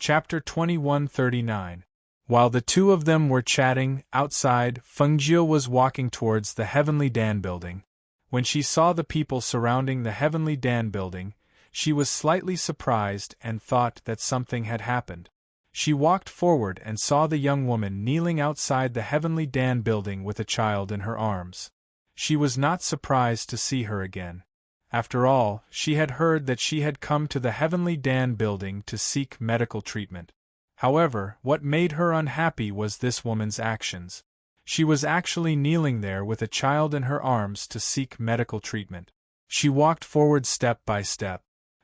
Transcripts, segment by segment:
Chapter 2139. While the two of them were chatting, outside, Fengjiu was walking towards the Heavenly Dan building. When she saw the people surrounding the Heavenly Dan building, she was slightly surprised and thought that something had happened. She walked forward and saw the young woman kneeling outside the Heavenly Dan building with a child in her arms. She was not surprised to see her again. After all, she had heard that she had come to the Heavenly Dan building to seek medical treatment. However, what made her unhappy was this woman's actions. She was actually kneeling there with a child in her arms to seek medical treatment. She walked forward step by step.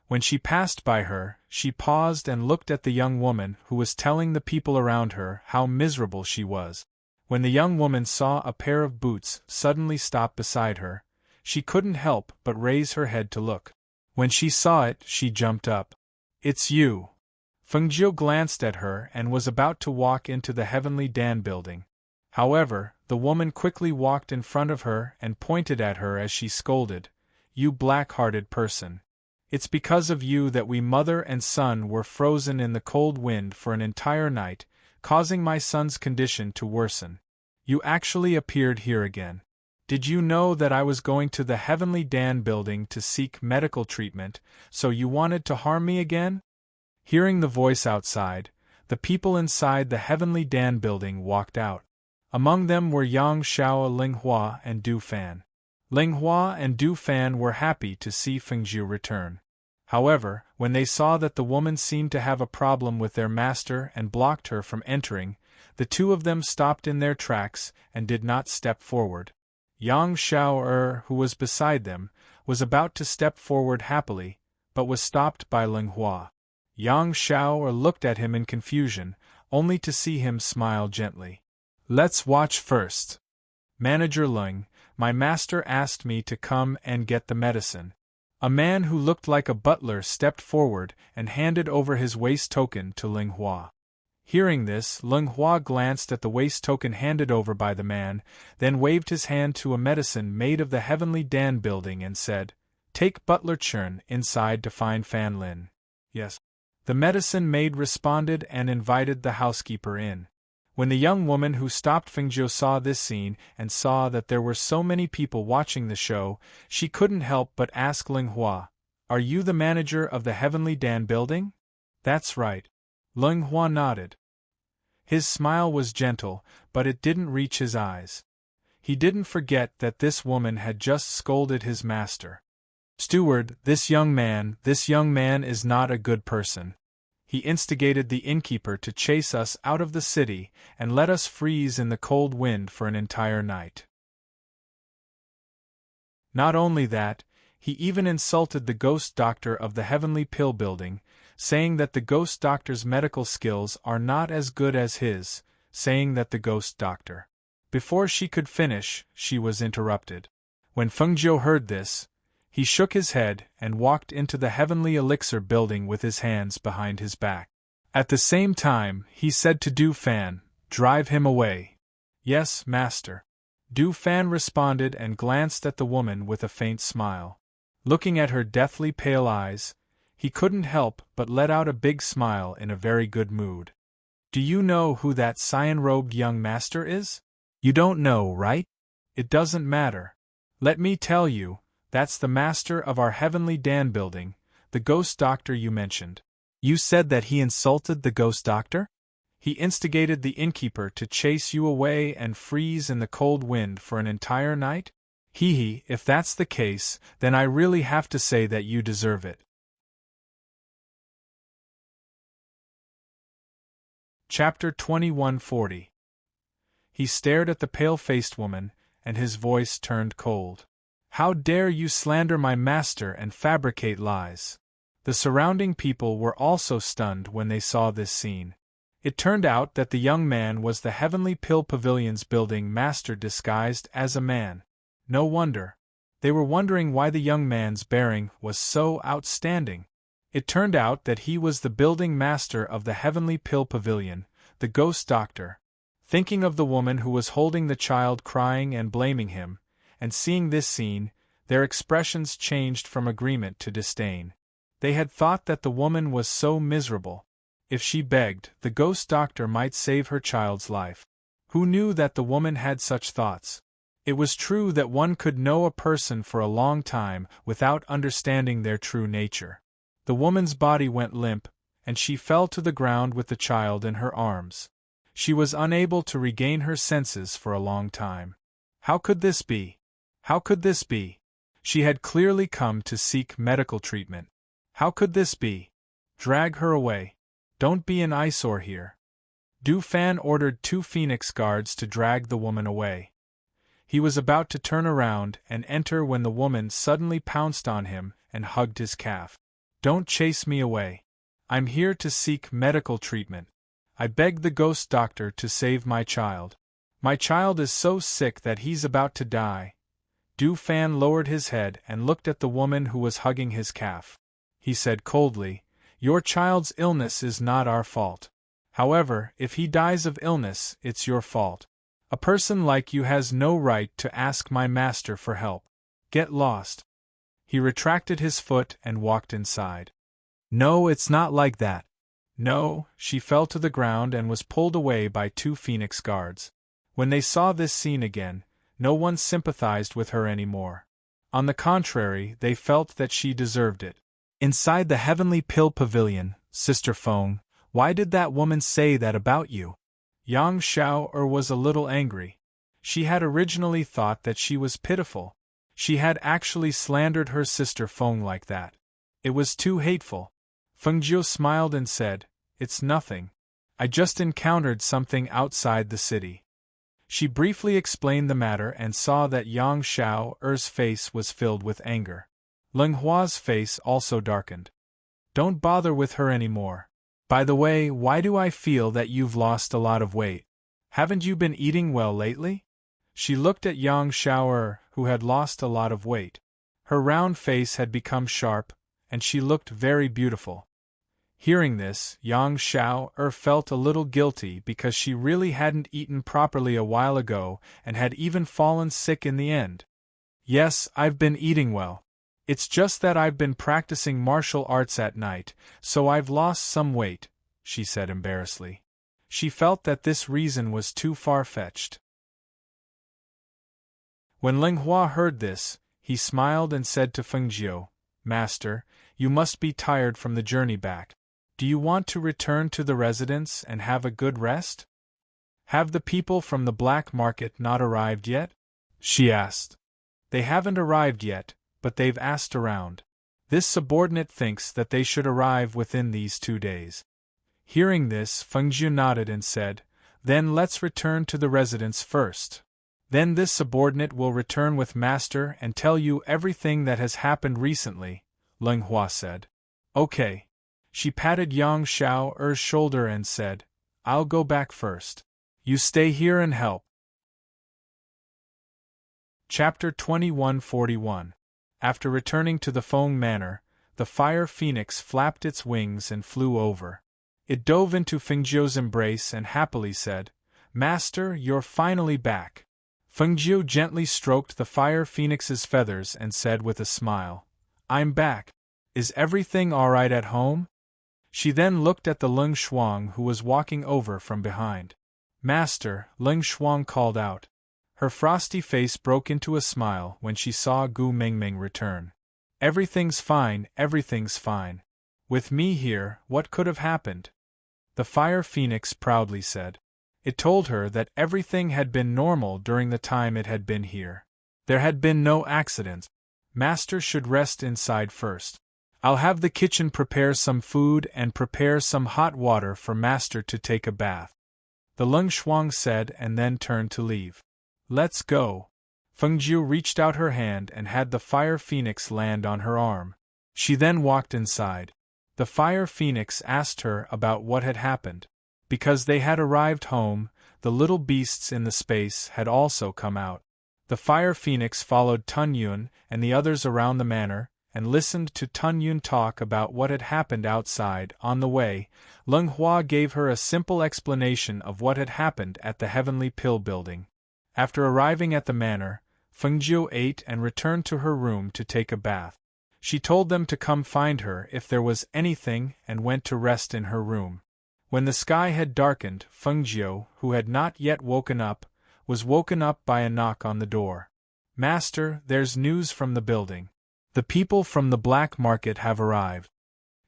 When she passed by her, she paused and looked at the young woman who was telling the people around her how miserable she was. When the young woman saw a pair of boots suddenly stop beside her, she couldn't help but raise her head to look. When she saw it, she jumped up. "It's you!" Fengjiu glanced at her and was about to walk into the Heavenly Dan building. However, the woman quickly walked in front of her and pointed at her as she scolded, "You black-hearted person! It's because of you that we mother and son were frozen in the cold wind for an entire night, causing my son's condition to worsen. You actually appeared here again. Did you know that I was going to the Heavenly Dan building to seek medical treatment, so you wanted to harm me again?" Hearing the voice outside, the people inside the Heavenly Dan building walked out. Among them were Yang Xiao, Linghua, and Du Fan. Linghua and Du Fan were happy to see Fengjiu return. However, when they saw that the woman seemed to have a problem with their master and blocked her from entering, the two of them stopped in their tracks and did not step forward. Yang Xiao, who was beside them, was about to step forward happily, but was stopped by Linghua. Yang Xiao looked at him in confusion, only to see him smile gently. "Let's watch first. Manager Ling, my master asked me to come and get the medicine." A man who looked like a butler stepped forward and handed over his waist token to Linghua. Hearing this, Linghua glanced at the waist token handed over by the man, then waved his hand to a medicine made of the Heavenly Dan building and said, "Take Butler Churn inside to find Fan Lin." "Yes." The medicine maid responded and invited the housekeeper in. When the young woman who stopped Fengjiu saw this scene and saw that there were so many people watching the show, she couldn't help but ask Linghua, "Are you the manager of the Heavenly Dan building?" "That's right." Linghua nodded. His smile was gentle, but it didn't reach his eyes. He didn't forget that this woman had just scolded his master. "Steward, this young man is not a good person. He instigated the innkeeper to chase us out of the city and let us freeze in the cold wind for an entire night. Not only that, he even insulted the ghost doctor of the Heavenly Pill building, saying that the ghost doctor's medical skills are not as good as his, saying that the ghost doctor." Before she could finish, she was interrupted. When Fengjiu heard this, he shook his head and walked into the Heavenly Elixir building with his hands behind his back. At the same time, he said to Du Fan, "Drive him away." "Yes, master." Du Fan responded and glanced at the woman with a faint smile. Looking at her deathly pale eyes, he couldn't help but let out a big smile in a very good mood. "Do you know who that cyan-robed young master is?" "You don't know, right?" "It doesn't matter. Let me tell you. That's the master of our Heavenly Dan building, the ghost doctor you mentioned." "You said that he insulted the ghost doctor?" "He instigated the innkeeper to chase you away and freeze in the cold wind for an entire night?" "Hee, if that's the case, then I really have to say that you deserve it." Chapter 2140. He stared at the pale-faced woman, and his voice turned cold. "How dare you slander my master and fabricate lies?" The surrounding people were also stunned when they saw this scene. It turned out that the young man was the Heavenly Pill Pavilion's building master disguised as a man. No wonder. They were wondering why the young man's bearing was so outstanding. It turned out that he was the building master of the Heavenly Pill Pavilion, the ghost doctor. Thinking of the woman who was holding the child crying and blaming him, and seeing this scene, their expressions changed from agreement to disdain. They had thought that the woman was so miserable. If she begged, the ghost doctor might save her child's life. Who knew that the woman had such thoughts? It was true that one could know a person for a long time without understanding their true nature. The woman's body went limp, and she fell to the ground with the child in her arms. She was unable to regain her senses for a long time. How could this be? How could this be? She had clearly come to seek medical treatment. How could this be? Drag her away. Don't be an eyesore here. Du Fan ordered 2 Phoenix guards to drag the woman away. He was about to turn around and enter when the woman suddenly pounced on him and hugged his calf. Don't chase me away. I'm here to seek medical treatment. I beg the ghost doctor to save my child. My child is so sick that he's about to die. Du Fan lowered his head and looked at the woman who was hugging his calf. He said coldly, "Your child's illness is not our fault. However, if he dies of illness, it's your fault. A person like you has no right to ask my master for help. Get lost." He retracted his foot and walked inside. "No, it's not like that." No, she fell to the ground and was pulled away by 2 Phoenix guards. When they saw this scene again, no one sympathized with her anymore. On the contrary, they felt that she deserved it. Inside the Heavenly Pill Pavilion, Sister Feng, why did that woman say that about you? Yang Xiao was a little angry. She had originally thought that she was pitiful. She had actually slandered her sister Feng like that. It was too hateful. Feng Jiu smiled and said, "It's nothing. I just encountered something outside the city." She briefly explained the matter and saw that Yang Xiao's face was filled with anger. Leng Hua's face also darkened. "Don't bother with her anymore. By the way, why do I feel that you've lost a lot of weight? Haven't you been eating well lately?" She looked at Yang Xiao, who had lost a lot of weight. Her round face had become sharp, and she looked very beautiful. Hearing this, Yang Xiao felt a little guilty because she really hadn't eaten properly a while ago and had even fallen sick in the end. "Yes, I've been eating well. It's just that I've been practicing martial arts at night, so I've lost some weight," she said embarrassedly. She felt that this reason was too far-fetched. When Leng Hua heard this, he smiled and said to Feng Jiu, "Master, you must be tired from the journey back. Do you want to return to the residence and have a good rest?" "Have the people from the black market not arrived yet?" she asked. "They haven't arrived yet, but they've asked around. This subordinate thinks that they should arrive within these 2 days." Hearing this, Feng Jiu nodded and said, "Then let's return to the residence first. Then this subordinate will return with Master and tell you everything that has happened recently," Leng Hua said. "Okay." She patted Yang Xiao's shoulder and said, "I'll go back first. You stay here and help." Chapter 2141. After returning to the Feng Manor, the fire phoenix flapped its wings and flew over. It dove into Feng Jiu's embrace and happily said, "Master, you're finally back." Feng Jiu gently stroked the fire phoenix's feathers and said with a smile, "I'm back. Is everything all right at home?" She then looked at the Leng Shuang who was walking over from behind. "Master," Leng Shuang called out. Her frosty face broke into a smile when she saw Gu Mingming return. "Everything's fine, everything's fine. With me here, what could have happened?" The fire phoenix proudly said. It told her that everything had been normal during the time it had been here. There had been no accident. Master should rest inside first. I'll have the kitchen prepare some food and prepare some hot water for Master to take a bath," the Leng Shuang said and then turned to leave. "Let's go." Feng Jiu reached out her hand and had the fire phoenix land on her arm. She then walked inside. The fire phoenix asked her about what had happened. Because they had arrived home, the little beasts in the space had also come out. The fire phoenix followed Tun Yun and the others around the manor, and listened to Tun Yun talk about what had happened outside. On the way, Leng Hua gave her a simple explanation of what had happened at the Heavenly Pill building. After arriving at the manor, Feng Jiu ate and returned to her room to take a bath. She told them to come find her if there was anything and went to rest in her room. When the sky had darkened, Fengjiu, who had not yet woken up, was woken up by a knock on the door. "Master, there's news from the building. The people from the black market have arrived."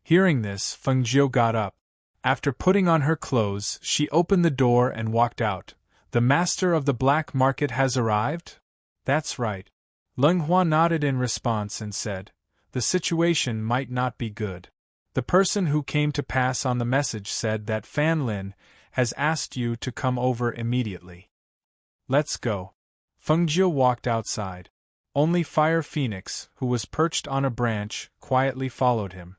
Hearing this, Fengjiu got up. After putting on her clothes, she opened the door and walked out. "The master of the black market has arrived?" "That's right." Leng Hua nodded in response and said, "The situation might not be good. The person who came to pass on the message said that Fan Lin has asked you to come over immediately." "Let's go." Fengjiu walked outside. Only Fire Phoenix, who was perched on a branch, quietly followed him.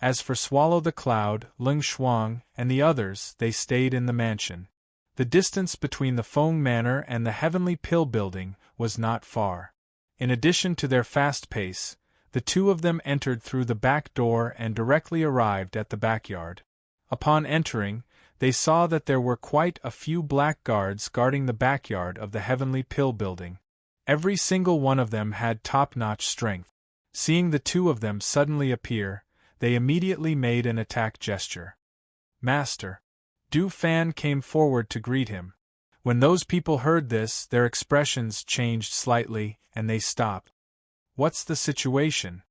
As for Swallow the Cloud, Ling Shuang, and the others, they stayed in the mansion. The distance between the Feng Manor and the Heavenly Pill Building was not far. In addition to their fast pace, the two of them entered through the back door and directly arrived at the backyard. Upon entering, they saw that there were quite a few black guards guarding the backyard of the Heavenly Pill Building. Every single one of them had top-notch strength. Seeing the two of them suddenly appear, they immediately made an attack gesture. "Master!" Du Fan came forward to greet him. When those people heard this, their expressions changed slightly, and they stopped. "What's the situation?"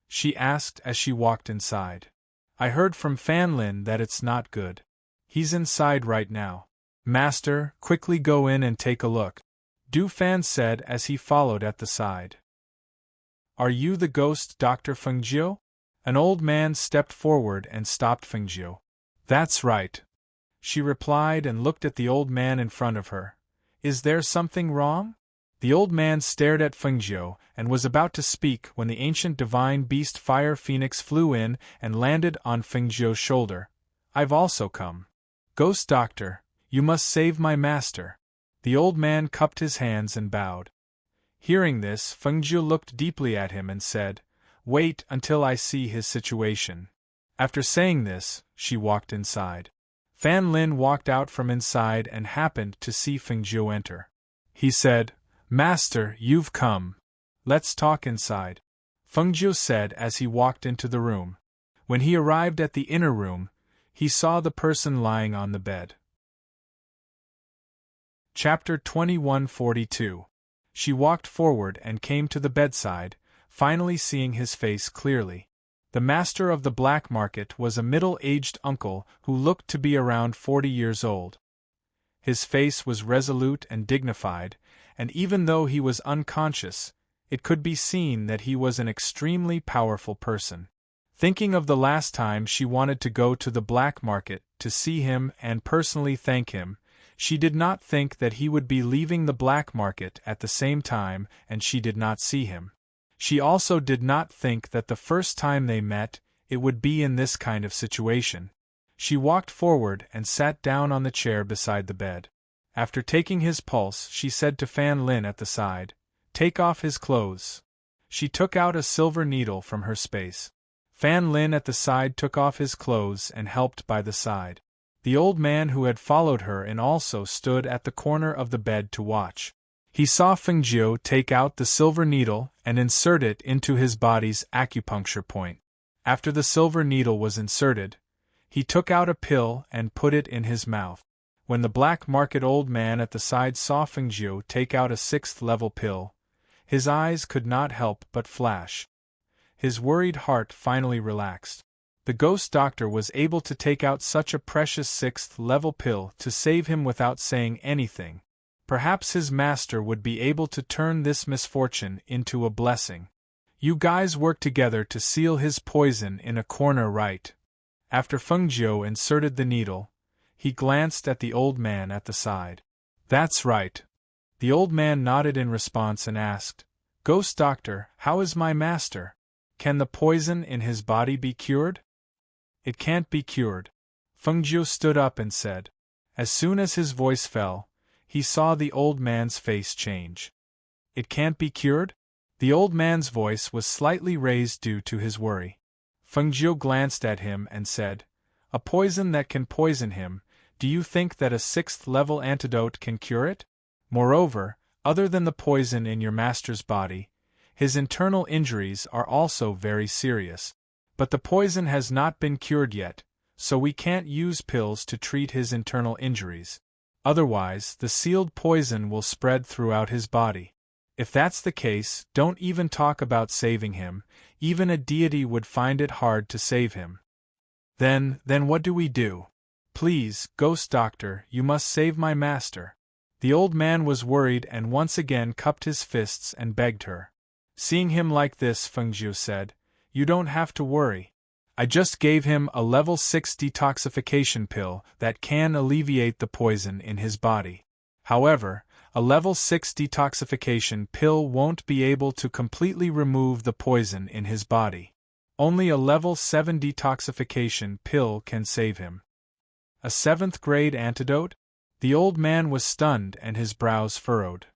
she asked as she walked inside. "I heard from Fan Lin that it's not good. He's inside right now." "Master, quickly go in and take a look," Du Fan said as he followed at the side. "Are you the ghost Dr. Fengjiu?" An old man stepped forward and stopped Fengjiu. "That's right," she replied and looked at the old man in front of her. "Is there something wrong?" The old man stared at Fengjiu and was about to speak when the ancient divine beast Fire Phoenix flew in and landed on Fengjiu's shoulder. "I've also come. Ghost Doctor, you must save my master." The old man cupped his hands and bowed. Hearing this, Fengjiu looked deeply at him and said, "Wait until I see his situation." After saying this, she walked inside. Fan Lin walked out from inside and happened to see Fengjiu enter. He said, "Master, you've come. Let's talk inside," Fengjiu said as he walked into the room. When he arrived at the inner room, he saw the person lying on the bed. Chapter 2142. She walked forward and came to the bedside, finally seeing his face clearly. The master of the black market was a middle-aged uncle who looked to be around 40 years old. His face was resolute and dignified, and even though he was unconscious, it could be seen that he was an extremely powerful person. Thinking of the last time she wanted to go to the black market to see him and personally thank him, she did not think that he would be leaving the black market at the same time and she did not see him. She also did not think that the first time they met, it would be in this kind of situation. She walked forward and sat down on the chair beside the bed. After taking his pulse, she said to Fan Lin at the side, "Take off his clothes." She took out a silver needle from her space. Fan Lin at the side took off his clothes and helped by the side. The old man who had followed her in also stood at the corner of the bed to watch. He saw Fengjiu take out the silver needle and insert it into his body's acupuncture point. After the silver needle was inserted, he took out a pill and put it in his mouth. When the black market old man at the side saw Fengjiu take out a 6th-level pill, his eyes could not help but flash. His worried heart finally relaxed. The ghost doctor was able to take out such a precious 6th-level pill to save him without saying anything. Perhaps his master would be able to turn this misfortune into a blessing. "You guys work together to seal his poison in a corner, right?" After Fengjiu inserted the needle, he glanced at the old man at the side. "That's right." The old man nodded in response and asked, "Ghost Doctor, how is my master? Can the poison in his body be cured?" "It can't be cured." Fengjiu stood up and said. As soon as his voice fell, he saw the old man's face change. "It can't be cured?" The old man's voice was slightly raised due to his worry. Fengjiu glanced at him and said, "A poison that can poison him, do you think that a 6th-level antidote can cure it? Moreover, other than the poison in your master's body, his internal injuries are also very serious. But the poison has not been cured yet, so we can't use pills to treat his internal injuries. Otherwise, the sealed poison will spread throughout his body. If that's the case, don't even talk about saving him, even a deity would find it hard to save him. Then what do we do? Please, ghost doctor, you must save my master. The old man was worried and once again cupped his fists and begged her. Seeing him like this, Fengjiu said, "You don't have to worry. I just gave him a level 6 detoxification pill that can alleviate the poison in his body. However, a level 6 detoxification pill won't be able to completely remove the poison in his body. Only a level 7 detoxification pill can save him." A 7th grade antidote? The old man was stunned and his brows furrowed.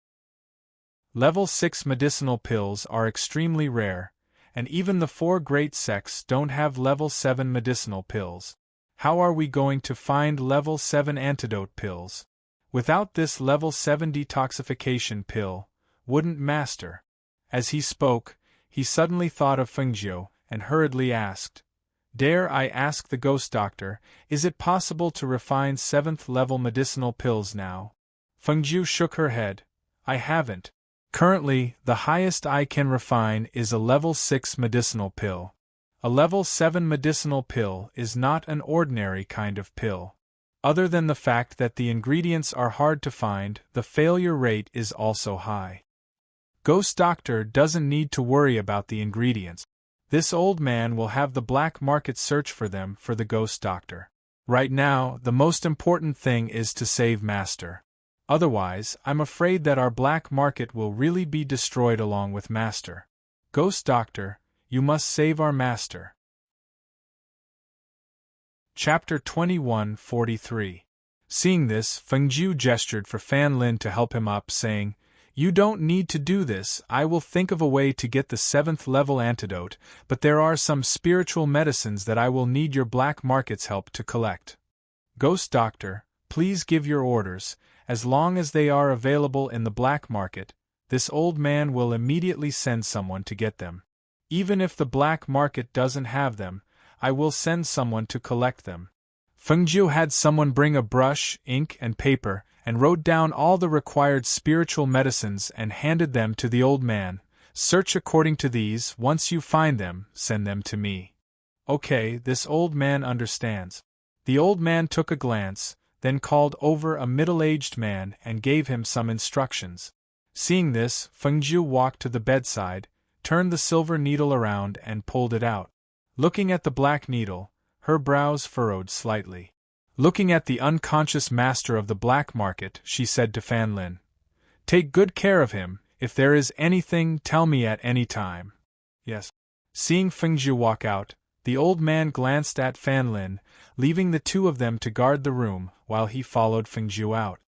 Level 6 medicinal pills are extremely rare, and even the 4 great sects don't have level 7 medicinal pills. How are we going to find level 7 antidote pills? Without this level 7 detoxification pill, wouldn't master? As he spoke, he suddenly thought of Fengjiu and hurriedly asked, "Dare I ask the ghost doctor, is it possible to refine 7th level medicinal pills now?" Fengjiu shook her head. "I haven't. Currently, the highest I can refine is a level 6 medicinal pill. A level 7 medicinal pill is not an ordinary kind of pill. Other than the fact that the ingredients are hard to find, the failure rate is also high. Ghost Doctor doesn't need to worry about the ingredients. This old man will have the black market search for them for the Ghost Doctor. Right now, the most important thing is to save Master. Otherwise, I'm afraid that our black market will really be destroyed along with Master. Ghost Doctor, you must save our Master." Chapter 21:43. Seeing this, Fengjiu gestured for Fan Lin to help him up, saying, "You don't need to do this, I will think of a way to get the 7th level antidote, but there are some spiritual medicines that I will need your black market's help to collect. Ghost Doctor, please give your orders. As long as they are available in the black market, this old man will immediately send someone to get them. Even if the black market doesn't have them, I will send someone to collect them." Fengjiu had someone bring a brush, ink, and paper, and wrote down all the required spiritual medicines and handed them to the old man. "Search according to these, once you find them, send them to me." "Okay, this old man understands." The old man took a glance, then called over a middle-aged man and gave him some instructions. Seeing this, Fengjiu walked to the bedside, turned the silver needle around and pulled it out. Looking at the black needle, her brows furrowed slightly. Looking at the unconscious master of the black market, she said to Fan Lin, "Take good care of him. If there is anything, tell me at any time." "Yes." Seeing Fengjiu walk out, the old man glanced at Fan Lin, leaving the two of them to guard the room while he followed Fengjiu out.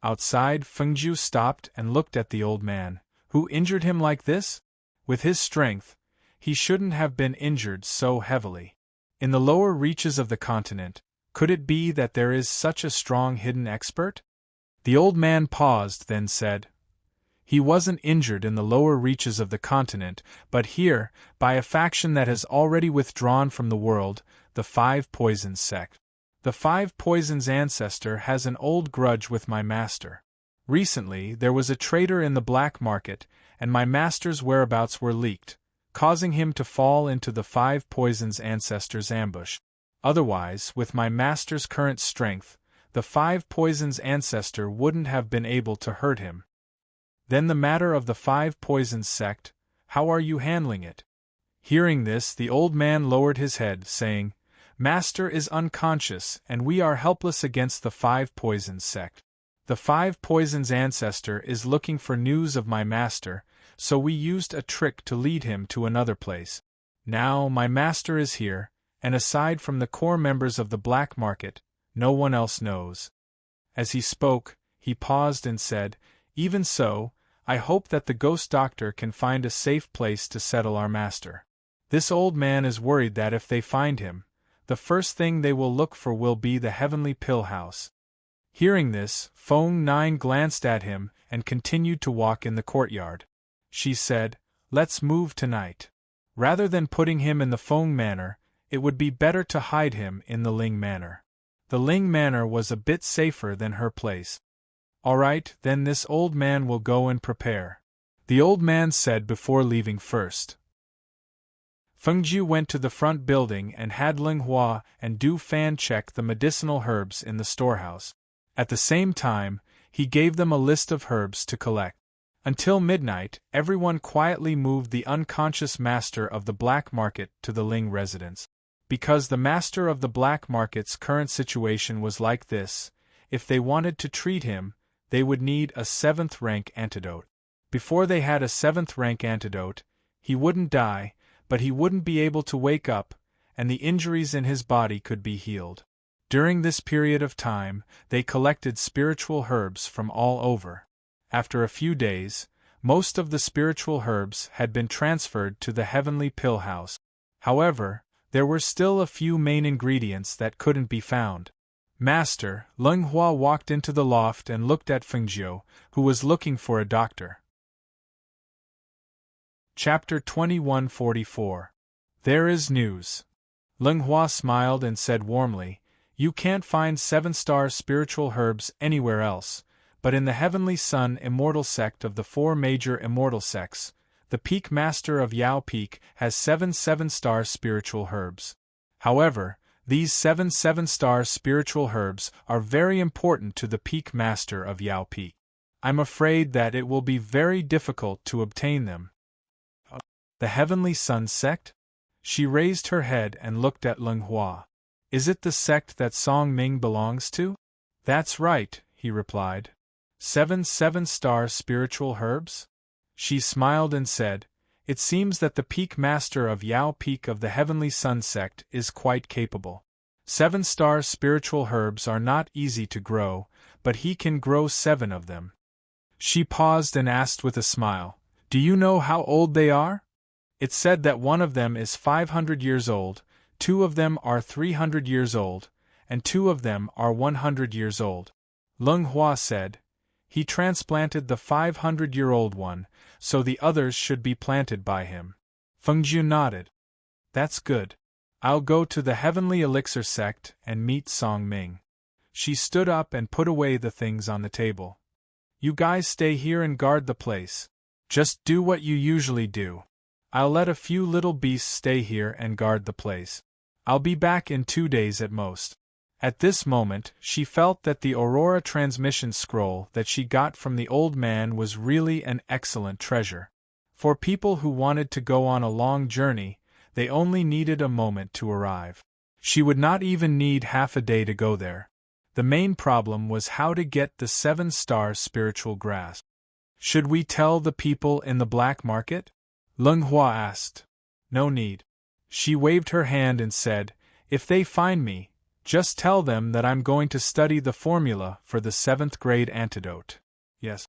Outside, Fengjiu stopped and looked at the old man. Who injured him like this? With his strength, he shouldn't have been injured so heavily. In the lower reaches of the continent, could it be that there is such a strong hidden expert? The old man paused, then said, "He wasn't injured in the lower reaches of the continent, but here, by a faction that has already withdrawn from the world, the Five Poisons sect. The Five Poisons ancestor has an old grudge with my master. Recently, there was a traitor in the black market, and my master's whereabouts were leaked, causing him to fall into the Five Poisons ancestor's ambush. Otherwise, with my master's current strength, the Five Poisons ancestor wouldn't have been able to hurt him. Then the matter of the Five Poisons sect, how are you handling it?" Hearing this, the old man lowered his head, saying, "Master is unconscious, and we are helpless against the Five Poisons sect. The Five Poisons ancestor is looking for news of my master, so we used a trick to lead him to another place. Now my master is here, and aside from the core members of the black market, no one else knows." As he spoke, he paused and said, "Even so, I hope that the Ghost Doctor can find a safe place to settle our master. This old man is worried that if they find him, the first thing they will look for will be the Heavenly Pill House." Hearing this, Feng Nine glanced at him and continued to walk in the courtyard. She said, "Let's move tonight." Rather than putting him in the Feng manor, It would be better to hide him in the Ling Manor. The Ling Manor was a bit safer than her place. All right, then this old man will go and prepare, the old man said before leaving first. Fengjiu went to the front building and had Ling Hua and Du Fan check the medicinal herbs in the storehouse. At the same time, he gave them a list of herbs to collect. Until midnight, everyone quietly moved the unconscious master of the black market to the Ling residence. Because the master of the black market's current situation was like this, if they wanted to treat him, they would need a 7th-rank antidote. Before they had a 7th-rank antidote, he wouldn't die, but he wouldn't be able to wake up, and the injuries in his body could be healed. During this period of time, they collected spiritual herbs from all over. After a few days, most of the spiritual herbs had been transferred to the heavenly pill house. However, there were still a few main ingredients that couldn't be found. Master, Ling Hua walked into the loft and looked at Fengjiu, who was looking for a doctor. Chapter 2144. There is news. Ling Hua smiled and said warmly, "You can't find 7-star spiritual herbs anywhere else, but in the Heavenly Sun immortal sect of the 4 major immortal sects, the Peak Master of Yao Peak has 7 7-star spiritual herbs. However, these 7 7-star spiritual herbs are very important to the Peak Master of Yao Peak. I'm afraid that it will be very difficult to obtain them." The Heavenly Sun sect? She raised her head and looked at Ling Hua. Is it the sect that Song Ming belongs to? That's right, he replied. 7 7-star spiritual herbs? She smiled and said, It seems that the Peak Master of Yao Peak of the Heavenly Sun sect is quite capable. 7-star spiritual herbs are not easy to grow, but he can grow 7 of them. She paused and asked with a smile, Do you know how old they are? It's said that one of them is 500 years old, 2 of them are 300 years old, and 2 of them are 100 years old. Ling Hua said, He transplanted the 500-year-old one, so the others should be planted by him. Fengjiu nodded. That's good. I'll go to the Heavenly Elixir sect and meet Song Ming. She stood up and put away the things on the table. You guys stay here and guard the place. Just do what you usually do. I'll let a few little beasts stay here and guard the place. I'll be back in 2 days at most. At this moment, she felt that the Aurora transmission scroll that she got from the old man was really an excellent treasure. For people who wanted to go on a long journey, they only needed a moment to arrive. She would not even need half a day to go there. The main problem was how to get the 7-star spiritual grasp. Should we tell the people in the black market? Ling Hua asked. No need. She waved her hand and said, If they find me, just tell them that I'm going to study the formula for the 7th grade antidote. Yes.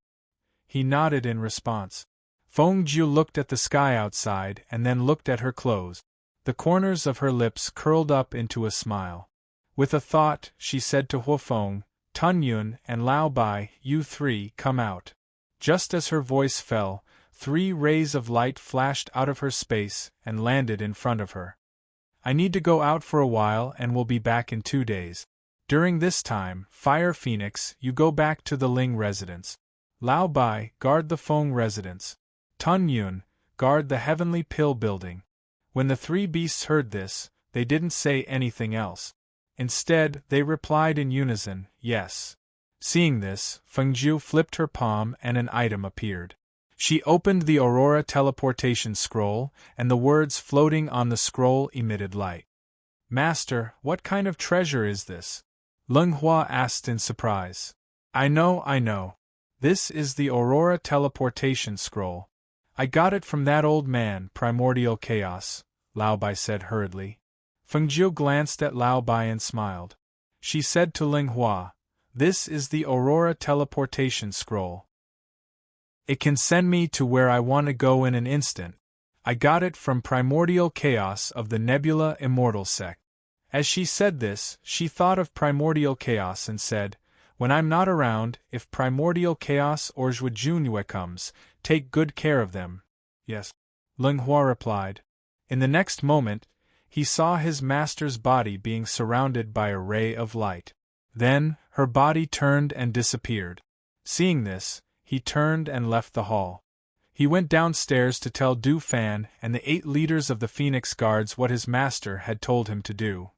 He nodded in response. Fengjiu looked at the sky outside and then looked at her clothes. The corners of her lips curled up into a smile. With a thought, she said to Huofeng, Tun Yun and Lao Bai, You 3 come out. Just as her voice fell, 3 rays of light flashed out of her space and landed in front of her. I need to go out for a while and will be back in 2 days. During this time, Fire Phoenix, you go back to the Ling residence. Lao Bai, guard the Feng residence. Tun Yun, guard the Heavenly Pill building. When the 3 beasts heard this, they didn't say anything else. Instead, they replied in unison, yes. Seeing this, Fengjiu flipped her palm and an item appeared. She opened the Aurora teleportation scroll, and the words floating on the scroll emitted light. Master, what kind of treasure is this? Ling Hua asked in surprise. I know. This is the Aurora teleportation scroll. I got it from that old man, Primordial Chaos, Lao Bai said hurriedly. Fengjiu glanced at Lao Bai and smiled. She said to Ling Hua, This is the Aurora teleportation scroll. It can send me to where I want to go in an instant. I got it from Primordial Chaos of the Nebula Immortal sect. As she said this, she thought of Primordial Chaos and said, When I'm not around, if Primordial Chaos or Zhuojunue comes, take good care of them. Yes. Ling Hua replied. In the next moment, He saw his master's body being surrounded by a ray of light. Then, her body turned and disappeared. Seeing this, he turned and left the hall. He went downstairs to tell Du Fan and the 8 leaders of the Phoenix Guards what his master had told him to do.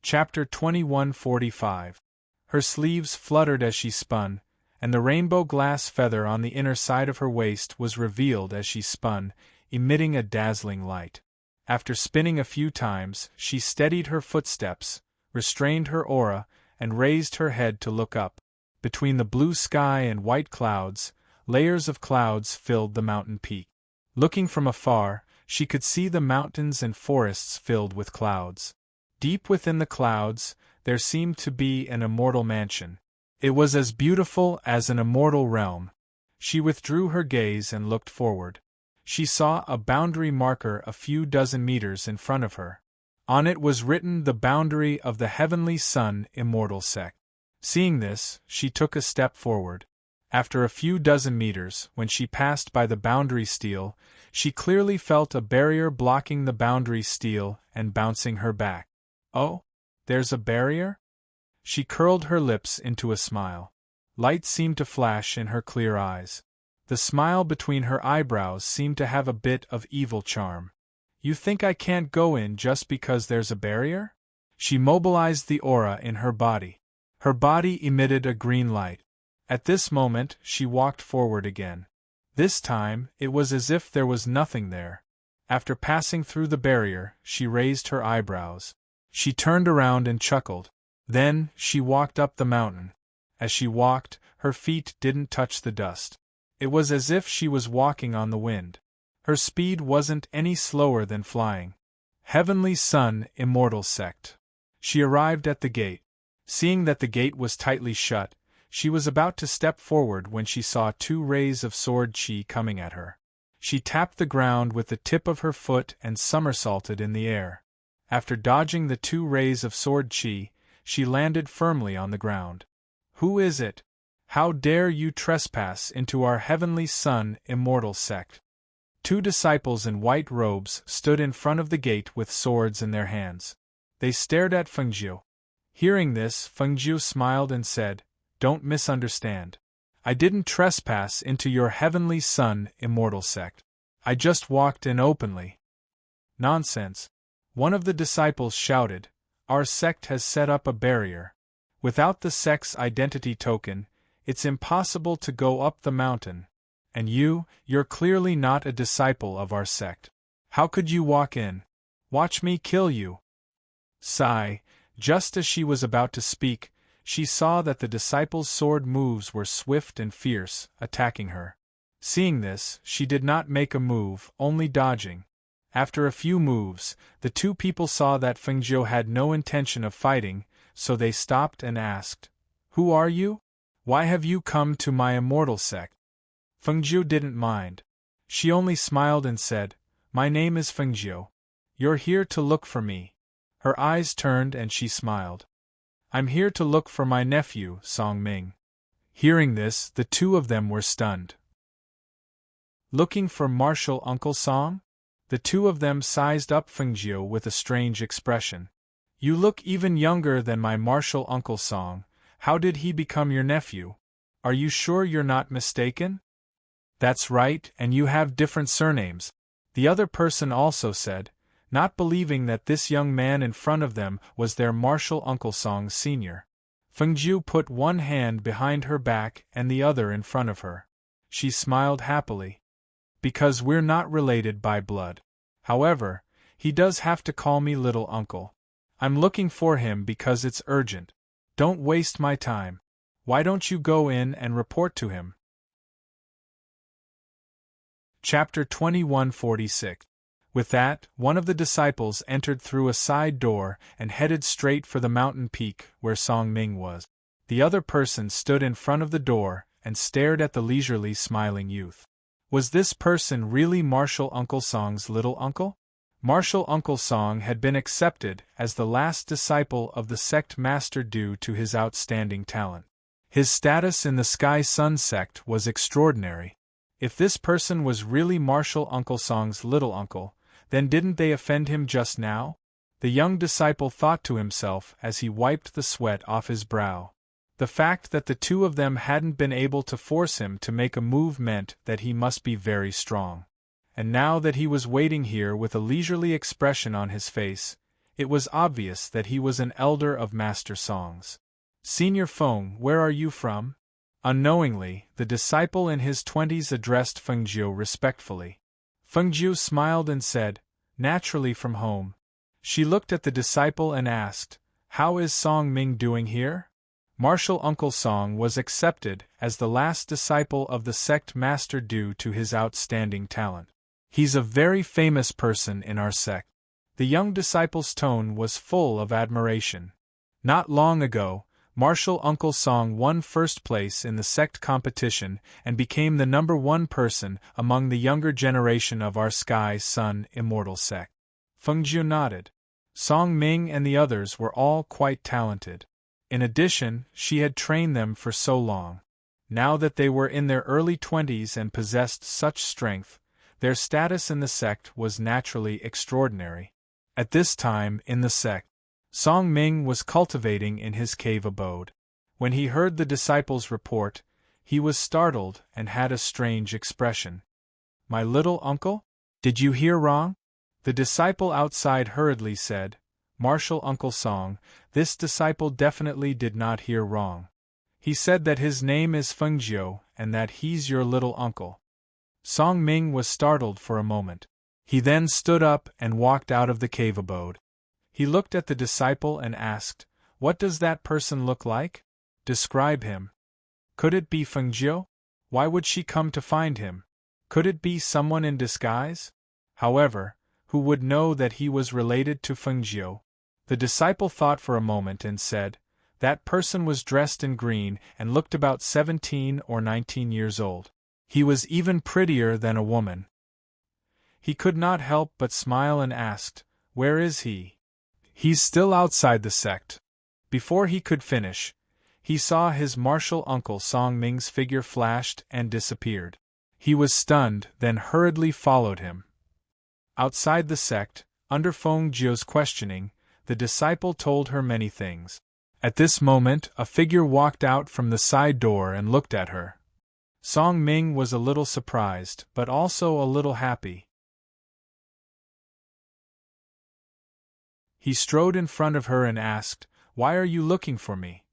Chapter 2145. Her sleeves fluttered as she spun, and the rainbow glass feather on the inner side of her waist was revealed as she spun, emitting a dazzling light. After spinning a few times, she steadied her footsteps, restrained her aura, and raised her head to look up. Between the blue sky and white clouds, layers of clouds filled the mountain peak. Looking from afar, she could see the mountains and forests filled with clouds. Deep within the clouds, there seemed to be an immortal mansion. It was as beautiful as an immortal realm. She withdrew her gaze and looked forward. She saw a boundary marker a few dozen meters in front of her. On it was written the boundary of the Heavenly Sun Immortal Sect. Seeing this, she took a step forward. After a few dozen meters, when she passed by the boundary steel, she clearly felt a barrier blocking the boundary steel and bouncing her back. Oh, there's a barrier? She curled her lips into a smile. Light seemed to flash in her clear eyes. The smile between her eyebrows seemed to have a bit of evil charm. You think I can't go in just because there's a barrier? She mobilized the aura in her body. Her body emitted a green light. At this moment, she walked forward again. This time, it was as if there was nothing there. After passing through the barrier, she raised her eyebrows. She turned around and chuckled. Then, she walked up the mountain. As she walked, her feet didn't touch the dust. It was as if she was walking on the wind. Her speed wasn't any slower than flying. Heavenly Sun Immortal Sect. She arrived at the gate. Seeing that the gate was tightly shut, she was about to step forward when she saw 2 rays of sword chi coming at her. She tapped the ground with the tip of her foot and somersaulted in the air. After dodging the 2 rays of sword chi, she landed firmly on the ground. Who is it? How dare you trespass into our Heavenly Sun Immortal Sect? 2 disciples in white robes stood in front of the gate with swords in their hands. They stared at Fengjiu. Hearing this, Fengjiu smiled and said, "Don't misunderstand. I didn't trespass into your Heavenly Sun Immortal Sect. I just walked in openly." "Nonsense," one of the disciples shouted. "Our sect has set up a barrier. Without the sect's identity token, it's impossible to go up the mountain. And you're clearly not a disciple of our sect. How could you walk in? Watch me kill you." Sigh. Just as she was about to speak, she saw that the disciples' sword moves were swift and fierce, attacking her. Seeing this, she did not make a move, only dodging. After a few moves, the 2 people saw that Fengjiu had no intention of fighting, so they stopped and asked, "Who are you? Why have you come to my immortal sect?" Fengjiu didn't mind. She only smiled and said, "My name is Fengjiu. You're here to look for me." Her eyes turned and she smiled. "I'm here to look for my nephew, Song Ming." Hearing this, the 2 of them were stunned. Looking for Martial Uncle Song? The 2 of them sized up Fengjiu with a strange expression. "You look even younger than my Martial Uncle Song. How did he become your nephew? Are you sure you're not mistaken?" "That's right, and you have different surnames," the other person also said, not believing that this young man in front of them was their Martial Uncle Song Sr. Fengjiu put one hand behind her back and the other in front of her. She smiled happily. "Because we're not related by blood. However, he does have to call me little uncle. I'm looking for him because it's urgent. Don't waste my time. Why don't you go in and report to him?" Chapter 2146. With that, one of the disciples entered through a side door and headed straight for the mountain peak where Song Ming was. The other person stood in front of the door and stared at the leisurely smiling youth. Was this person really Martial Uncle Song's little uncle? Martial Uncle Song had been accepted as the last disciple of the sect master due to his outstanding talent. His status in the Sky Sun sect was extraordinary. If this person was really Martial Uncle Song's little uncle, Then didn't they offend him just now? The young disciple thought to himself as he wiped the sweat off his brow. The fact that the two of them hadn't been able to force him to make a move meant that he must be very strong. And now that he was waiting here with a leisurely expression on his face, it was obvious that he was an elder of master songs. "Senior Feng, where are you from?" Unknowingly, the disciple in his 20s addressed Fengjiu respectfully. Fengjiu smiled and said, "Naturally from home." She looked at the disciple and asked, "How is Song Ming doing here?" Martial Uncle Song was accepted as the last disciple of the sect master due to his outstanding talent. "He's a very famous person in our sect." The young disciple's tone was full of admiration. Not long ago, Martial Uncle Song won first place in the sect competition and became the #1 person among the younger generation of our Sky Sun Immortal sect. Fengjiu nodded. Song Ming and the others were all quite talented. In addition, she had trained them for so long. Now that they were in their early 20s and possessed such strength, their status in the sect was naturally extraordinary. At this time in the sect, Song Ming was cultivating in his cave abode. When he heard the disciple's report, he was startled and had a strange expression. "My little uncle? Did you hear wrong?" The disciple outside hurriedly said, "Martial Uncle Song, this disciple definitely did not hear wrong. He said that his name is Fengjiu and that he's your little uncle." Song Ming was startled for a moment. He then stood up and walked out of the cave abode. He looked at the disciple and asked, "What does that person look like? Describe him. Could it be Fengjiu? Why would she come to find him? Could it be someone in disguise? However, who would know that he was related to Fengjiu?" The disciple thought for a moment and said, "That person was dressed in green and looked about 17 or 19 years old. He was even prettier than a woman." He could not help but smile and asked, "Where is he?" "He's still outside the sect." Before he could finish, he saw his martial uncle Song Ming's figure flashed and disappeared. He was stunned, then hurriedly followed him. Outside the sect, under Fengjiu's questioning, the disciple told her many things. At this moment, a figure walked out from the side door and looked at her. Song Ming was a little surprised, but also a little happy. He strode in front of her and asked, "Why are you looking for me?"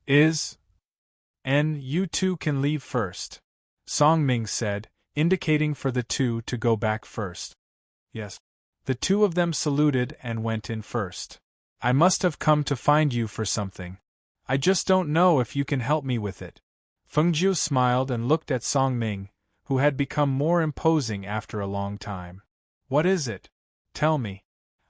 You two can leave first," Song Ming said, indicating for the two to go back first. "Yes." The two of them saluted and went in first. "I must have come to find you for something. I just don't know if you can help me with it." Fengjiu smiled and looked at Song Ming, who had become more imposing after a long time. "What is it? Tell me."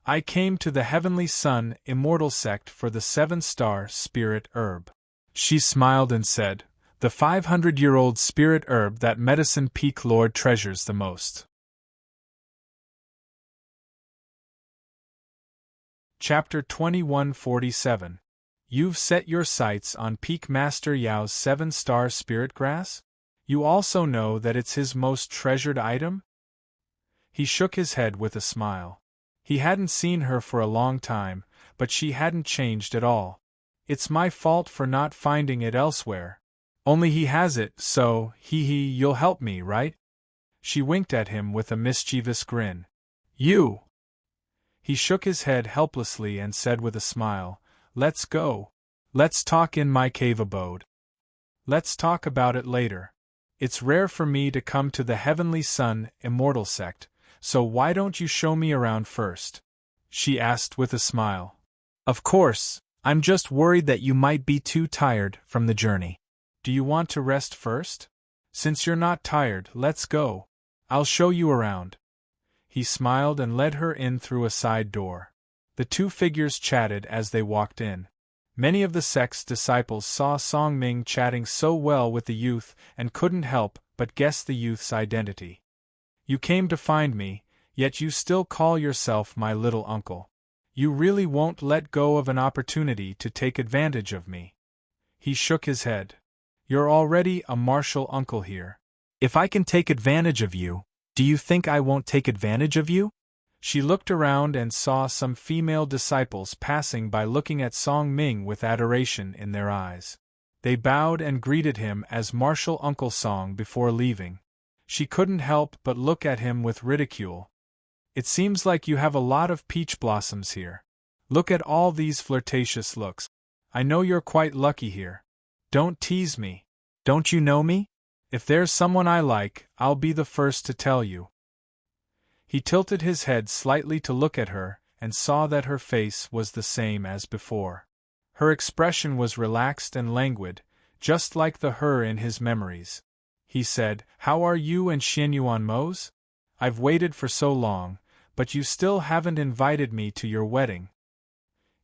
"I came to the Heavenly Sun Immortal sect for the 7-star spirit herb." She smiled and said, "The 500-year-old spirit herb that Medicine Peak Lord treasures the most." Chapter 2147. You've set your sights on Peak Master Yao's 7-star spirit grass? You also know that it's his most treasured item? He shook his head with a smile. He hadn't seen her for a long time, but she hadn't changed at all. "It's my fault for not finding it elsewhere. Only he has it, so, you'll help me, right?" She winked at him with a mischievous grin. "You!" He shook his head helplessly and said with a smile, "Let's go. Let's talk in my cave abode. Let's talk about it later. It's rare for me to come to the Heavenly Sun Immortal sect, so why don't you show me around first?" she asked with a smile. "Of course, I'm just worried that you might be too tired from the journey. Do you want to rest first? Since you're not tired, let's go. I'll show you around." He smiled and led her in through a side door. The two figures chatted as they walked in. Many of the sect's disciples saw Song Ming chatting so well with the youth and couldn't help but guess the youth's identity. "You came to find me, yet you still call yourself my little uncle. You really won't let go of an opportunity to take advantage of me." He shook his head. "You're already a martial uncle here. If I can take advantage of you, do you think I won't take advantage of you?" She looked around and saw some female disciples passing by looking at Song Ming with adoration in their eyes. They bowed and greeted him as martial Uncle Song before leaving. She couldn't help but look at him with ridicule. It seems like you have a lot of peach blossoms here. Look at all these flirtatious looks. I know you're quite lucky here. Don't tease me. Don't you know me? If there's someone I like, I'll be the first to tell you. He tilted his head slightly to look at her, and saw that her face was the same as before. Her expression was relaxed and languid, just like the her in his memories. He said, "How are you and Xian Yuan Mose? I've waited for so long, but you still haven't invited me to your wedding."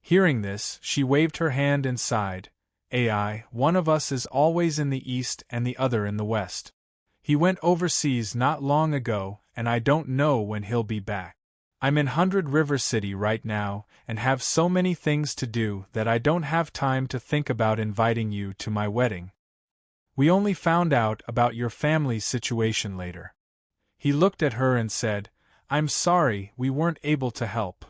Hearing this, she waved her hand and sighed. "Ai, one of us is always in the east and the other in the west. He went overseas not long ago, and I don't know when he'll be back. I'm in 100 River City right now, and have so many things to do that I don't have time to think about inviting you to my wedding. We only found out about your family's situation later." He looked at her and said, "I'm sorry we weren't able to help."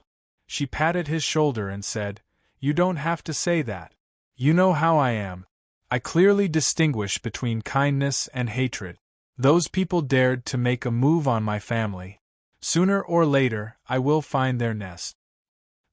She patted his shoulder and said, "You don't have to say that. You know how I am. I clearly distinguish between kindness and hatred. Those people dared to make a move on my family. Sooner or later, I will find their nest.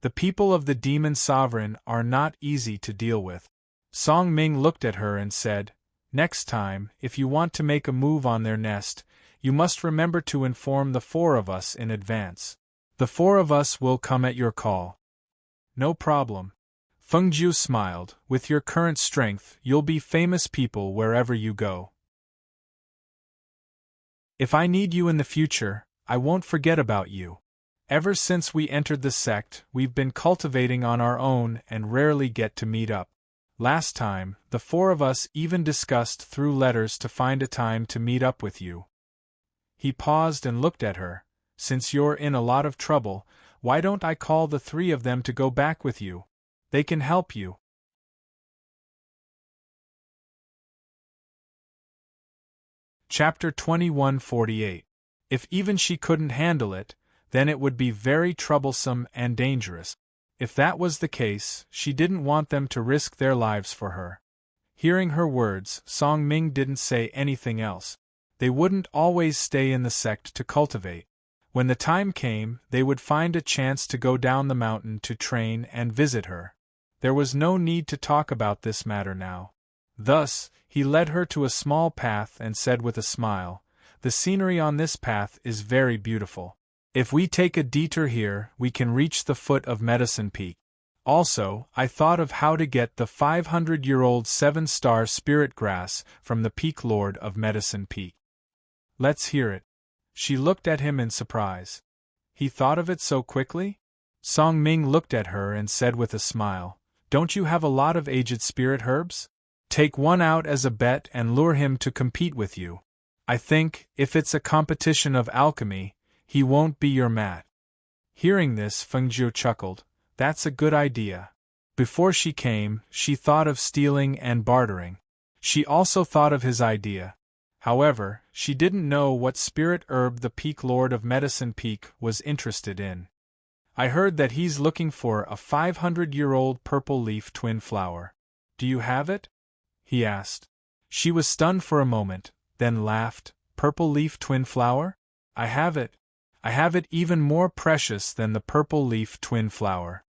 The people of the Demon Sovereign are not easy to deal with." Song Ming looked at her and said, "Next time, if you want to make a move on their nest, you must remember to inform the 4 of us in advance. The 4 of us will come at your call." "No problem." Fengjiu smiled. "With your current strength, you'll be famous people wherever you go. If I need you in the future, I won't forget about you. Ever since we entered the sect, we've been cultivating on our own and rarely get to meet up. Last time, the 4 of us even discussed through letters to find a time to meet up with you." He paused and looked at her. "Since you're in a lot of trouble, why don't I call the 3 of them to go back with you? They can help you." Chapter 2148. If even she couldn't handle it, then it would be very troublesome and dangerous. If that was the case, she didn't want them to risk their lives for her. Hearing her words, Song Ming didn't say anything else. They wouldn't always stay in the sect to cultivate. When the time came, they would find a chance to go down the mountain to train and visit her. There was no need to talk about this matter now. Thus, he led her to a small path and said with a smile, "The scenery on this path is very beautiful. If we take a detour here, we can reach the foot of Medicine Peak. Also, I thought of how to get the 500-year-old 7-star spirit grass from the Peak Lord of Medicine Peak." "Let's hear it." She looked at him in surprise. He thought of it so quickly? Song Ming looked at her and said with a smile, "Don't you have a lot of aged spirit herbs? Take one out as a bet and lure him to compete with you. I think, if it's a competition of alchemy, he won't be your mat." Hearing this, Fengjiu chuckled. "That's a good idea." Before she came, she thought of stealing and bartering. She also thought of his idea. However, she didn't know what spirit herb the Peak Lord of Medicine Peak was interested in. "I heard that he's looking for a 500-year-old purple leaf twin flower. Do you have it?" he asked. She was stunned for a moment, then laughed. "Purple leaf twin flower? I have it. I have it even more precious than the purple leaf twin flower."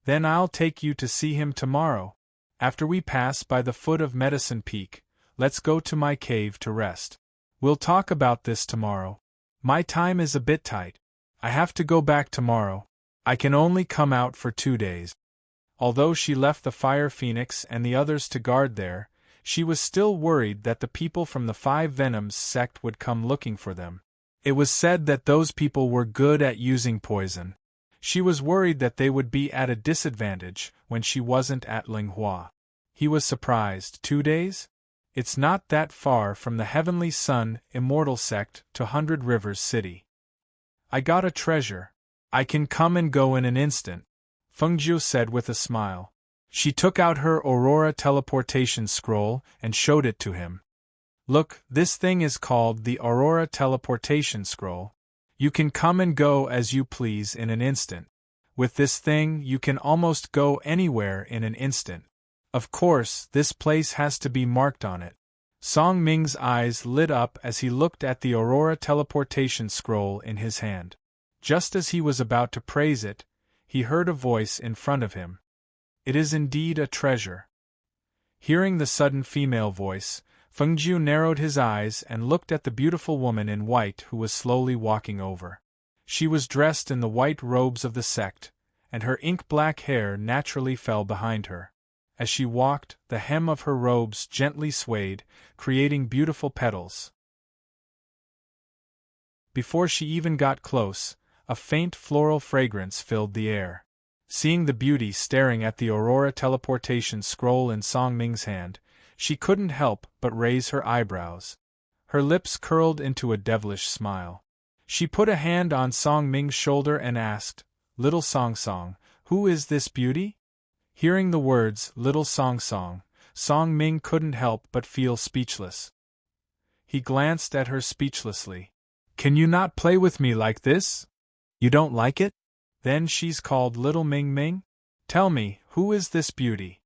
"Then I'll take you to see him tomorrow. After we pass by the foot of Medicine Peak, let's go to my cave to rest. We'll talk about this tomorrow. My time is a bit tight. I have to go back tomorrow. I can only come out for 2 days." Although she left the Fire Phoenix and the others to guard there, she was still worried that the people from the 5 Venoms sect would come looking for them. It was said that those people were good at using poison. She was worried that they would be at a disadvantage when she wasn't at Linghua. He was surprised. 2 days? It's not that far from the Heavenly Sun Immortal sect to 100 Rivers City. "I got a treasure. I can come and go in an instant," Fengjiu said with a smile. She took out her Aurora teleportation scroll and showed it to him. "Look, this thing is called the Aurora teleportation scroll. You can come and go as you please in an instant. With this thing, you can almost go anywhere in an instant. Of course, this place has to be marked on it. Song Ming's eyes lit up as he looked at the Aurora teleportation scroll in his hand. Just as he was about to praise it, he heard a voice in front of him. It is indeed a treasure. Hearing the sudden female voice, Fengjiu narrowed his eyes and looked at the beautiful woman in white who was slowly walking over. She was dressed in the white robes of the sect, and her ink-black hair naturally fell behind her. As she walked, the hem of her robes gently swayed, creating beautiful petals. Before she even got close, a faint floral fragrance filled the air. Seeing the beauty staring at the Aurora teleportation scroll in Song Ming's hand, she couldn't help but raise her eyebrows. Her lips curled into a devilish smile. She put a hand on Song Ming's shoulder and asked, "Little Song Song, who is this beauty?" Hearing the words, "Little Song Song," Song Ming couldn't help but feel speechless. He glanced at her speechlessly. "Can you not play with me like this? You don't like it? Then she's called Little Ming Ming? Tell me, who is this beauty?"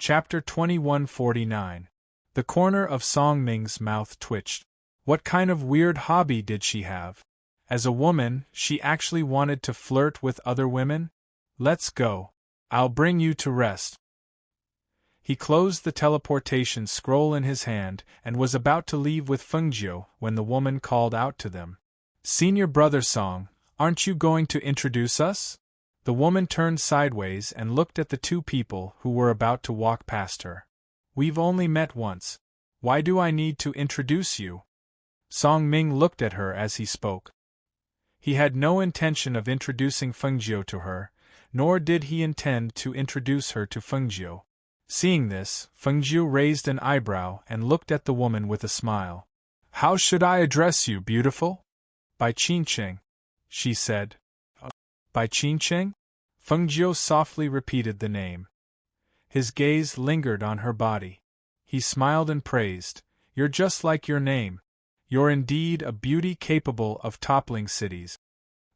Chapter 2149. The corner of Song Ming's mouth twitched. What kind of weird hobby did she have? As a woman, she actually wanted to flirt with other women? Let's go. I'll bring you to rest. He closed the teleportation scroll in his hand and was about to leave with Fengjiu when the woman called out to them. "Senior Brother Song, aren't you going to introduce us?" The woman turned sideways and looked at the two people who were about to walk past her. "We've only met once. Why do I need to introduce you?" Song Ming looked at her as he spoke. He had no intention of introducing Fengjiu to her, nor did he intend to introduce her to Fengjiu. Seeing this, Fengjiu raised an eyebrow and looked at the woman with a smile. "How should I address you, beautiful?" "By Qingqing," she said. "By Qingqing?" Fengjiu softly repeated the name. His gaze lingered on her body. He smiled and praised, "You're just like your name. You're indeed a beauty capable of toppling cities."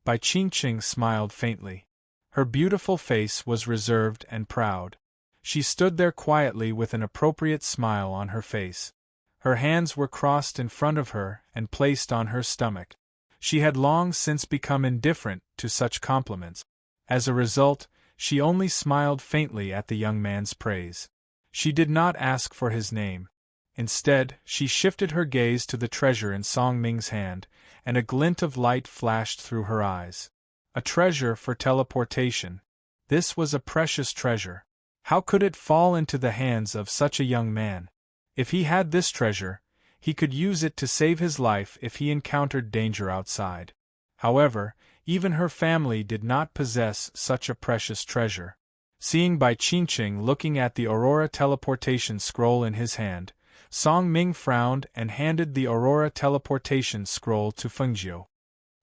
Bai Qingqing smiled faintly. Her beautiful face was reserved and proud. She stood there quietly with an appropriate smile on her face. Her hands were crossed in front of her and placed on her stomach. She had long since become indifferent to such compliments. As a result, she only smiled faintly at the young man's praise. She did not ask for his name. Instead, she shifted her gaze to the treasure in Song Ming's hand, and a glint of light flashed through her eyes. A treasure for teleportation. This was a precious treasure. How could it fall into the hands of such a young man? If he had this treasure, he could use it to save his life if he encountered danger outside. However, even her family did not possess such a precious treasure. Seeing Bai Qingqing looking at the Aurora teleportation scroll in his hand, Song Ming frowned and handed the Aurora teleportation scroll to Fengjiu.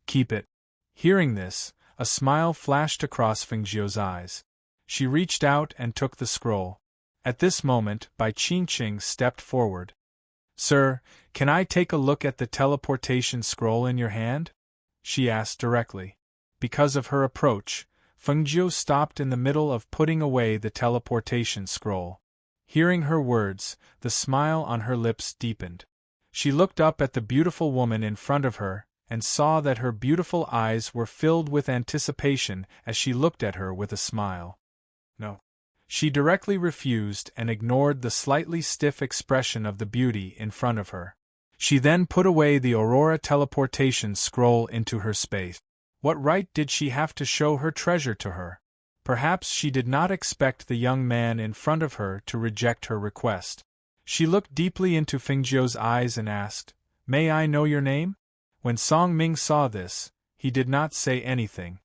"Keep it." Hearing this, a smile flashed across Fengjiu's eyes. She reached out and took the scroll. At this moment, Bai Qingqing stepped forward. "Sir, can I take a look at the teleportation scroll in your hand?" she asked directly. Because of her approach, Fengjiu stopped in the middle of putting away the teleportation scroll. Hearing her words, the smile on her lips deepened. She looked up at the beautiful woman in front of her, and saw that her beautiful eyes were filled with anticipation as she looked at her with a smile. "No." She directly refused and ignored the slightly stiff expression of the beauty in front of her. She then put away the Aurora teleportation scroll into her space. What right did she have to show her treasure to her? Perhaps she did not expect the young man in front of her to reject her request. She looked deeply into Fengjiu's eyes and asked, "May I know your name?" When Song Ming saw this, he did not say anything.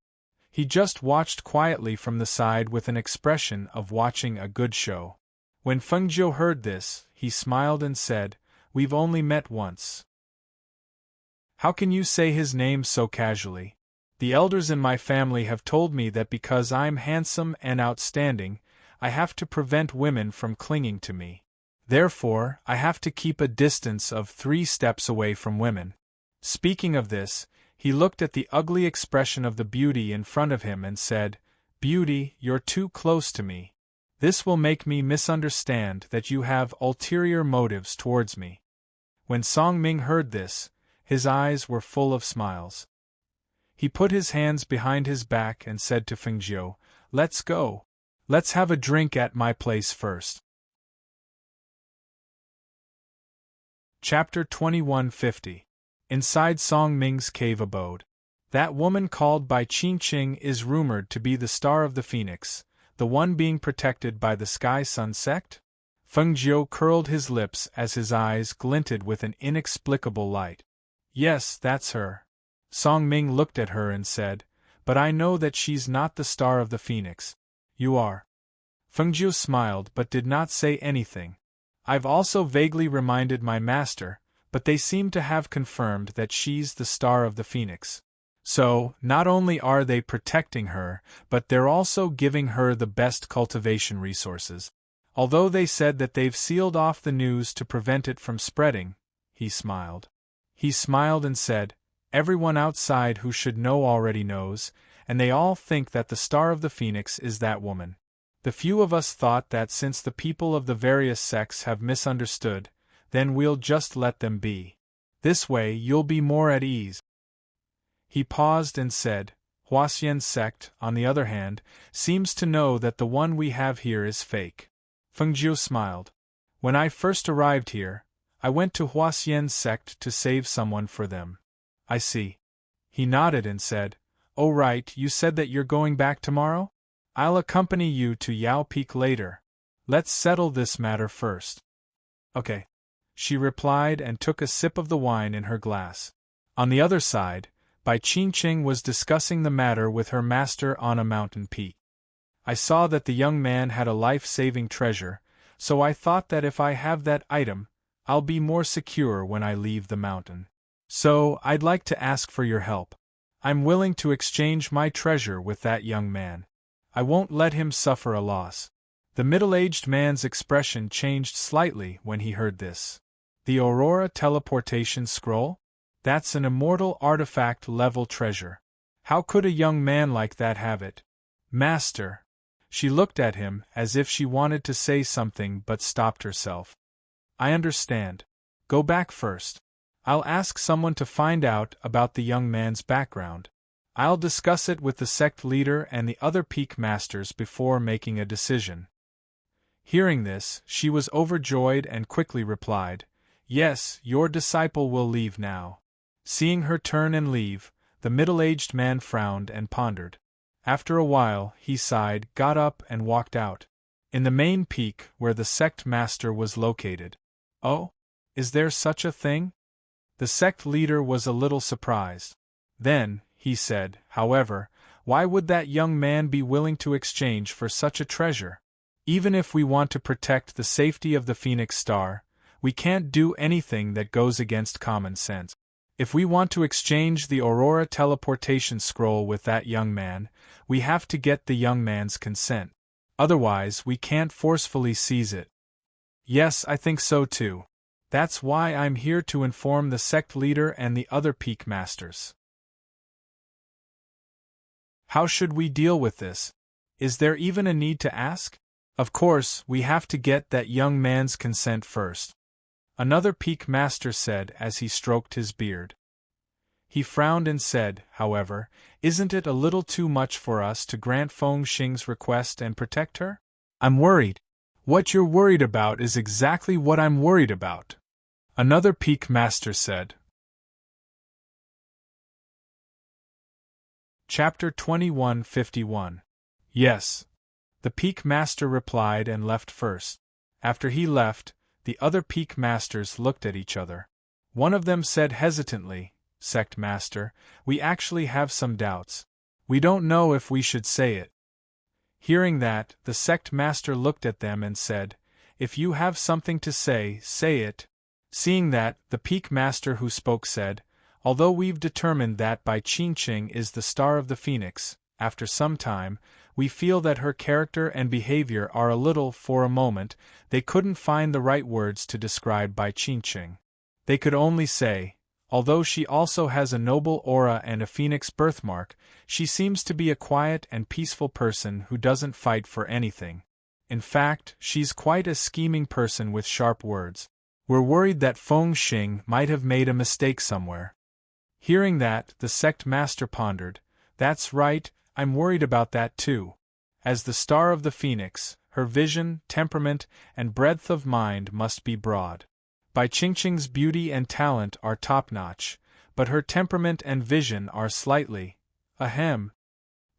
He just watched quietly from the side with an expression of watching a good show. When Fengjiu heard this, he smiled and said, "We've only met once. How can you say his name so casually? The elders in my family have told me that because I'm handsome and outstanding, I have to prevent women from clinging to me. Therefore, I have to keep a distance of 3 steps away from women. Speaking of this, he looked at the ugly expression of the beauty in front of him and said, "Beauty, you're too close to me. This will make me misunderstand that you have ulterior motives towards me." When Song Ming heard this, his eyes were full of smiles. He put his hands behind his back and said to Fengjiu, "Let's go. Let's have a drink at my place first." Chapter 2150. Inside Song Ming's cave abode. That woman called by Qin Qing is rumored to be the star of the phoenix, the one being protected by the Sky Sun sect? Feng Jiu curled his lips as his eyes glinted with an inexplicable light. "Yes, that's her." Song Ming looked at her and said, "But I know that she's not the star of the phoenix. You are." Feng Jiu smiled but did not say anything. "I've also vaguely reminded my master, but they seem to have confirmed that she's the star of the phoenix. So, not only are they protecting her, but they're also giving her the best cultivation resources. Although they said that they've sealed off the news to prevent it from spreading," he smiled. He smiled and said, "Everyone outside who should know already knows, and they all think that the star of the phoenix is that woman. The few of us thought that since the people of the various sects have misunderstood, then we'll just let them be. This way you'll be more at ease." He paused and said, "Huaxian's sect, on the other hand, seems to know that the one we have here is fake." Fengjiu smiled. "When I first arrived here, I went to Huaxian's sect to save someone for them." "I see." He nodded and said, "Oh right, you said that you're going back tomorrow? I'll accompany you to Yao Peak later. Let's settle this matter first." "Okay," she replied and took a sip of the wine in her glass. On the other side, Bai Qingqing was discussing the matter with her master on a mountain peak. "I saw that the young man had a life-saving treasure, so I thought that if I have that item, I'll be more secure when I leave the mountain. So, I'd like to ask for your help. I'm willing to exchange my treasure with that young man. I won't let him suffer a loss." The middle-aged man's expression changed slightly when he heard this. "The Aurora teleportation scroll? That's an immortal artifact-level treasure. How could a young man like that have it?" "Master." She looked at him as if she wanted to say something but stopped herself. "I understand. Go back first. I'll ask someone to find out about the young man's background. I'll discuss it with the sect leader and the other peak masters before making a decision." Hearing this, she was overjoyed and quickly replied, "Yes, your disciple will leave now." Seeing her turn and leave, the middle-aged man frowned and pondered. After a while, he sighed, got up and walked out. In the main peak, where the sect master was located. "Oh? Is there such a thing?" The sect leader was a little surprised. Then, he said, "However, why would that young man be willing to exchange for such a treasure? Even if we want to protect the safety of the Phoenix Star, we can't do anything that goes against common sense. If we want to exchange the Aurora teleportation scroll with that young man, we have to get the young man's consent. Otherwise, we can't forcefully seize it." "Yes, I think so too. That's why I'm here to inform the sect leader and the other peak masters." "How should we deal with this? Is there even a need to ask?" "Of course, we have to get that young man's consent first," another peak master said as he stroked his beard. He frowned and said, "However, isn't it a little too much for us to grant Feng Xing's request and protect her?" "I'm worried." "What you're worried about is exactly what I'm worried about," another peak master said. Chapter 2151. Yes. The peak master replied and left first. After he left, the other peak masters looked at each other. One of them said hesitantly, "Sect master, we actually have some doubts. We don't know if we should say it." Hearing that, the sect master looked at them and said, "If you have something to say, say it." Seeing that, the peak master who spoke said, "Although we've determined that Bai Qingqing is the star of the phoenix, after some time, we feel that her character and behavior are a little, for a moment, they couldn't find the right words to describe Bai Qingqing. They could only say, although she also has a noble aura and a phoenix birthmark, she seems to be a quiet and peaceful person who doesn't fight for anything. In fact, she's quite a scheming person with sharp words. We're worried that Feng Xing might have made a mistake somewhere. Hearing that, the sect master pondered. That's right, I'm worried about that too. As the star of the phoenix, her vision, temperament, and breadth of mind must be broad. Bai Qingqing's beauty and talent are top-notch, but her temperament and vision are slightly, ahem.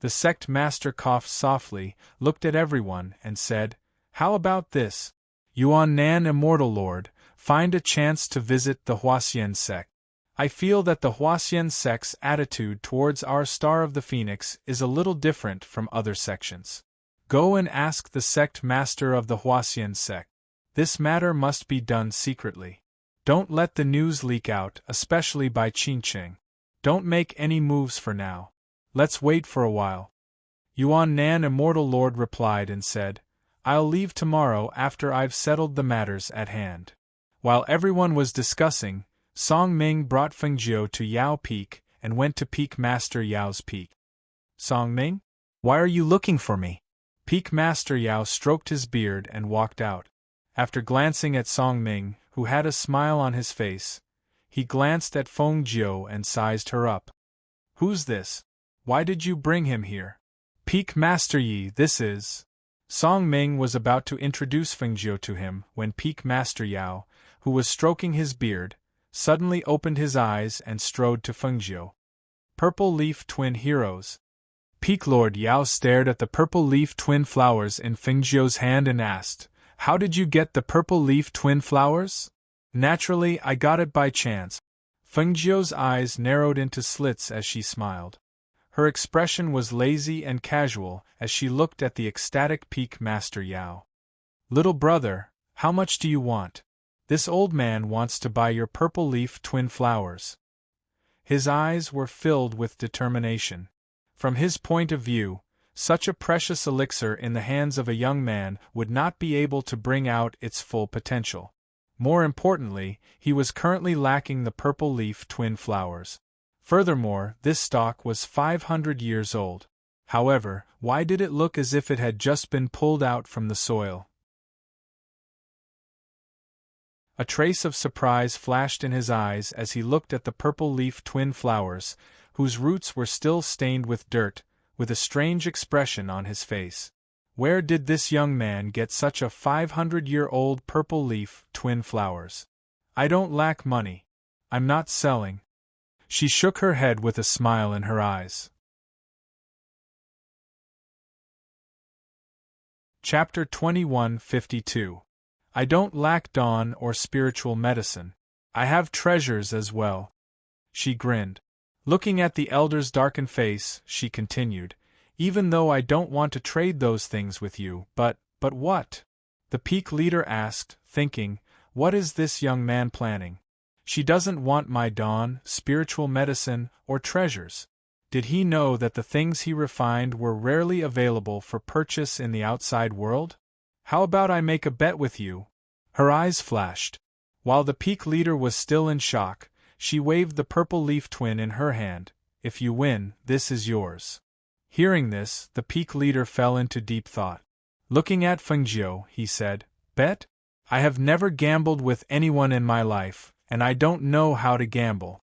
The sect master coughed softly, looked at everyone, and said, "How about this? Yuan Nan, Immortal Lord, find a chance to visit the Huaxian sect. I feel that the Huaxian sect's attitude towards our Star of the Phoenix is a little different from other sections. Go and ask the sect master of the Huaxian sect. This matter must be done secretly. Don't let the news leak out, especially by Qingqing. Don't make any moves for now. Let's wait for a while." Yuan Nan, Immortal Lord, replied and said, "I'll leave tomorrow after I've settled the matters at hand." While everyone was discussing, Song Ming brought Fengjiu to Yao Peak and went to Peak Master Yao's peak. "Song Ming? Why are you looking for me?" Peak Master Yao stroked his beard and walked out. After glancing at Song Ming, who had a smile on his face, he glanced at Fengjiu and sized her up. "Who's this? Why did you bring him here?" "Peak Master Yi, this is." Song Ming was about to introduce Fengjiu to him when Peak Master Yao, who was stroking his beard, suddenly opened his eyes and strode to Fengjiu. "Purple leaf twin heroes." Peak Lord Yao stared at the purple leaf twin flowers in Fengjiu's hand and asked, "How did you get the purple leaf twin flowers?" "Naturally, I got it by chance." Fengjiu's eyes narrowed into slits as she smiled. Her expression was lazy and casual as she looked at the ecstatic Peak Master Yao. "Little brother, how much do you want? This old man wants to buy your purple leaf twin flowers." His eyes were filled with determination. From his point of view, such a precious elixir in the hands of a young man would not be able to bring out its full potential. More importantly, he was currently lacking the purple leaf twin flowers. Furthermore, this stalk was 500 years old. However, why did it look as if it had just been pulled out from the soil? A trace of surprise flashed in his eyes as he looked at the purple leaf twin flowers, whose roots were still stained with dirt, with a strange expression on his face. Where did this young man get such a 500-year-old purple leaf twin flowers? "I don't lack money. I'm not selling." She shook her head with a smile in her eyes. Chapter 21:52. I don't lack dawn or spiritual medicine. I have treasures as well. She grinned. Looking at the elder's darkened face, she continued, "Even though I don't want to trade those things with you, but what?" The peak leader asked, thinking, what is this young man planning? She doesn't want my dawn, spiritual medicine, or treasures. Did he know that the things he refined were rarely available for purchase in the outside world? "How about I make a bet with you?" Her eyes flashed. While the peak leader was still in shock, she waved the purple leaf twin in her hand. "If you win, this is yours." Hearing this, the peak leader fell into deep thought. Looking at Fengjiu, he said, "Bet? I have never gambled with anyone in my life, and I don't know how to gamble."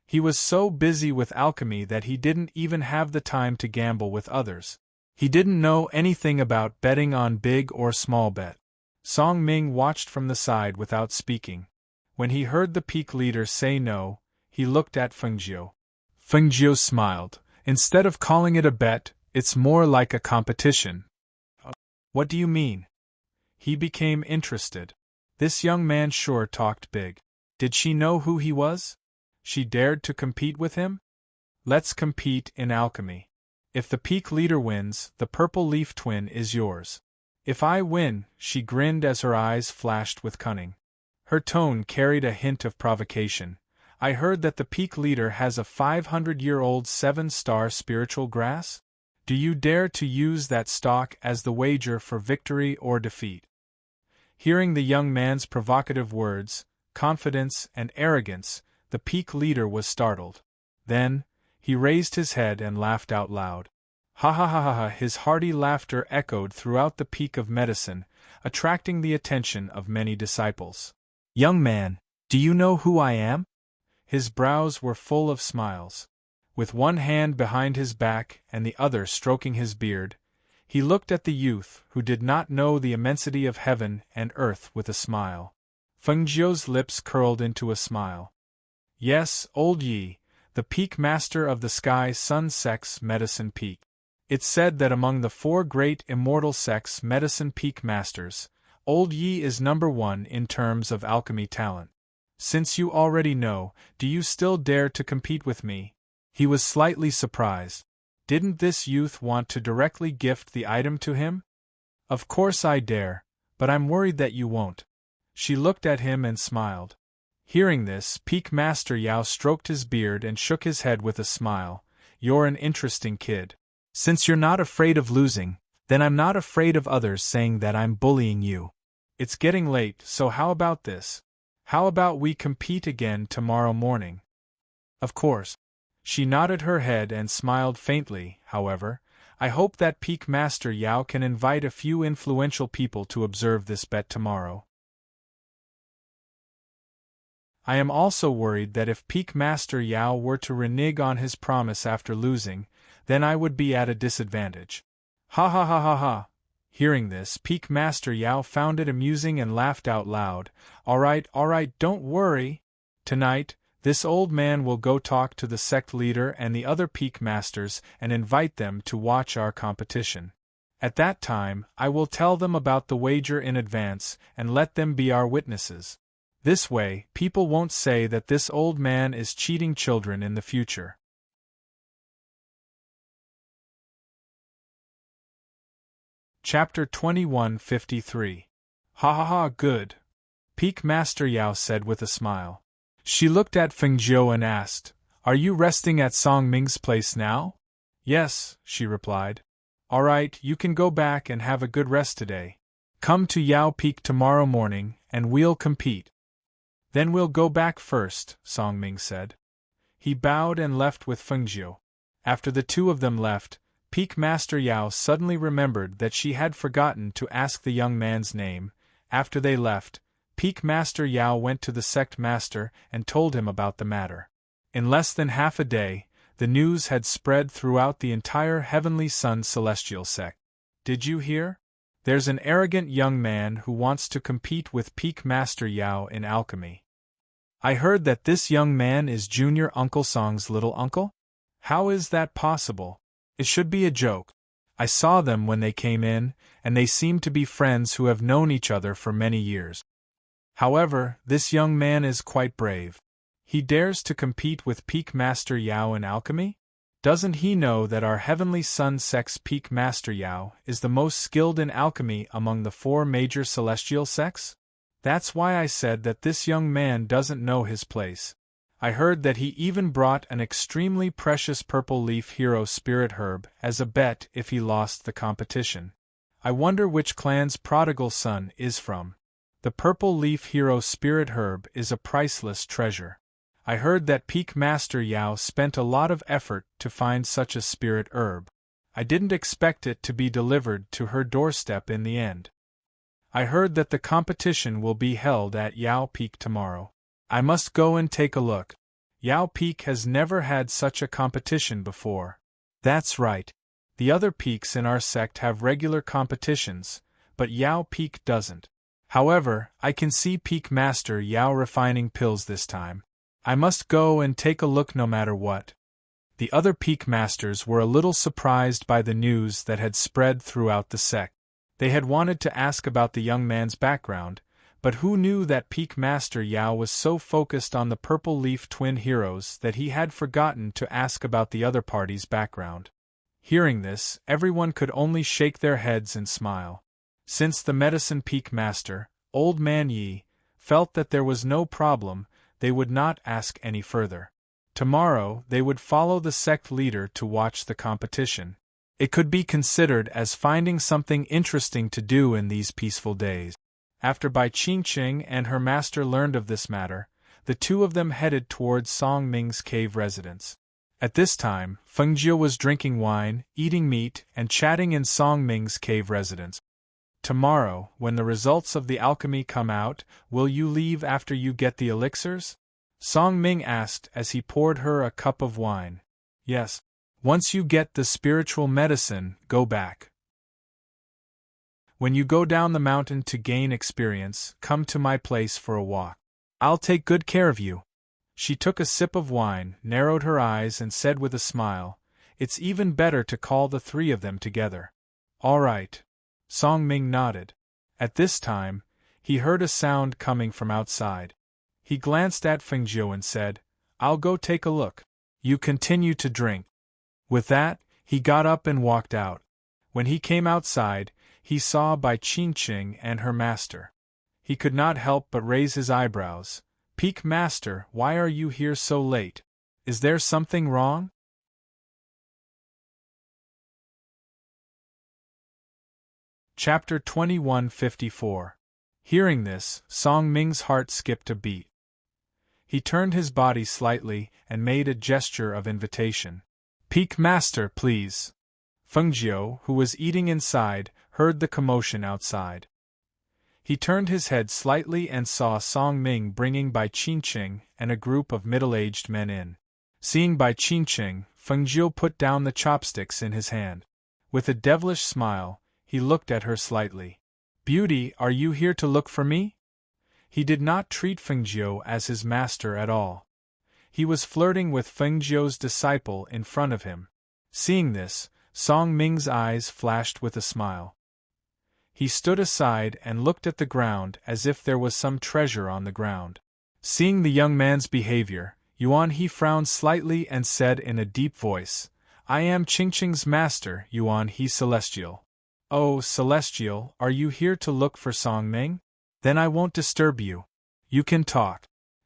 He was so busy with alchemy that he didn't even have the time to gamble with others. He didn't know anything about betting on big or small bet. Song Ming watched from the side without speaking. When he heard the peak leader say no, he looked at Fengjiu. Fengjiu smiled. "Instead of calling it a bet, it's more like a competition." "What do you mean?" He became interested. This young man sure talked big. Did she know who he was? She dared to compete with him? "Let's compete in alchemy. If the peak leader wins, the purple leaf twin is yours." "If I win," she grinned as her eyes flashed with cunning. Her tone carried a hint of provocation. "I heard that the peak leader has a 500-year-old 7-star spiritual grass? Do you dare to use that stalk as the wager for victory or defeat? Hearing the young man's provocative words, confidence, and arrogance, the peak leader was startled. Then, he raised his head and laughed out loud. Ha ha ha ha ha! His hearty laughter echoed throughout the Peak of Medicine, attracting the attention of many disciples. Young man, do you know who I am? His brows were full of smiles. With one hand behind his back and the other stroking his beard, he looked at the youth who did not know the immensity of heaven and earth with a smile. Fengjiu's lips curled into a smile. Yes, old Yi, the peak master of the sky sun sect's medicine peak. It's said that among the 4 great immortal sects medicine peak masters, old Yi is number 1 in terms of alchemy talent. Since you already know, do you still dare to compete with me? He was slightly surprised. Didn't this youth want to directly gift the item to him? Of course I dare, but I'm worried that you won't. She looked at him and smiled. Hearing this, Peak Master Yao stroked his beard and shook his head with a smile. You're an interesting kid. Since you're not afraid of losing, then I'm not afraid of others saying that I'm bullying you. It's getting late, so how about this? How about we compete again tomorrow morning? Of course. She nodded her head and smiled faintly. However, I hope that Peak Master Yao can invite a few influential people to observe this bet tomorrow. I am also worried that if Peak Master Yao were to renege on his promise after losing, then I would be at a disadvantage. Ha ha ha ha ha! Hearing this, Peak Master Yao found it amusing and laughed out loud. All right, don't worry. Tonight, this old man will go talk to the sect leader and the other peak masters and invite them to watch our competition. At that time, I will tell them about the wager in advance and let them be our witnesses. This way, people won't say that this old man is cheating children in the future. Chapter 2153. Ha ha ha, good. Peak Master Yao said with a smile. She looked at Fengjiu and asked, Are you resting at Song Ming's place now? Yes, she replied. All right, you can go back and have a good rest today. Come to Yao Peak tomorrow morning, and we'll compete. Then we'll go back first, Song Ming said. He bowed and left with Fengjiu. After the two of them left, Peak Master Yao suddenly remembered that she had forgotten to ask the young man's name. After they left, Peak Master Yao went to the sect master and told him about the matter. In less than half a day, the news had spread throughout the entire Heavenly Sun Celestial sect. Did you hear? There's an arrogant young man who wants to compete with Peak Master Yao in alchemy. I heard that this young man is Junior Uncle Song's little uncle? How is that possible? It should be a joke. I saw them when they came in, and they seem to be friends who have known each other for many years. However, this young man is quite brave. He dares to compete with Peak Master Yao in alchemy? Doesn't he know that our Heavenly Sun sect's Peak Master Yao is the most skilled in alchemy among the 4 major celestial sects? That's why I said that this young man doesn't know his place. I heard that he even brought an extremely precious purple leaf hero spirit herb as a bet if he lost the competition. I wonder which clan's prodigal son is from. The purple leaf hero spirit herb is a priceless treasure. I heard that Peak Master Yao spent a lot of effort to find such a spirit herb. I didn't expect it to be delivered to her doorstep in the end. I heard that the competition will be held at Yao Peak tomorrow. I must go and take a look. Yao Peak has never had such a competition before. That's right. The other peaks in our sect have regular competitions, but Yao Peak doesn't. However, I can see Peak Master Yao refining pills this time. I must go and take a look no matter what. The other Peak Masters were a little surprised by the news that had spread throughout the sect. They had wanted to ask about the young man's background, but who knew that Peak Master Yao was so focused on the Purple Leaf twin heroes that he had forgotten to ask about the other party's background. Hearing this, everyone could only shake their heads and smile. Since the Medicine Peak Master, Old Man Yi, felt that there was no problem, they would not ask any further. Tomorrow, they would follow the sect leader to watch the competition. It could be considered as finding something interesting to do in these peaceful days. After Bai Qingqing and her master learned of this matter, the two of them headed towards Song Ming's cave residence. At this time, Feng Jie was drinking wine, eating meat, and chatting in Song Ming's cave residence. Tomorrow, when the results of the alchemy come out, will you leave after you get the elixirs? Song Ming asked as he poured her a cup of wine. Yes. Once you get the spiritual medicine, go back. When you go down the mountain to gain experience, come to my place for a walk. I'll take good care of you. She took a sip of wine, narrowed her eyes and said with a smile, It's even better to call the three of them together. All right. Song Ming nodded. At this time, he heard a sound coming from outside. He glanced at Feng Jie and said, I'll go take a look. You continue to drink. With that, he got up and walked out. When he came outside, he saw Bai Qingqing and her master. He could not help but raise his eyebrows. Peak Master, why are you here so late? Is there something wrong? Chapter 2154. Hearing this, Song Ming's heart skipped a beat. He turned his body slightly and made a gesture of invitation. Peak Master, please. Feng Jie, who was eating inside, heard the commotion outside. He turned his head slightly and saw Song Ming bringing Bai Qingqing and a group of middle-aged men in. Seeing Bai Qingqing, Feng Jie put down the chopsticks in his hand. With a devilish smile, he looked at her slightly. Beauty, are you here to look for me? He did not treat Feng Jie as his master at all. He was flirting with Feng Jie's disciple in front of him. Seeing this, Song Ming's eyes flashed with a smile. He stood aside and looked at the ground as if there was some treasure on the ground. Seeing the young man's behavior, Yuan He frowned slightly and said in a deep voice, I am Qingqing's master, Yuan He Celestial. Oh, Celestial, are you here to look for Song Ming? Then I won't disturb you. You can talk.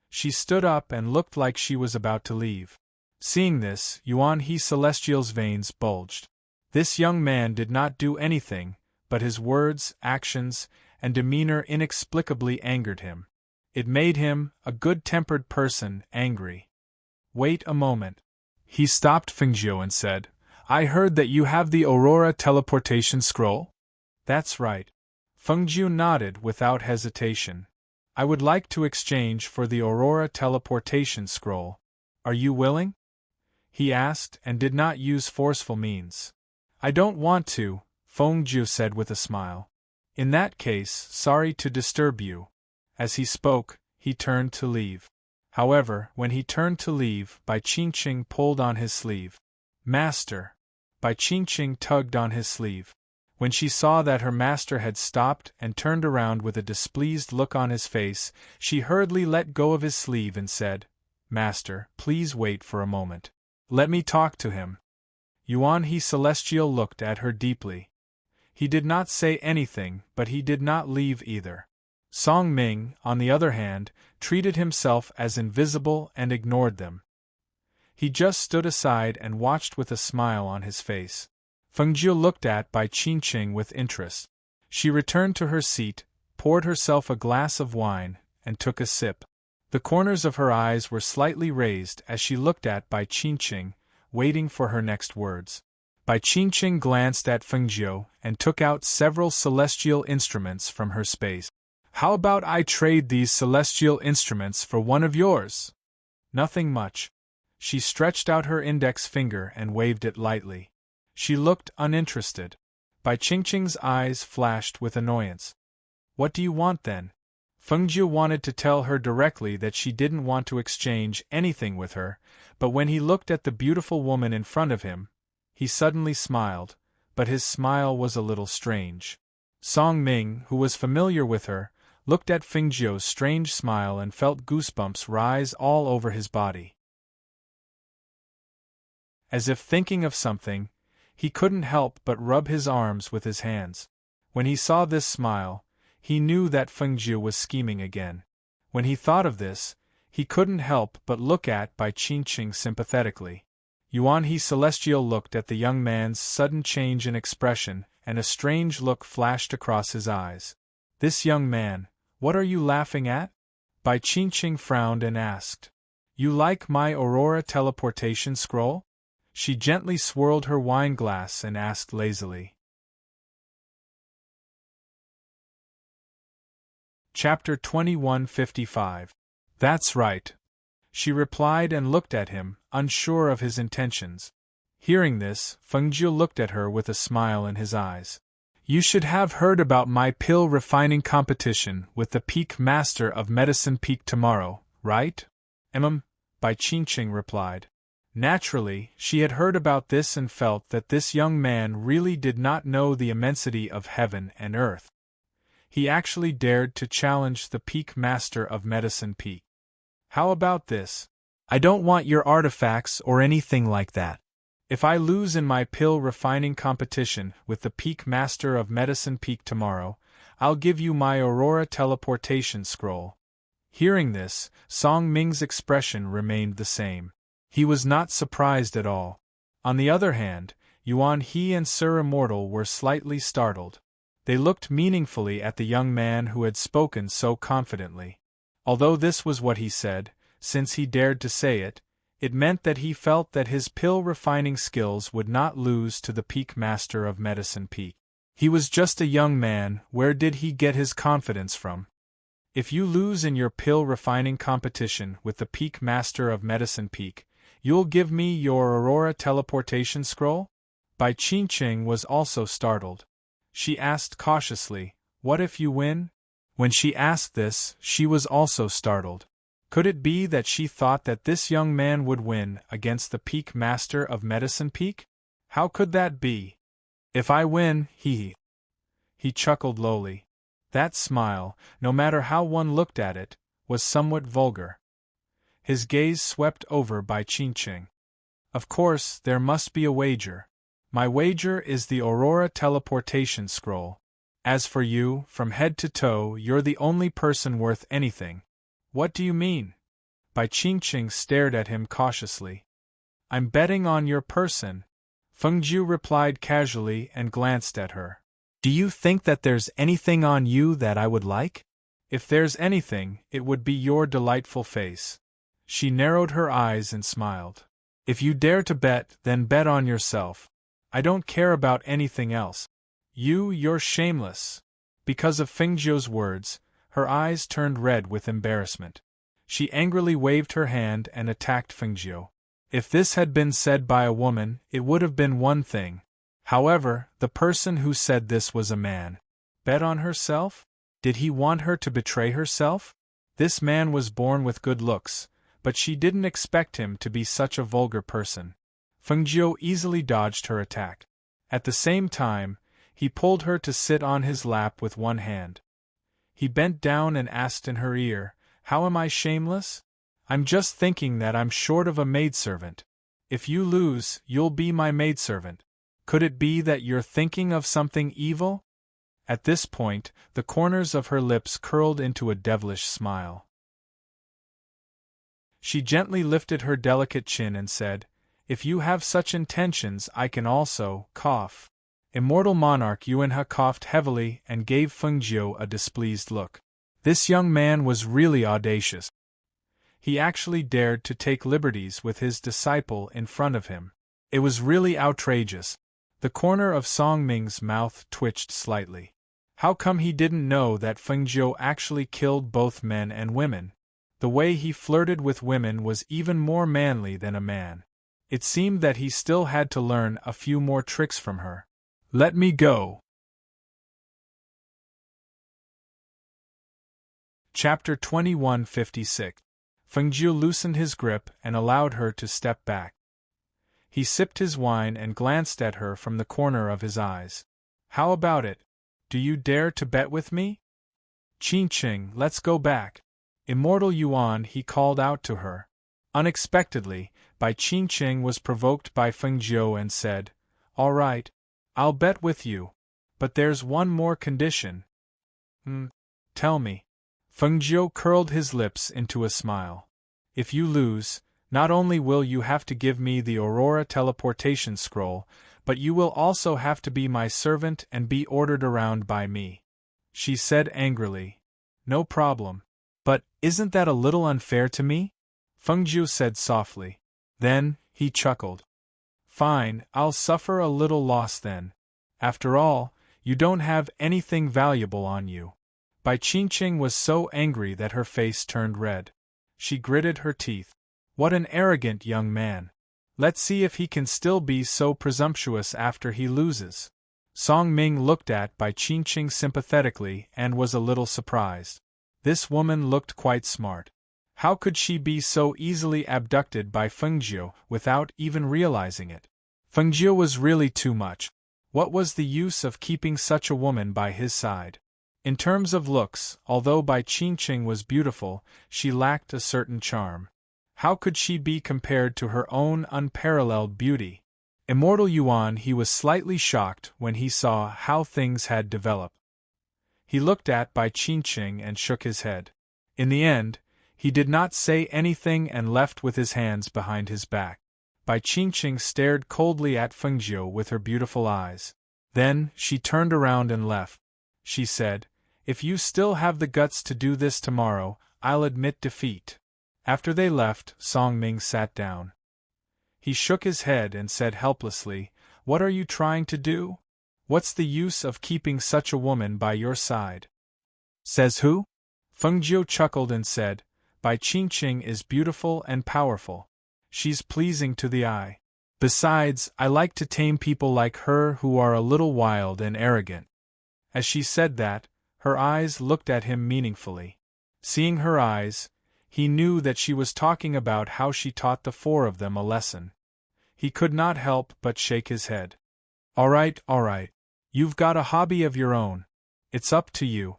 She stood up and looked like she was about to leave. Seeing this, Yuan He Celestial's veins bulged. This young man did not do anything, but his words, actions, and demeanor inexplicably angered him. It made him, a good-tempered person, angry. Wait a moment. He stopped Feng Jie and said, I heard that you have the Aurora teleportation scroll? That's right. Feng Jie nodded without hesitation. I would like to exchange for the Aurora teleportation scroll. Are you willing? He asked and did not use forceful means. I don't want to, Feng Jie said with a smile. In that case, sorry to disturb you. As he spoke, he turned to leave. However, when he turned to leave, Bai Qingqing pulled on his sleeve. Master! Bai Qingqing tugged on his sleeve. When she saw that her master had stopped and turned around with a displeased look on his face, she hurriedly let go of his sleeve and said, Master, please wait for a moment. Let me talk to him. Yuan He Celestial looked at her deeply. He did not say anything, but he did not leave either. Song Ming, on the other hand, treated himself as invisible and ignored them. He just stood aside and watched with a smile on his face. Feng Jie looked at Bai Qingqing with interest. She returned to her seat, poured herself a glass of wine, and took a sip. The corners of her eyes were slightly raised as she looked at Bai Qingqing, waiting for her next words. Bai Qingqing glanced at Feng Jie and took out several celestial instruments from her space. How about I trade these celestial instruments for one of yours? Nothing much. She stretched out her index finger and waved it lightly. She looked uninterested. Bai Qingqing's eyes flashed with annoyance. What do you want then? Feng Jie wanted to tell her directly that she didn't want to exchange anything with her, but when he looked at the beautiful woman in front of him, he suddenly smiled, but his smile was a little strange. Song Ming, who was familiar with her, looked at Feng Jie's strange smile and felt goosebumps rise all over his body. As if thinking of something, he couldn't help but rub his arms with his hands. When he saw this smile, he knew that Feng Jie was scheming again. When he thought of this, he couldn't help but look at Bai Qingqing sympathetically. Yuan He Celestial looked at the young man's sudden change in expression, and a strange look flashed across his eyes. This young man, what are you laughing at? Bai Qingqing frowned and asked. You like my Aurora teleportation scroll? She gently swirled her wine glass and asked lazily. Chapter 2155. That's right. She replied and looked at him, unsure of his intentions. Hearing this, Fengjiu looked at her with a smile in his eyes. You should have heard about my pill refining competition with the Peak Master of Medicine Peak tomorrow, right? Bai Qingqing replied. Naturally, she had heard about this and felt that this young man really did not know the immensity of heaven and earth. He actually dared to challenge the Peak Master of Medicine Peak. How about this? I don't want your artifacts or anything like that. If I lose in my pill refining competition with the Peak Master of Medicine Peak tomorrow, I'll give you my Aurora teleportation scroll. Hearing this, Song Ming's expression remained the same. He was not surprised at all. On the other hand, Yuan He and Sir Immortal were slightly startled. They looked meaningfully at the young man who had spoken so confidently. Although this was what he said, since he dared to say it, it meant that he felt that his pill-refining skills would not lose to the Peak Master of Medicine Peak. He was just a young man, where did he get his confidence from? If you lose in your pill-refining competition with the Peak Master of Medicine Peak, you'll give me your Aurora teleportation scroll? Bai Qingqing was also startled. She asked cautiously, what if you win? When she asked this, she was also startled. Could it be that she thought that this young man would win against the Peak Master of Medicine Peak? How could that be? If I win, he chuckled lowly. That smile, no matter how one looked at it, was somewhat vulgar. His gaze swept over Bai Qingqing. Of course, there must be a wager. My wager is the Aurora teleportation scroll. As for you, from head to toe, you're the only person worth anything. What do you mean? Bai Qingqing stared at him cautiously. I'm betting on your person. Fengjiu replied casually and glanced at her. Do you think that there's anything on you that I would like? If there's anything, it would be your delightful face. She narrowed her eyes and smiled. If you dare to bet, then bet on yourself. I don't care about anything else. You're shameless. Because of Fengjiu's words, her eyes turned red with embarrassment. She angrily waved her hand and attacked Fengjiu. If this had been said by a woman, it would have been one thing. However, the person who said this was a man. Bet on herself? Did he want her to betray herself? This man was born with good looks, but she didn't expect him to be such a vulgar person. Fengjiu easily dodged her attack. At the same time, he pulled her to sit on his lap with one hand. He bent down and asked in her ear, How am I shameless? I'm just thinking that I'm short of a maidservant. If you lose, you'll be my maidservant. Could it be that you're thinking of something evil? At this point, the corners of her lips curled into a devilish smile. She gently lifted her delicate chin and said, If you have such intentions, I can also cough. Immortal monarch Yuanhe coughed heavily and gave Fengjiu a displeased look. This young man was really audacious. He actually dared to take liberties with his disciple in front of him. It was really outrageous. The corner of Song Ming's mouth twitched slightly. How come he didn't know that Fengjiu actually killed both men and women? The way he flirted with women was even more manly than a man. It seemed that he still had to learn a few more tricks from her. Let me go. Chapter 2156. Fengjiu loosened his grip and allowed her to step back. He sipped his wine and glanced at her from the corner of his eyes. How about it? Do you dare to bet with me? Qingqing, let's go back. Immortal Yuan, he called out to her. Unexpectedly, Bai Qingqing was provoked by Fengjiu and said, All right, I'll bet with you. But there's one more condition. Tell me. Fengjiu curled his lips into a smile. If you lose, Not only will you have to give me the Aurora teleportation scroll, but you will also have to be my servant and be ordered around by me. She said angrily. No problem. But, isn't that a little unfair to me? Fengjiu said softly. Then, he chuckled. Fine, I'll suffer a little loss then. After all, you don't have anything valuable on you. Bai Qingqing was so angry that her face turned red. She gritted her teeth. What an arrogant young man. Let's see if he can still be so presumptuous after he loses. Song Ming looked at Bai Qingqing sympathetically and was a little surprised. This woman looked quite smart. How could she be so easily abducted by Fengjiu without even realizing it? Fengjiu was really too much. What was the use of keeping such a woman by his side? In terms of looks, although Bai Qingqing was beautiful, she lacked a certain charm. How could she be compared to her own unparalleled beauty? Immortal Yuan, he was slightly shocked when he saw how things had developed. He looked at Bai Qingqing and shook his head. In the end, he did not say anything and left with his hands behind his back. Bai Qingqing stared coldly at Fengjiu with her beautiful eyes. Then, she turned around and left. She said, If you still have the guts to do this tomorrow, I'll admit defeat. After they left, Song Ming sat down. He shook his head and said helplessly, What are you trying to do? What's the use of keeping such a woman by your side? Says who? Fengjiu chuckled and said, Bai Qingqing is beautiful and powerful. She's pleasing to the eye. Besides, I like to tame people like her who are a little wild and arrogant. As she said that, her eyes looked at him meaningfully. Seeing her eyes, he knew that she was talking about how she taught the four of them a lesson. He could not help but shake his head. All right. You've got a hobby of your own. It's up to you.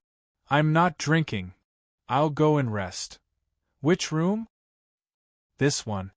I'm not drinking. I'll go and rest. Which room? This one.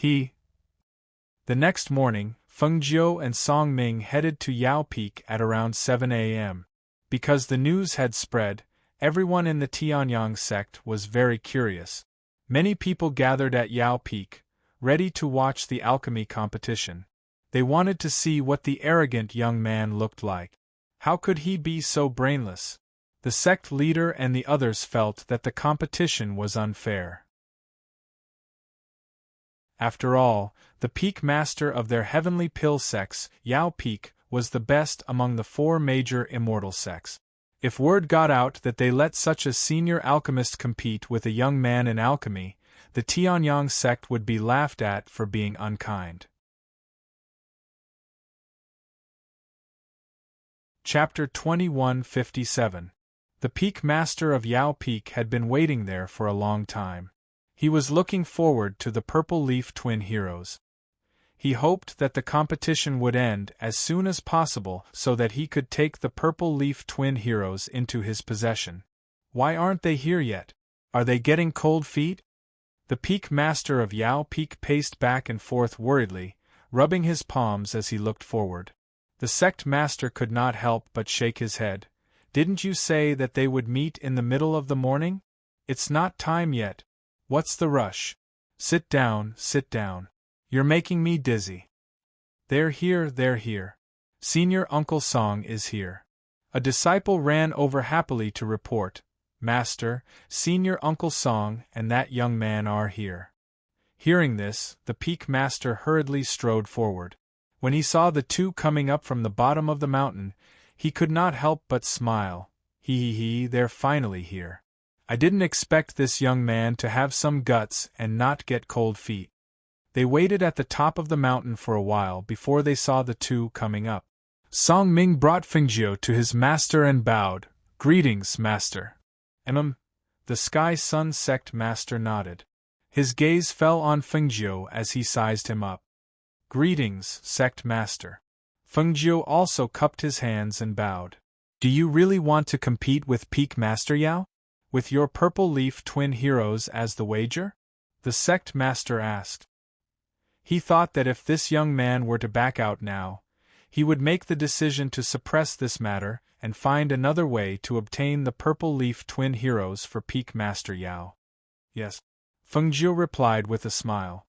The next morning, Fengjiu and Song Ming headed to Yao Peak at around 7 a.m. Because the news had spread, everyone in the Tianyang sect was very curious. Many people gathered at Yao Peak, ready to watch the alchemy competition. They wanted to see what the arrogant young man looked like. How could he be so brainless? The sect leader and the others felt that the competition was unfair. After all, the peak master of their heavenly pill sects, Yao Peak, was the best among the four major immortal sects. If word got out that they let such a senior alchemist compete with a young man in alchemy, the Tianyang sect would be laughed at for being unkind. Chapter 2157. The peak master of Yao Peak had been waiting there for a long time. He was looking forward to the Purple Leaf Twin Heroes. He hoped that the competition would end as soon as possible so that he could take the Purple Leaf Twin Heroes into his possession. Why aren't they here yet? Are they getting cold feet? The peak master of Yao Peak paced back and forth worriedly, rubbing his palms as he looked forward. The sect master could not help but shake his head. Didn't you say that they would meet in the middle of the morning? It's not time yet. What's the rush? Sit down. You're making me dizzy. They're here. Senior Uncle Song is here. A disciple ran over happily to report, Master, Senior Uncle Song and that young man are here. Hearing this, the peak master hurriedly strode forward. When he saw the two coming up from the bottom of the mountain, he could not help but smile. They're finally here. I didn't expect this young man to have some guts and not get cold feet. They waited at the top of the mountain for a while before they saw the two coming up. Song Ming brought Fengjiu to his master and bowed. Greetings, master. The Sky Sun sect master nodded. His gaze fell on Fengjiu as he sized him up. Greetings, sect master. Fengjiu also cupped his hands and bowed. Do you really want to compete with Peak Master Yao? With your Purple Leaf Twin Heroes as the wager? The sect master asked. He thought that if this young man were to back out now, he would make the decision to suppress this matter and find another way to obtain the Purple Leaf Twin Heroes for Peak Master Yao. Yes. Fengjiu replied with a smile.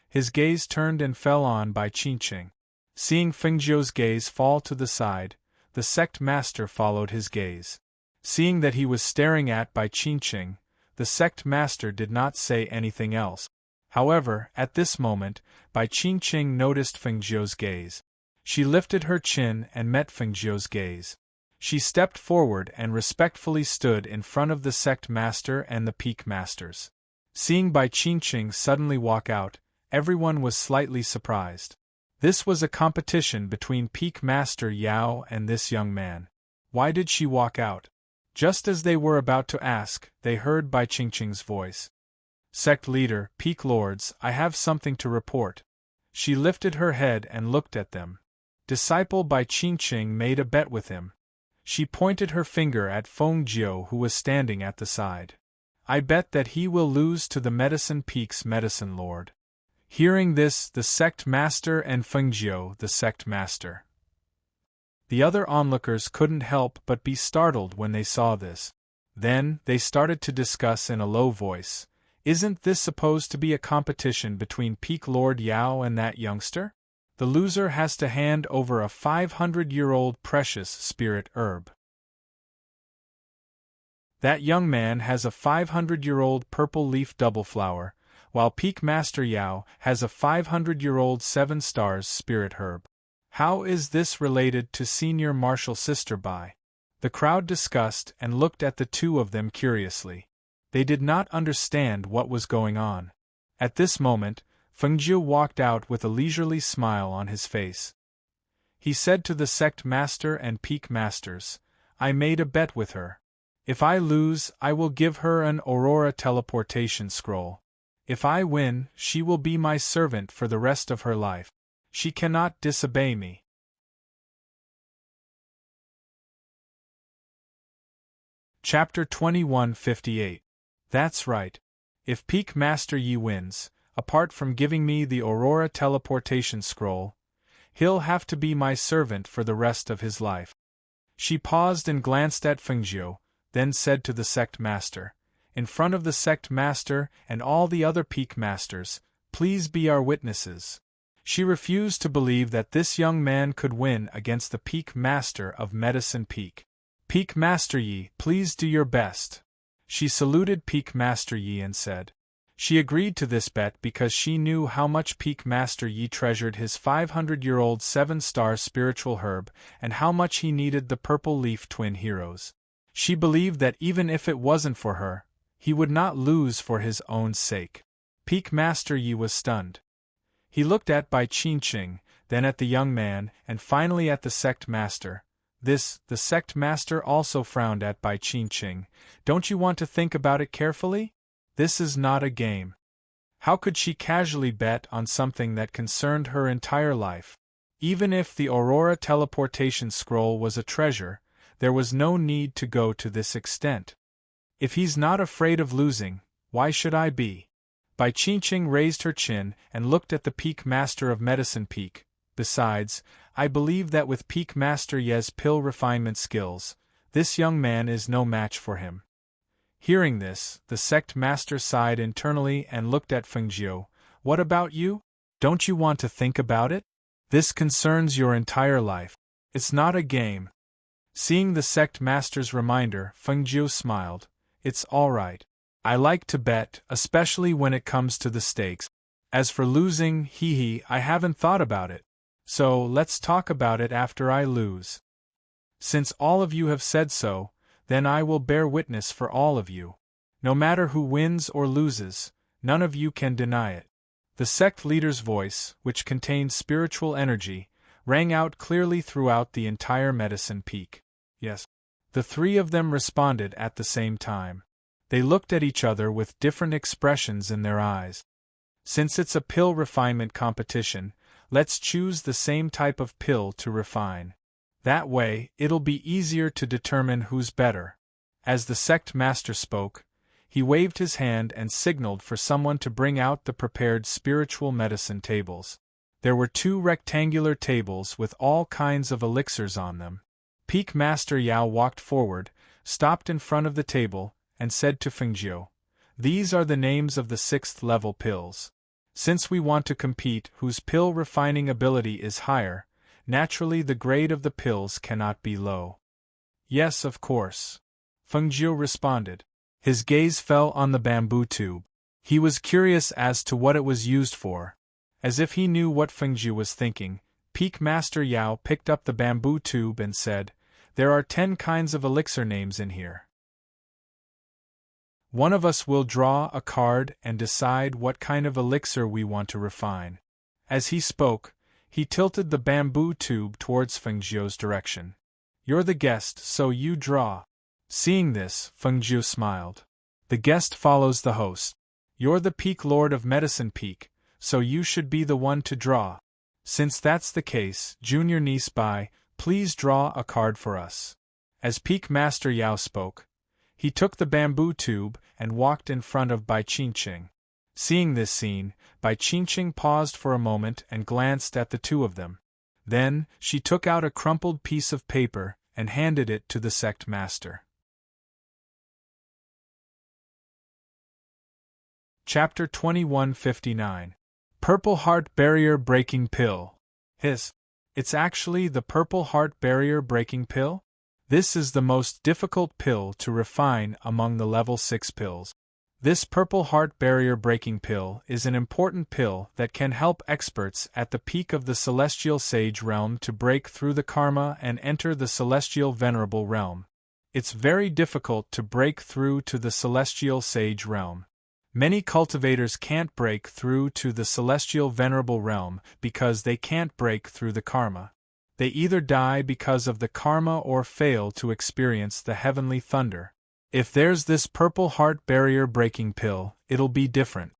His gaze turned and fell on Bai Qingqing. Seeing Fengjiu's gaze fall to the side, the sect master followed his gaze. Seeing that he was staring at Bai Qingqing, the sect master did not say anything else. However, at this moment, Bai Qingqing noticed Fengjiu's gaze. She lifted her chin and met Fengjiu's gaze. She stepped forward and respectfully stood in front of the sect master and the peak masters. Seeing Bai Qingqing suddenly walk out, everyone was slightly surprised. This was a competition between Peak Master Yao and this young man. Why did she walk out? Just as they were about to ask, they heard Bai Qingqing's voice. Sect leader, Peak Lords, I have something to report. She lifted her head and looked at them. Disciple Bai Qingqing made a bet with him. She pointed her finger at Fengjiu, who was standing at the side. I bet that he will lose to the Medicine Peak's Medicine Lord. Hearing this, the sect master and Fengjiu, the sect master. The other onlookers couldn't help but be startled when they saw this. Then, they started to discuss in a low voice, isn't this supposed to be a competition between Peak Lord Yao and that youngster? The loser has to hand over a 500-year-old precious spirit herb. That young man has a 500-year-old purple leaf double flower, while Peak Master Yao has a 500-year-old 7 stars spirit herb. How is this related to Senior Martial Sister Bai? The crowd discussed and looked at the two of them curiously. They did not understand what was going on. At this moment, Fengjiu walked out with a leisurely smile on his face. He said to the sect master and peak masters, I made a bet with her. If I lose, I will give her an Aurora teleportation scroll. If I win, she will be my servant for the rest of her life. She cannot disobey me. Chapter 2158. That's right. If Peak Master Yi wins, apart from giving me the Aurora teleportation scroll, he'll have to be my servant for the rest of his life. She paused and glanced at Fengjiu, then said to the sect master, in front of the sect master and all the other peak masters, please be our witnesses. She refused to believe that this young man could win against the peak master of Medicine Peak. Peak Master Yi, please do your best. She saluted Peak Master Yi and said. She agreed to this bet because she knew how much Peak Master Yi treasured his 500-year-old 7-star spiritual herb and how much he needed the purple leaf twin heroes. She believed that even if it wasn't for her, he would not lose for his own sake. Peak Master Yi was stunned. He looked at Bai Qingqing, then at the young man, and finally at the sect master. The sect master also frowned at Bai Qingqing. Don't you want to think about it carefully? This is not a game. How could she casually bet on something that concerned her entire life? Even if the Aurora teleportation scroll was a treasure, there was no need to go to this extent. If he's not afraid of losing, why should I be? Bai Qingqing raised her chin and looked at the Peak Master of Medicine Peak. Besides, I believe that with Peak Master Ye's pill refinement skills, this young man is no match for him. Hearing this, the sect master sighed internally and looked at Fengjiu. What about you? Don't you want to think about it? This concerns your entire life. It's not a game. Seeing the sect master's reminder, Fengjiu smiled. It's all right. I like to bet, especially when it comes to the stakes. As for losing, I haven't thought about it. So, let's talk about it after I lose. Since all of you have said so, then I will bear witness for all of you. No matter who wins or loses, none of you can deny it. The sect leader's voice, which contained spiritual energy, rang out clearly throughout the entire Medicine Peak. Yes. The three of them responded at the same time. They looked at each other with different expressions in their eyes. Since it's a pill refinement competition, let's choose the same type of pill to refine. That way, it'll be easier to determine who's better. As the sect master spoke, he waved his hand and signaled for someone to bring out the prepared spiritual medicine tables. There were 2 rectangular tables with all kinds of elixirs on them. Peak Master Yao walked forward, stopped in front of the table, and said to Fengjiu, These are the names of the 6th level pills. Since we want to compete whose pill refining ability is higher, naturally the grade of the pills cannot be low. Yes, of course. Fengjiu responded. His gaze fell on the bamboo tube. He was curious as to what it was used for. As if he knew what Fengjiu was thinking, Peak Master Yao picked up the bamboo tube and said, "There are 10 kinds of elixir names in here. One of us will draw a card and decide what kind of elixir we want to refine." As he spoke, he tilted the bamboo tube towards Fengjiu's direction. "You're the guest, so you draw." Seeing this, Fengjiu smiled. "The guest follows the host. You're the Peak Lord of Medicine Peak, so you should be the one to draw. Since that's the case, Junior Niece Bai, please draw a card for us." As Peak Master Yao spoke, he took the bamboo tube and walked in front of Bai Qingqing. Seeing this scene, Bai Qingqing paused for a moment and glanced at the two of them. Then, she took out a crumpled piece of paper and handed it to the sect master. Chapter 2159. Purple Heart Barrier Breaking Pill. It's actually the Purple Heart Barrier Breaking Pill? This is the most difficult pill to refine among the level 6 pills. This Purple Heart Barrier Breaking Pill is an important pill that can help experts at the peak of the Celestial Sage realm to break through the karma and enter the Celestial Venerable realm. It's very difficult to break through to the Celestial Sage realm. Many cultivators can't break through to the Celestial Venerable realm because they can't break through the karma. They either die because of the karma or fail to experience the heavenly thunder. If there's this Purple Heart Barrier Breaking Pill, it'll be different.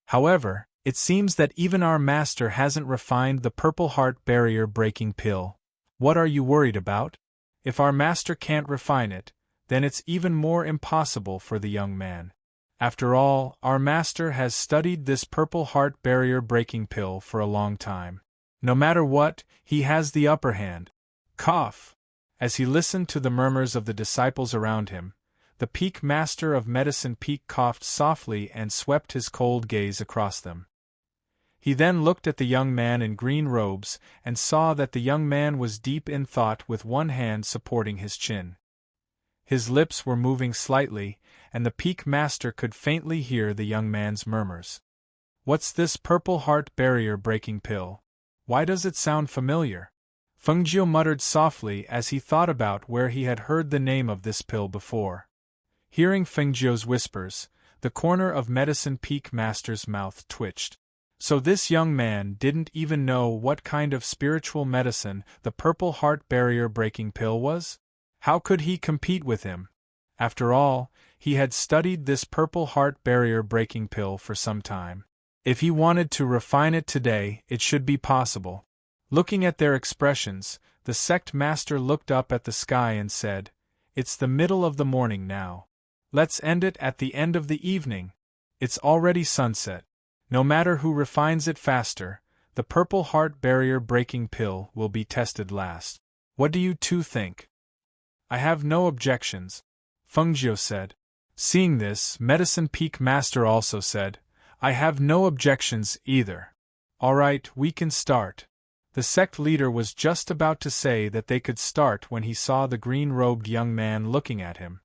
However, it seems that even our master hasn't refined the Purple Heart Barrier Breaking Pill. What are you worried about? If our master can't refine it, then it's even more impossible for the young man. After all, our master has studied this Purple Heart Barrier Breaking Pill for a long time. No matter what, he has the upper hand. Cough! As he listened to the murmurs of the disciples around him, the Peak Master of Medicine Peak coughed softly and swept his cold gaze across them. He then looked at the young man in green robes and saw that the young man was deep in thought with one hand supporting his chin. His lips were moving slightly, and the Peak Master could faintly hear the young man's murmurs. "What's this Purple Heart Barrier Breaking Pill? Why does it sound familiar?" Fengjiu muttered softly as he thought about where he had heard the name of this pill before. Hearing Fengjiu's whispers, the corner of Medicine Peak Master's mouth twitched. So this young man didn't even know what kind of spiritual medicine the Purple Heart Barrier Breaking Pill was? How could he compete with him? After all, he had studied this Purple Heart Barrier Breaking Pill for some time. If he wanted to refine it today, it should be possible. Looking at their expressions, the sect master looked up at the sky and said, "It's the middle of the morning now. Let's end it at the end of the evening. It's already sunset. No matter who refines it faster, the Purple Heart Barrier Breaking Pill will be tested last. What do you two think?" "I have no objections," Fengjiu said. Seeing this, Medicine Peak Master also said, "I have no objections either." "All right, we can start." The sect leader was just about to say that they could start when he saw the green-robed young man looking at him.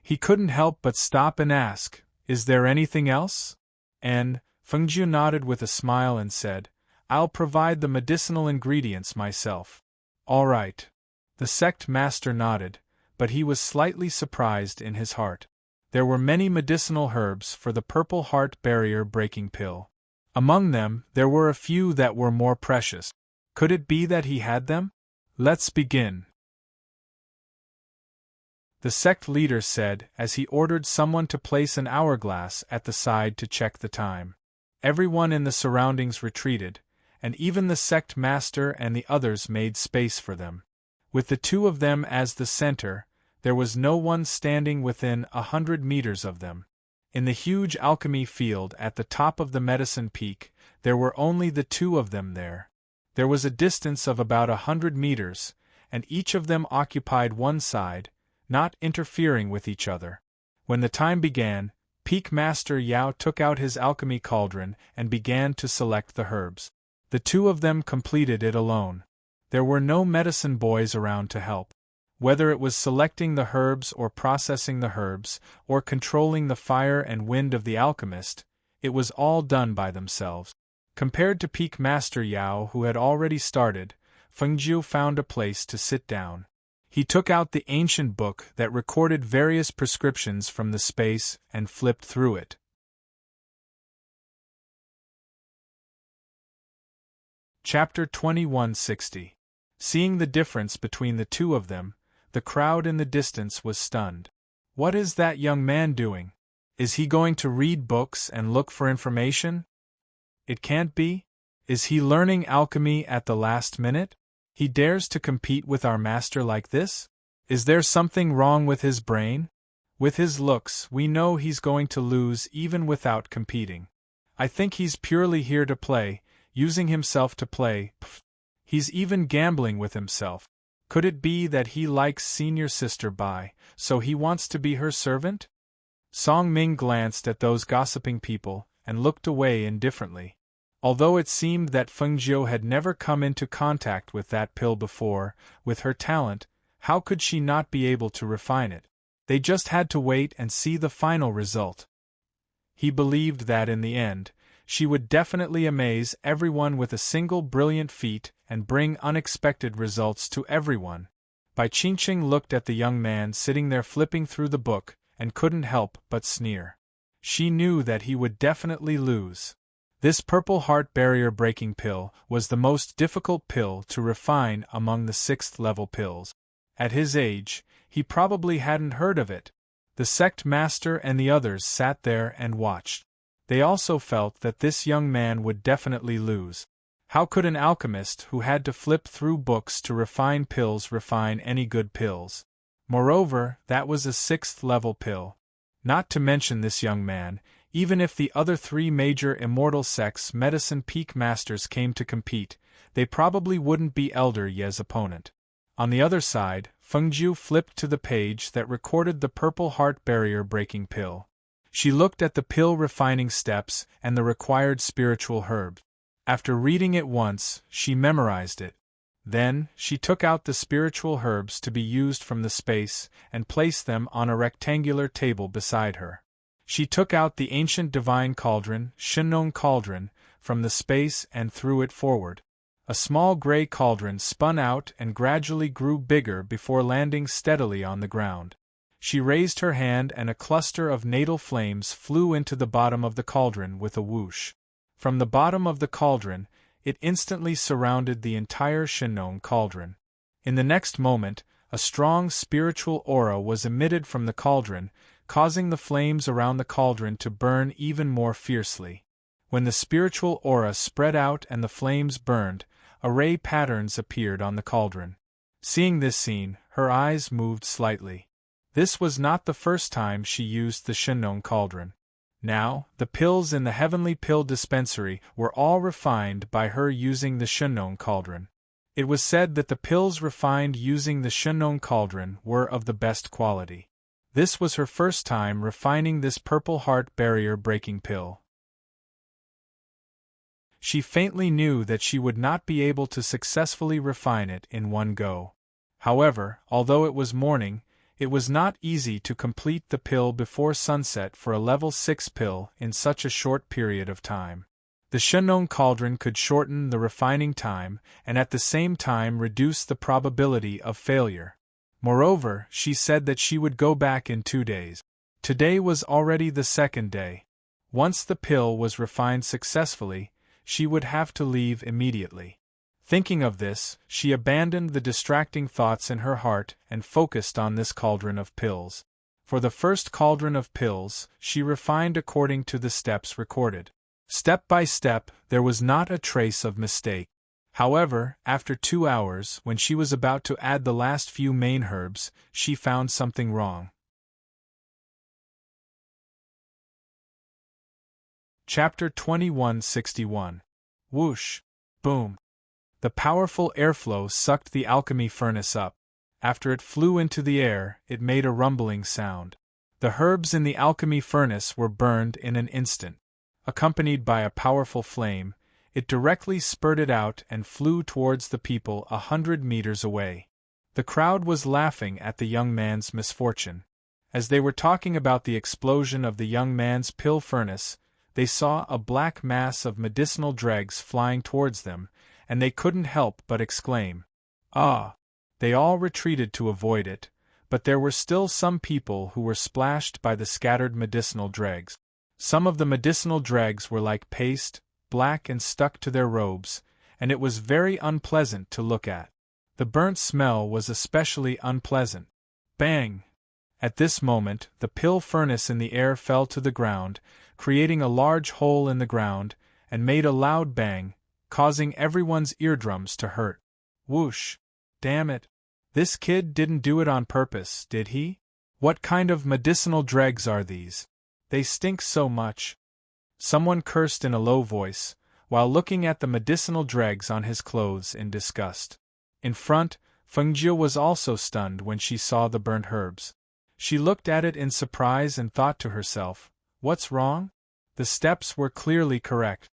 He couldn't help but stop and ask, "Is there anything else?" And Fengjiu nodded with a smile and said, "I'll provide the medicinal ingredients myself." "All right." The sect master nodded, but he was slightly surprised in his heart. There were many medicinal herbs for the Purple Heart Barrier Breaking Pill. Among them, there were a few that were more precious. Could it be that he had them? "Let's begin," the sect leader said as he ordered someone to place an hourglass at the side to check the time. Everyone in the surroundings retreated, and even the sect master and the others made space for them. With the two of them as the center, there was no one standing within 100 meters of them. In the huge alchemy field at the top of the Medicine Peak, there were only the two of them there. There was a distance of about 100 meters, and each of them occupied one side, not interfering with each other. When the time began, Peak Master Yao took out his alchemy cauldron and began to select the herbs. The two of them completed it alone. There were no medicine boys around to help. Whether it was selecting the herbs or processing the herbs, or controlling the fire and wind of the alchemist, it was all done by themselves. Compared to Peak Master Yao, who had already started, Fengjiu found a place to sit down. He took out the ancient book that recorded various prescriptions from the space and flipped through it. Chapter 2160. Seeing the difference between the two of them, the crowd in the distance was stunned. What is that young man doing? Is he going to read books and look for information? It can't be. Is he learning alchemy at the last minute? He dares to compete with our master like this? Is there something wrong with his brain? With his looks, we know he's going to lose even without competing. I think he's purely here to play, using himself to play. Pfft. He's even gambling with himself. Could it be that he likes senior sister Bai, so he wants to be her servant? Song Ming glanced at those gossiping people and looked away indifferently. Although it seemed that Fengjiu had never come into contact with that pill before, with her talent, how could she not be able to refine it? They just had to wait and see the final result. He believed that in the end, she would definitely amaze everyone with a single brilliant feat and bring unexpected results to everyone. Bai Qingqing looked at the young man sitting there flipping through the book and couldn't help but sneer. She knew that he would definitely lose. This purple heart barrier breaking pill was the most difficult pill to refine among the 6th level pills. At his age, he probably hadn't heard of it. The sect master and the others sat there and watched. They also felt that this young man would definitely lose. How could an alchemist who had to flip through books to refine pills refine any good pills? Moreover, that was a 6th level pill. Not to mention this young man, even if the other 3 major immortal sects medicine peak masters came to compete, they probably wouldn't be Elder Ye's opponent. On the other side, Fengjiu flipped to the page that recorded the purple heart barrier breaking pill. She looked at the pill refining steps and the required spiritual herb. After reading it once, she memorized it. Then, she took out the spiritual herbs to be used from the space and placed them on a rectangular table beside her. She took out the ancient divine cauldron, Shinong cauldron, from the space and threw it forward. A small gray cauldron spun out and gradually grew bigger before landing steadily on the ground. She raised her hand and a cluster of natal flames flew into the bottom of the cauldron with a whoosh. From the bottom of the cauldron, it instantly surrounded the entire Shinong cauldron. In the next moment, a strong spiritual aura was emitted from the cauldron, causing the flames around the cauldron to burn even more fiercely. When the spiritual aura spread out and the flames burned, array patterns appeared on the cauldron. Seeing this scene, her eyes moved slightly. This was not the first time she used the Shinong cauldron. Now, the pills in the heavenly pill dispensary were all refined by her using the Shinong cauldron. It was said that the pills refined using the Shinong cauldron were of the best quality. This was her first time refining this purple heart barrier breaking pill. She faintly knew that she would not be able to successfully refine it in one go. However, although it was morning, it was not easy to complete the pill before sunset for a level 6 pill in such a short period of time. The Shinong cauldron could shorten the refining time and at the same time reduce the probability of failure. Moreover, she said that she would go back in 2 days. Today was already the 2nd day. Once the pill was refined successfully, she would have to leave immediately. Thinking of this, she abandoned the distracting thoughts in her heart and focused on this cauldron of pills. For the first cauldron of pills, she refined according to the steps recorded. Step by step, there was not a trace of mistake. However, after 2 hours, when she was about to add the last few main herbs, she found something wrong. Chapter 2161. Whoosh! Boom! The powerful airflow sucked the alchemy furnace up. After it flew into the air, it made a rumbling sound. The herbs in the alchemy furnace were burned in an instant. Accompanied by a powerful flame, it directly spurted out and flew towards the people 100 meters away. The crowd was laughing at the young man's misfortune. As they were talking about the explosion of the young man's pill furnace, they saw a black mass of medicinal dregs flying towards them, and they couldn't help but exclaim, "Ah!" They all retreated to avoid it, but there were still some people who were splashed by the scattered medicinal dregs. Some of the medicinal dregs were like paste, black and stuck to their robes, and it was very unpleasant to look at. The burnt smell was especially unpleasant. Bang! At this moment, the pill furnace in the air fell to the ground, creating a large hole in the ground, and made a loud bang, causing everyone's eardrums to hurt. Whoosh! Damn it! This kid didn't do it on purpose, did he? What kind of medicinal dregs are these? They stink so much. Someone cursed in a low voice, while looking at the medicinal dregs on his clothes in disgust. In front, Fengjie was also stunned when she saw the burnt herbs. She looked at it in surprise and thought to herself, "What's wrong?" The steps were clearly correct.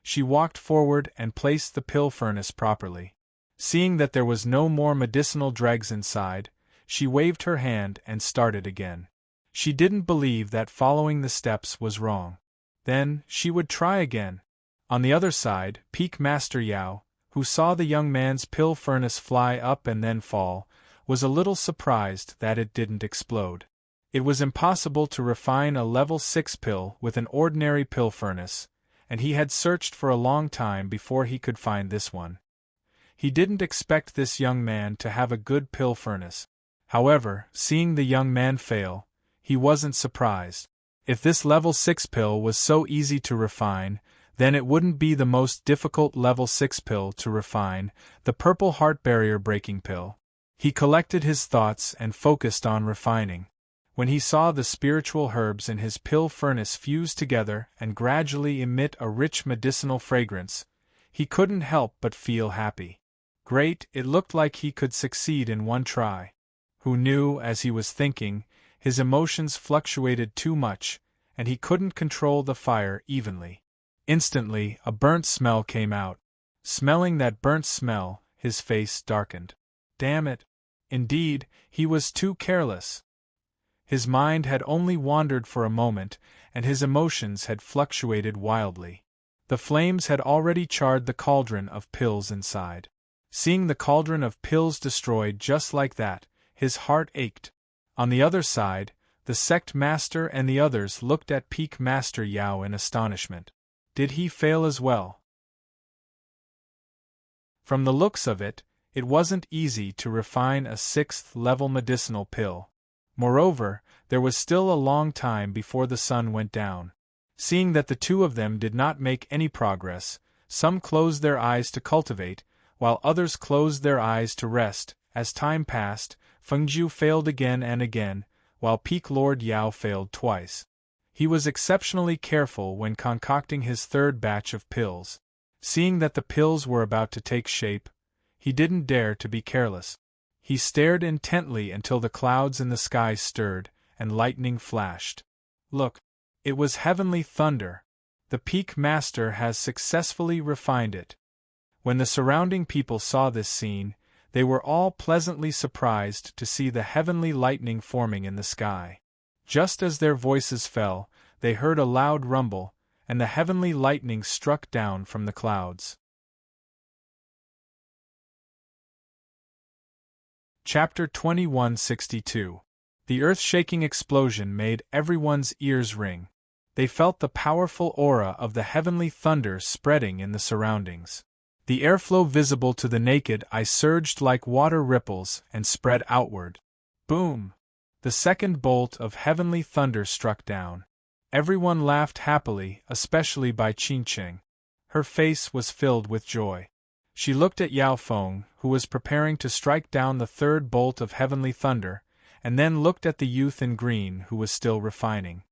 She walked forward and placed the pill furnace properly. Seeing that there was no more medicinal dregs inside, she waved her hand and started again. She didn't believe that following the steps was wrong. Then, she would try again. On the other side, Peak Master Yao, who saw the young man's pill furnace fly up and then fall, was a little surprised that it didn't explode. It was impossible to refine a level 6 pill with an ordinary pill furnace, and he had searched for a long time before he could find this one. He didn't expect this young man to have a good pill furnace. However, seeing the young man fail, he wasn't surprised. If this level 6 pill was so easy to refine, then it wouldn't be the most difficult level 6 pill to refine, the purple heart barrier breaking pill. He collected his thoughts and focused on refining. When he saw the spiritual herbs in his pill furnace fuse together and gradually emit a rich medicinal fragrance, he couldn't help but feel happy. Great, it looked like he could succeed in one try. Who knew, as he was thinking, his emotions fluctuated too much, and he couldn't control the fire evenly. Instantly, a burnt smell came out. Smelling that burnt smell, his face darkened. Damn it! Indeed, he was too careless. His mind had only wandered for a moment, and his emotions had fluctuated wildly. The flames had already charred the cauldron of pills inside. Seeing the cauldron of pills destroyed just like that, his heart ached. On the other side, the sect master and the others looked at Peak Master Yao in astonishment. Did he fail as well? From the looks of it, it wasn't easy to refine a 6th-level medicinal pill. Moreover, there was still a long time before the sun went down. Seeing that the two of them did not make any progress, some closed their eyes to cultivate, while others closed their eyes to rest. As time passed, Fengjie failed again and again, while Peak Lord Yao failed twice. He was exceptionally careful when concocting his third batch of pills. Seeing that the pills were about to take shape, he didn't dare to be careless. He stared intently until the clouds in the sky stirred, and lightning flashed. Look! It was heavenly thunder. The Peak Master has successfully refined it. When the surrounding people saw this scene, they were all pleasantly surprised to see the heavenly lightning forming in the sky. Just as their voices fell, they heard a loud rumble, and the heavenly lightning struck down from the clouds. Chapter 2162. The earth-shaking explosion made everyone's ears ring. They felt the powerful aura of the heavenly thunder spreading in the surroundings. The airflow visible to the naked eye surged like water ripples and spread outward. Boom! The second bolt of heavenly thunder struck down. Everyone laughed happily, especially Bai Qingqing. Her face was filled with joy. She looked at Yao Feng, who was preparing to strike down the third bolt of heavenly thunder, and then looked at the youth in green who was still refining.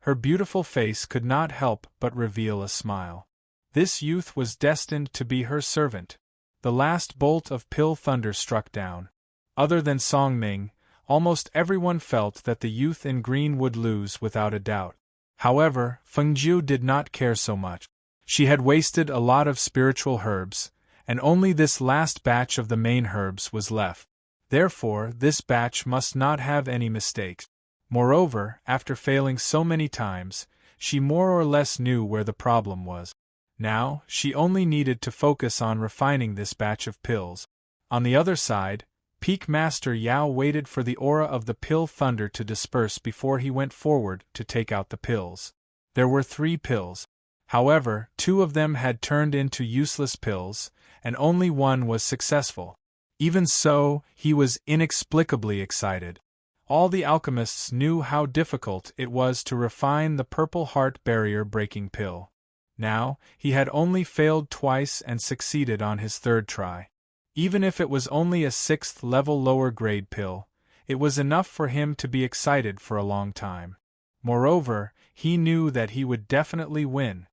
Her beautiful face could not help but reveal a smile. This youth was destined to be her servant. The last bolt of pill thunder struck down. Other than Song Ming, almost everyone felt that the youth in green would lose without a doubt. However, Fengjiu did not care so much. She had wasted a lot of spiritual herbs, and only this last batch of the main herbs was left. Therefore, this batch must not have any mistakes. Moreover, after failing so many times, she more or less knew where the problem was. Now, she only needed to focus on refining this batch of pills. On the other side, Peak Master Yao waited for the aura of the pill thunder to disperse before he went forward to take out the pills. There were 3 pills. However, 2 of them had turned into useless pills, and only one was successful. Even so, he was inexplicably excited. All the alchemists knew how difficult it was to refine the purple heart barrier-breaking pill. Now, he had only failed twice and succeeded on his 3rd try. Even if it was only a 6th-level lower-grade pill, it was enough for him to be excited for a long time. Moreover, he knew that he would definitely win.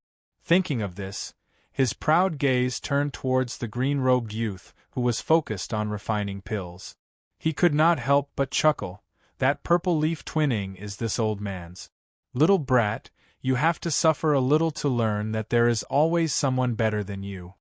Thinking of this, his proud gaze turned towards the green-robed youth who was focused on refining pills. He could not help but chuckle. That purple leaf twinning is this old man's. Little brat, you have to suffer a little to learn that there is always someone better than you.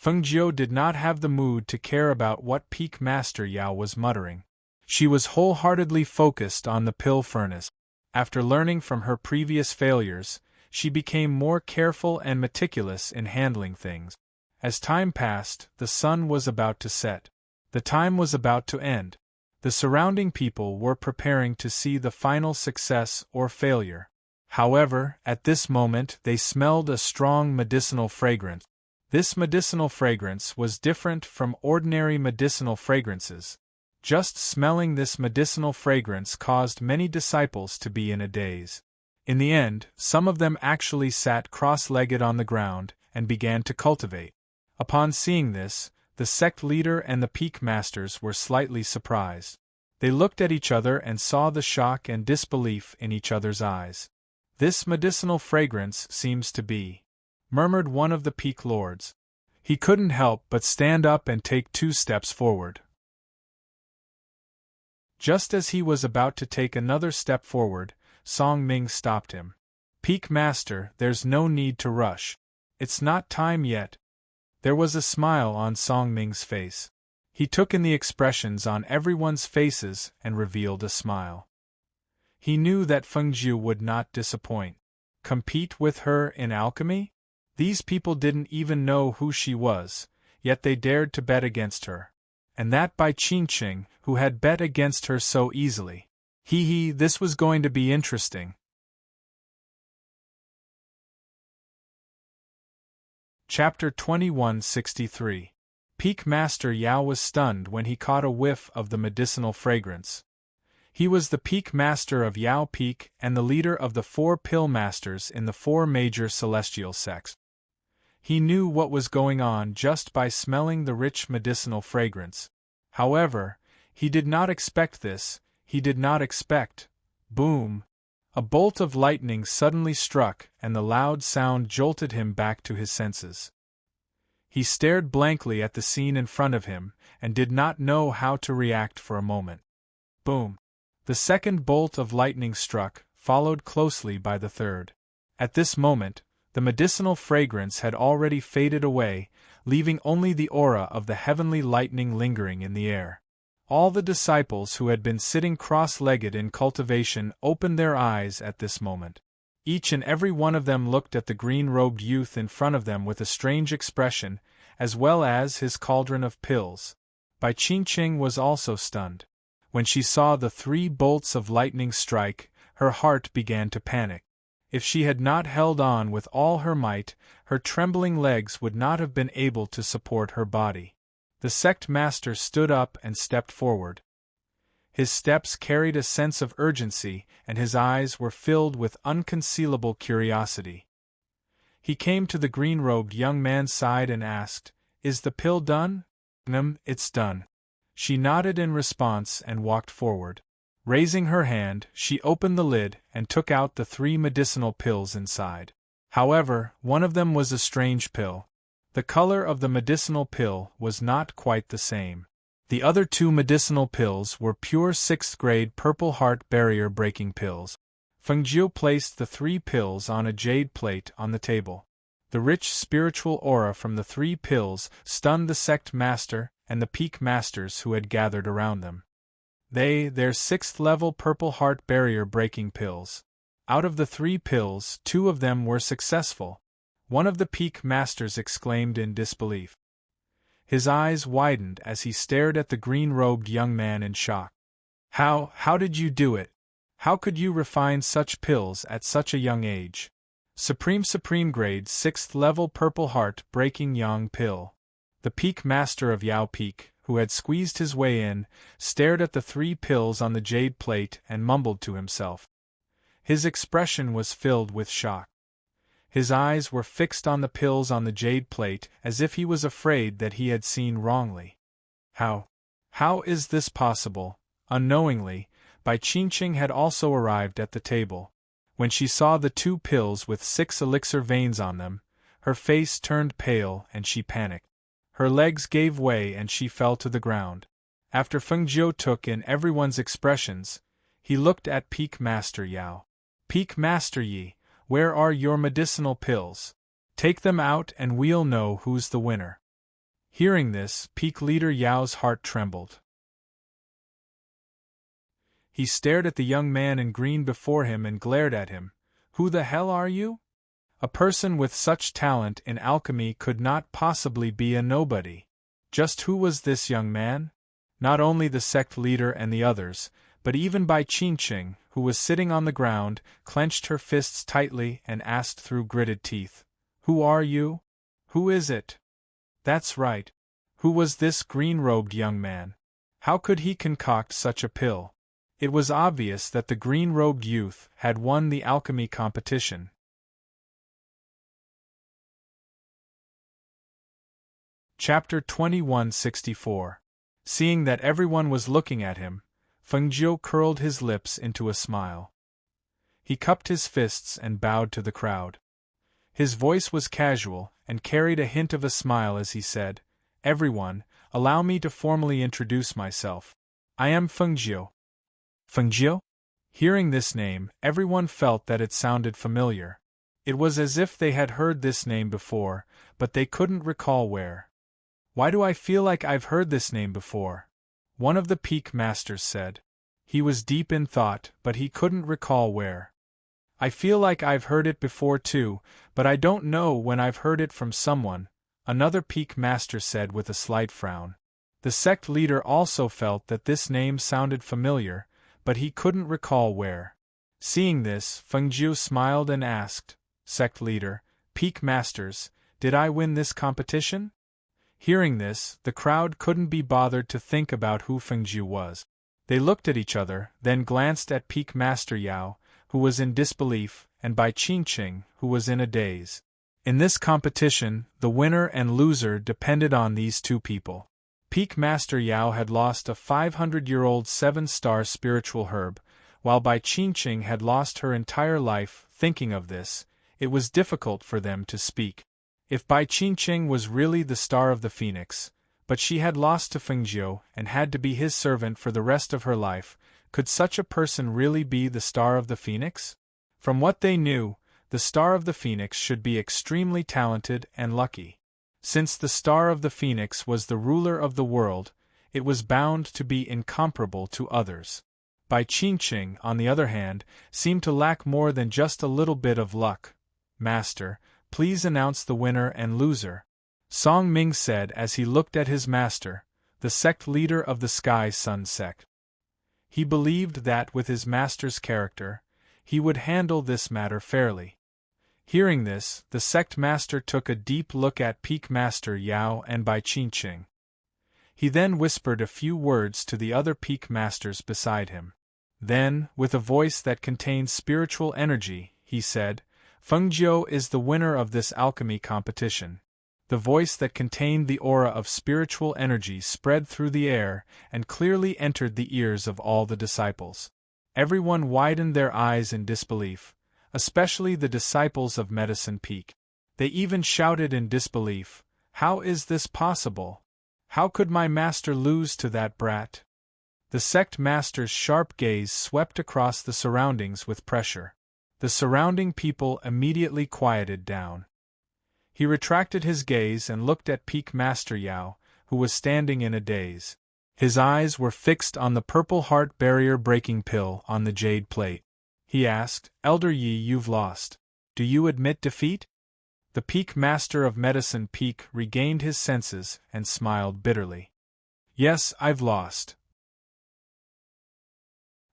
Fengjiu did not have the mood to care about what Peak Master Yao was muttering. She was wholeheartedly focused on the pill furnace. After learning from her previous failures, she became more careful and meticulous in handling things. As time passed, the sun was about to set. The time was about to end. The surrounding people were preparing to see the final success or failure. However, at this moment they smelled a strong medicinal fragrance. This medicinal fragrance was different from ordinary medicinal fragrances. Just smelling this medicinal fragrance caused many disciples to be in a daze. In the end, some of them actually sat cross-legged on the ground and began to cultivate. Upon seeing this, the sect leader and the peak masters were slightly surprised. They looked at each other and saw the shock and disbelief in each other's eyes. "This medicinal fragrance seems to be," murmured one of the peak lords. He couldn't help but stand up and take 2 steps forward. Just as he was about to take another step forward, Song Ming stopped him. "Peak Master, there's no need to rush. It's not time yet." There was a smile on Song Ming's face. He took in the expressions on everyone's faces and revealed a smile. He knew that Fengjiu would not disappoint. Compete with her in alchemy? These people didn't even know who she was, yet they dared to bet against her. And that by Qingqing, who had bet against her so easily. This was going to be interesting. Chapter 2163. Peak Master Yao was stunned when he caught a whiff of the medicinal fragrance. He was the Peak Master of Yao Peak and the leader of the 4 Pill Masters in the 4 major celestial sects. He knew what was going on just by smelling the rich medicinal fragrance. However, he did not expect this. He did not expect. Boom! A bolt of lightning suddenly struck, and the loud sound jolted him back to his senses. He stared blankly at the scene in front of him, and did not know how to react for a moment. Boom! The second bolt of lightning struck, followed closely by the third. At this moment, the medicinal fragrance had already faded away, leaving only the aura of the heavenly lightning lingering in the air. All the disciples who had been sitting cross-legged in cultivation opened their eyes at this moment. Each and every one of them looked at the green-robed youth in front of them with a strange expression, as well as his cauldron of pills. Bai Qingqing was also stunned. When she saw the 3 bolts of lightning strike, her heart began to panic. If she had not held on with all her might, her trembling legs would not have been able to support her body. The sect master stood up and stepped forward. His steps carried a sense of urgency, and his eyes were filled with unconcealable curiosity. He came to the green-robed young man's side and asked, "Is the pill done?" "It's done." She nodded in response and walked forward. Raising her hand, she opened the lid and took out the 3 medicinal pills inside. However, one of them was a strange pill. The color of the medicinal pill was not quite the same. The other 2 medicinal pills were pure 6th grade Purple Heart barrier-breaking pills. Fengjiu placed the 3 pills on a jade plate on the table. The rich spiritual aura from the 3 pills stunned the sect master and the peak masters who had gathered around them. Their 6th-level Purple Heart barrier-breaking pills. Out of the 3 pills, 2 of them were successful. One of the peak masters exclaimed in disbelief. His eyes widened as he stared at the green-robed young man in shock. How did you do it? How could you refine such pills at such a young age? Supreme grade 6th-level Purple Heart breaking yang pill. The peak master of Yao Peak, who had squeezed his way in, stared at the 3 pills on the jade plate and mumbled to himself. His expression was filled with shock. His eyes were fixed on the pills on the jade plate as if he was afraid that he had seen wrongly. How is this possible? Unknowingly, Bai Qingqing had also arrived at the table. When she saw the 2 pills with 6 elixir veins on them, her face turned pale and she panicked. Her legs gave way and she fell to the ground. After Fengjiu took in everyone's expressions, he looked at Peak Master Yao. Peak Master Yi, where are your medicinal pills? Take them out and we'll know who's the winner. Hearing this, Peak Leader Yao's heart trembled. He stared at the young man in green before him and glared at him. Who the hell are you? A person with such talent in alchemy could not possibly be a nobody. Just who was this young man? Not only the sect leader and the others, but even Bai Qingqing, who was sitting on the ground, clenched her fists tightly and asked through gritted teeth, "Who are you? Who is it?" That's right. Who was this green-robed young man? How could he concoct such a pill? It was obvious that the green-robed youth had won the alchemy competition. Chapter 2164. Seeing that everyone was looking at him, Fengjiu curled his lips into a smile. He cupped his fists and bowed to the crowd. His voice was casual and carried a hint of a smile as he said, "Everyone, allow me to formally introduce myself. I am Fengjiu." Fengjiu? Hearing this name, everyone felt that it sounded familiar. It was as if they had heard this name before, but they couldn't recall where. "Why do I feel like I've heard this name before?" one of the peak masters said. He was deep in thought, but he couldn't recall where. "I feel like I've heard it before too, but I don't know when I've heard it from someone," another peak master said with a slight frown. The sect leader also felt that this name sounded familiar, but he couldn't recall where. Seeing this, Fengjiu smiled and asked, "Sect leader, peak masters, did I win this competition?" Hearing this, the crowd couldn't be bothered to think about who Fengjiu was. They looked at each other, then glanced at Peak Master Yao, who was in disbelief, and Bai Qingqing, who was in a daze. In this competition, the winner and loser depended on these 2 people. Peak Master Yao had lost a 500-year-old 7-star spiritual herb, while Bai Qingqing had lost her entire life. Thinking of this, it was difficult for them to speak. If Bai Qingqing was really the star of the phoenix, but she had lost to Fengjiu and had to be his servant for the rest of her life, could such a person really be the star of the phoenix? From what they knew, the star of the phoenix should be extremely talented and lucky. Since the star of the phoenix was the ruler of the world, it was bound to be incomparable to others. Bai Qingqing, on the other hand, seemed to lack more than just a little bit of luck. "Master, please announce the winner and loser," Song Ming said as he looked at his master, the sect leader of the Sky Sun sect. He believed that with his master's character, he would handle this matter fairly. Hearing this, the sect master took a deep look at Peak Master Yao and Bai Qingqing. He then whispered a few words to the other peak masters beside him. Then, with a voice that contained spiritual energy, he said, "Fengjiu is the winner of this alchemy competition." The voice that contained the aura of spiritual energy spread through the air and clearly entered the ears of all the disciples. Everyone widened their eyes in disbelief, especially the disciples of Medicine Peak. They even shouted in disbelief, "How is this possible? How could my master lose to that brat? The sect master's sharp gaze swept across the surroundings with pressure. The surrounding people immediately quieted down. He retracted his gaze and looked at Peak Master Yao, who was standing in a daze. His eyes were fixed on the purple heart barrier breaking pill on the jade plate. He asked, "Elder Yi, you've lost. Do you admit defeat?" The Peak Master of Medicine Peak regained his senses and smiled bitterly. "Yes, I've lost.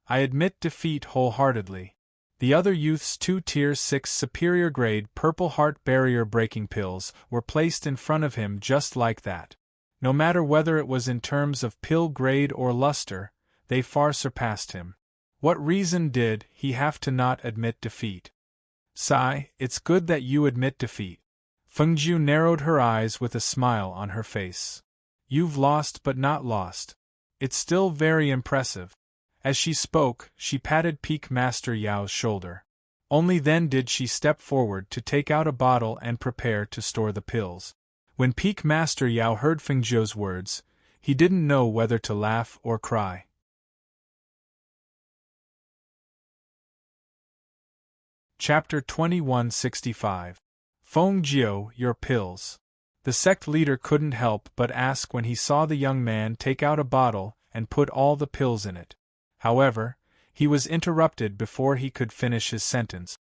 I admit defeat wholeheartedly." The other youth's 2 Tier 6 superior grade purple heart barrier breaking pills were placed in front of him just like that. No matter whether it was in terms of pill grade or luster, they far surpassed him. What reason did he have to not admit defeat? "Sigh, it's good that you admit defeat." Fengjiu narrowed her eyes with a smile on her face. "You've lost but not lost. It's still very impressive." As she spoke, she patted Peak Master Yao's shoulder. Only then did she step forward to take out a bottle and prepare to store the pills. When Peak Master Yao heard Fengjiu's words, he didn't know whether to laugh or cry. Chapter 2165. Fengjiu, your pills. The sect leader couldn't help but ask when he saw the young man take out a bottle and put all the pills in it. However, he was interrupted before he could finish his sentence.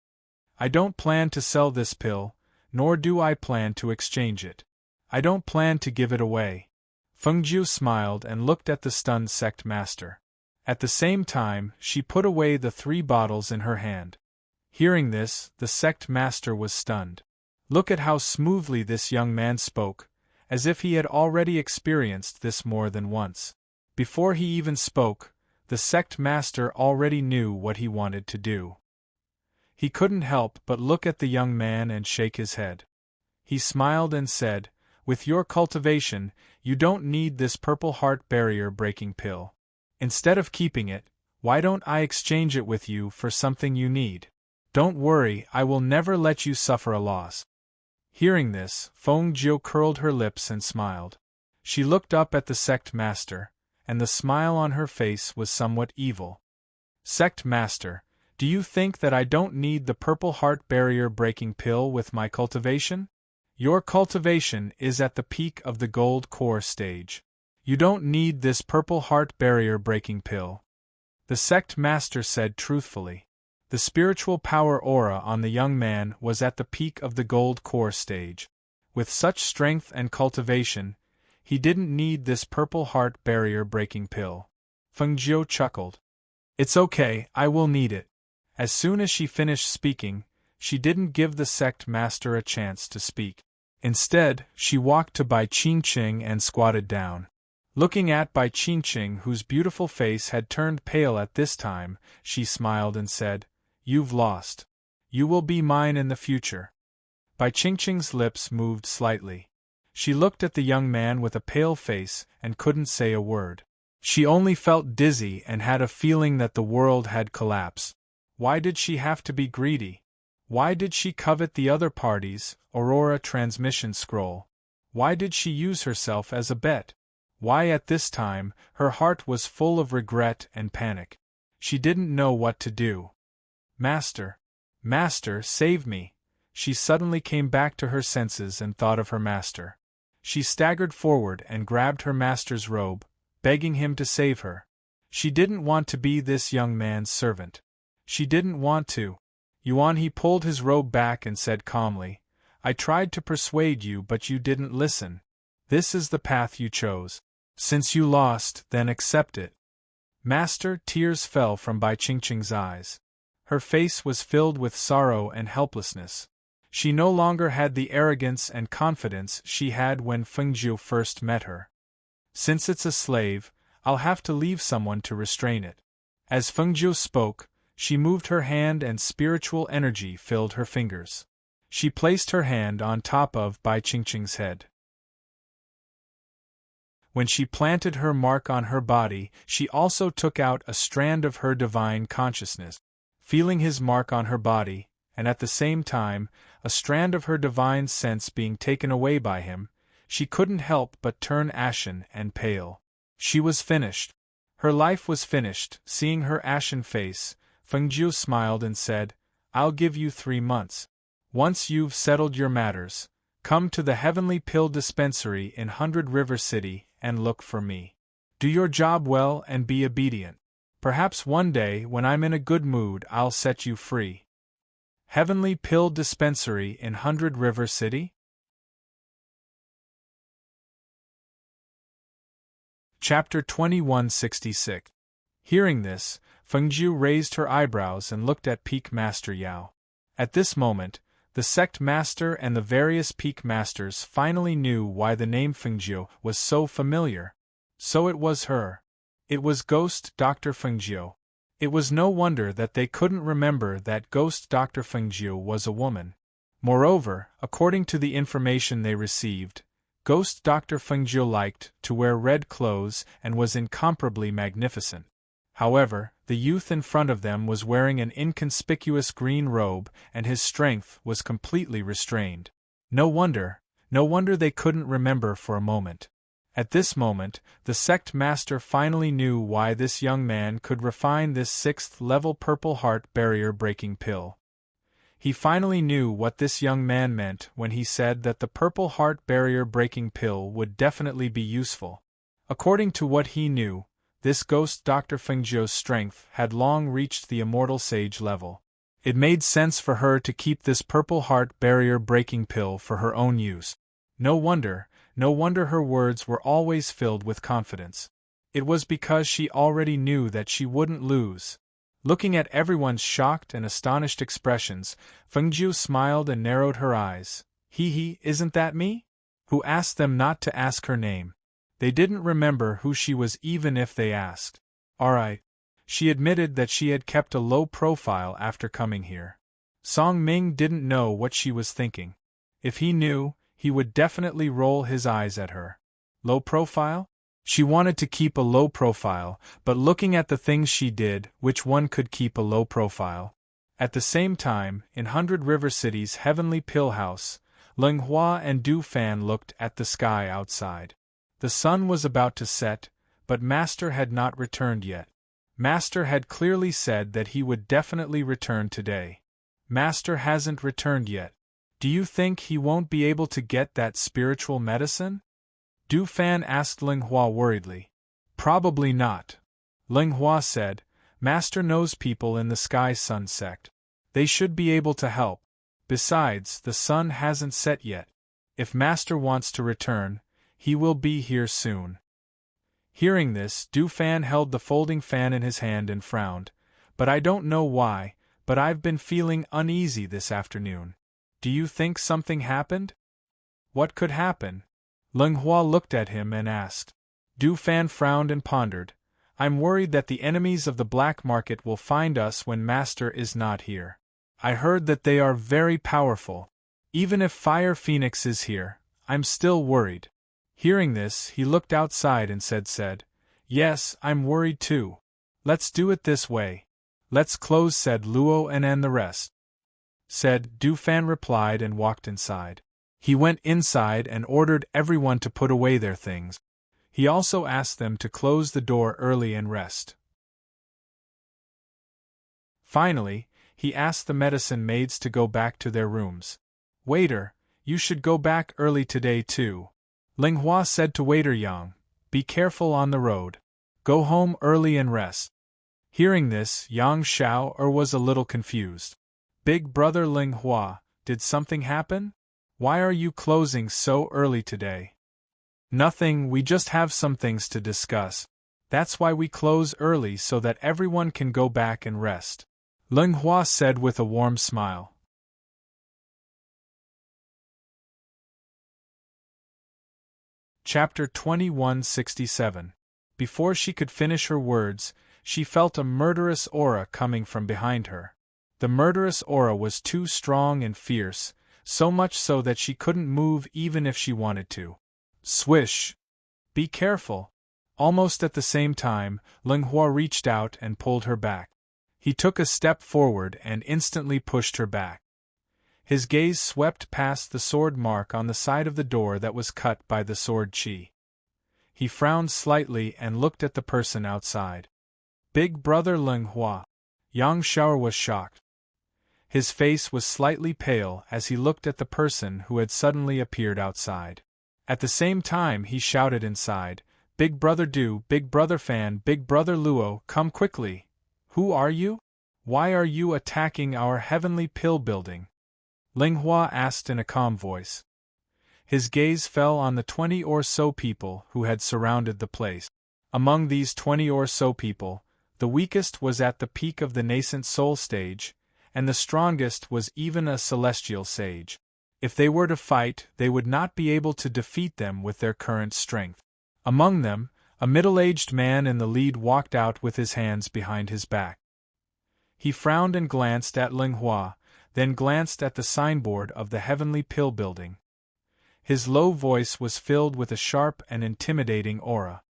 "I don't plan to sell this pill, nor do I plan to exchange it. I don't plan to give it away." Fengjiu smiled and looked at the stunned sect master. At the same time, she put away the 3 bottles in her hand. Hearing this, the sect master was stunned. Look at how smoothly this young man spoke, as if he had already experienced this more than once. Before he even spoke, the sect master already knew what he wanted to do. He couldn't help but look at the young man and shake his head. He smiled and said, "With your cultivation, you don't need this purple heart barrier breaking pill. Instead of keeping it, why don't I exchange it with you for something you need? Don't worry, I will never let you suffer a loss." Hearing this, Fengjiu curled her lips and smiled. She looked up at the sect master, and the smile on her face was somewhat evil. "Sect master, do you think that I don't need the purple heart barrier breaking pill with my cultivation? Your cultivation is at the peak of the gold core stage. You don't need this purple heart barrier breaking pill." The sect master said truthfully. The spiritual power aura on the young man was at the peak of the gold core stage. With such strength and cultivation, he didn't need this purple heart barrier breaking pill. Fengjiu chuckled. "It's okay, I will need it." As soon as she finished speaking, she didn't give the sect master a chance to speak. Instead, she walked to Bai Qingqing and squatted down. Looking at Bai Qingqing, whose beautiful face had turned pale at this time, she smiled and said, "You've lost. You will be mine in the future." Bai Qingqing's lips moved slightly. She looked at the young man with a pale face and couldn't say a word. She only felt dizzy and had a feeling that the world had collapsed. Why did she have to be greedy? Why did she covet the other party's Aurora transmission scroll? Why did she use herself as a bet? Why at this time, her heart was full of regret and panic. She didn't know what to do. "Master! Master, save me!" She suddenly came back to her senses and thought of her master. She staggered forward and grabbed her master's robe, begging him to save her. She didn't want to be this young man's servant. She didn't want to. Yuan, he pulled his robe back and said calmly, "I tried to persuade you but you didn't listen. This is the path you chose. Since you lost, then accept it." Master, tears fell from Bai Qingqing's eyes. Her face was filled with sorrow and helplessness. She no longer had the arrogance and confidence she had when Fengjiu first met her. "Since it's a slave, I'll have to leave someone to restrain it." As Fengjiu spoke, she moved her hand and spiritual energy filled her fingers. She placed her hand on top of Bai Qingqing's head. When she planted her mark on her body, she also took out a strand of her divine consciousness. Feeling his mark on her body, and at the same time, a strand of her divine sense being taken away by him, she couldn't help but turn ashen and pale. She was finished. Her life was finished. Seeing her ashen face, Fengjiu smiled and said, "I'll give you 3 months. Once you've settled your matters, come to the Heavenly Pill Dispensary in 100 River City and look for me. Do your job well and be obedient. Perhaps one day when I'm in a good mood I'll set you free." Heavenly Pill Dispensary in 100 River City? Chapter 2166. Hearing this, Fengjiu raised her eyebrows and looked at Peak Master Yao. At this moment, the sect master and the various peak masters finally knew why the name Fengjiu was so familiar. So it was her. It was Ghost Dr. Fengjiu. It was no wonder that they couldn't remember that Ghost Dr. Fengjiu was a woman. Moreover, according to the information they received, Ghost Dr. Fengjiu liked to wear red clothes and was incomparably magnificent. However, the youth in front of them was wearing an inconspicuous green robe and his strength was completely restrained. No wonder they couldn't remember for a moment. At this moment, the sect master finally knew why this young man could refine this 6th-level purple heart barrier-breaking pill. He finally knew what this young man meant when he said that the purple heart barrier-breaking pill would definitely be useful. According to what he knew, this Ghost Dr. Fengjiu's strength had long reached the immortal sage level. It made sense for her to keep this purple heart barrier-breaking pill for her own use. No wonder her words were always filled with confidence. It was because she already knew that she wouldn't lose. Looking at everyone's shocked and astonished expressions, Fengjiu smiled and narrowed her eyes. Isn't that me? Who asked them not to ask her name? They didn't remember who she was even if they asked. Alright. She admitted that she had kept a low profile after coming here. Song Ming didn't know what she was thinking. If he knew, he would definitely roll his eyes at her. Low profile? She wanted to keep a low profile, but looking at the things she did, which one could keep a low profile? At the same time, in 100 River City's Heavenly Pill House, Ling Hua and Du Fan looked at the sky outside. The sun was about to set, but Master had not returned yet. Master had clearly said that he would definitely return today. Master hasn't returned yet. Do you think he won't be able to get that spiritual medicine? Du Fan asked Ling Hua worriedly. Probably not. Ling Hua said, Master knows people in the Sky Sun sect. They should be able to help. Besides, the sun hasn't set yet. If Master wants to return, he will be here soon. Hearing this, Du Fan held the folding fan in his hand and frowned. But I don't know why, but I've been feeling uneasy this afternoon. Do you think something happened? What could happen? Ling Hua looked at him and asked. Du Fan frowned and pondered. I'm worried that the enemies of the black market will find us when Master is not here. I heard that they are very powerful. Even if Fire Phoenix is here, I'm still worried. Hearing this, he looked outside and said, Yes, I'm worried too. Let's do it this way. Let's close, said Luo and the rest. Said, Du Fan replied and walked inside. He went inside and ordered everyone to put away their things. He also asked them to close the door early and rest. Finally, he asked the medicine maids to go back to their rooms. Waiter, you should go back early today too. Ling Hua said to Waiter Yang, be careful on the road. Go home early and rest. Hearing this, Yang Xiao was a little confused. Big brother Ling Hua, did something happen? Why are you closing so early today? Nothing, we just have some things to discuss. That's why we close early so that everyone can go back and rest. Ling Hua said with a warm smile. Chapter 2167. Before she could finish her words, she felt a murderous aura coming from behind her. The murderous aura was too strong and fierce, so much so that she couldn't move even if she wanted to. Swish! Be careful! Almost at the same time, Ling Hua reached out and pulled her back. He took a step forward and instantly pushed her back. His gaze swept past the sword mark on the side of the door that was cut by the sword chi. He frowned slightly and looked at the person outside. Big Brother Ling Hua. Yang Xiao was shocked. His face was slightly pale as he looked at the person who had suddenly appeared outside. At the same time he shouted inside, "Big Brother Du, Big Brother Fan, Big Brother Luo, come quickly! Who are you? Why are you attacking our heavenly pill building?" Ling Hua asked in a calm voice. His gaze fell on the 20 or so people who had surrounded the place. Among these 20 or so people, the weakest was at the peak of the nascent soul stage, and the strongest was even a celestial sage. If they were to fight, they would not be able to defeat them with their current strength. Among them, a middle-aged man in the lead walked out with his hands behind his back. He frowned and glanced at Ling Hua, then glanced at the signboard of the Heavenly Pill Building. His low voice was filled with a sharp and intimidating aura.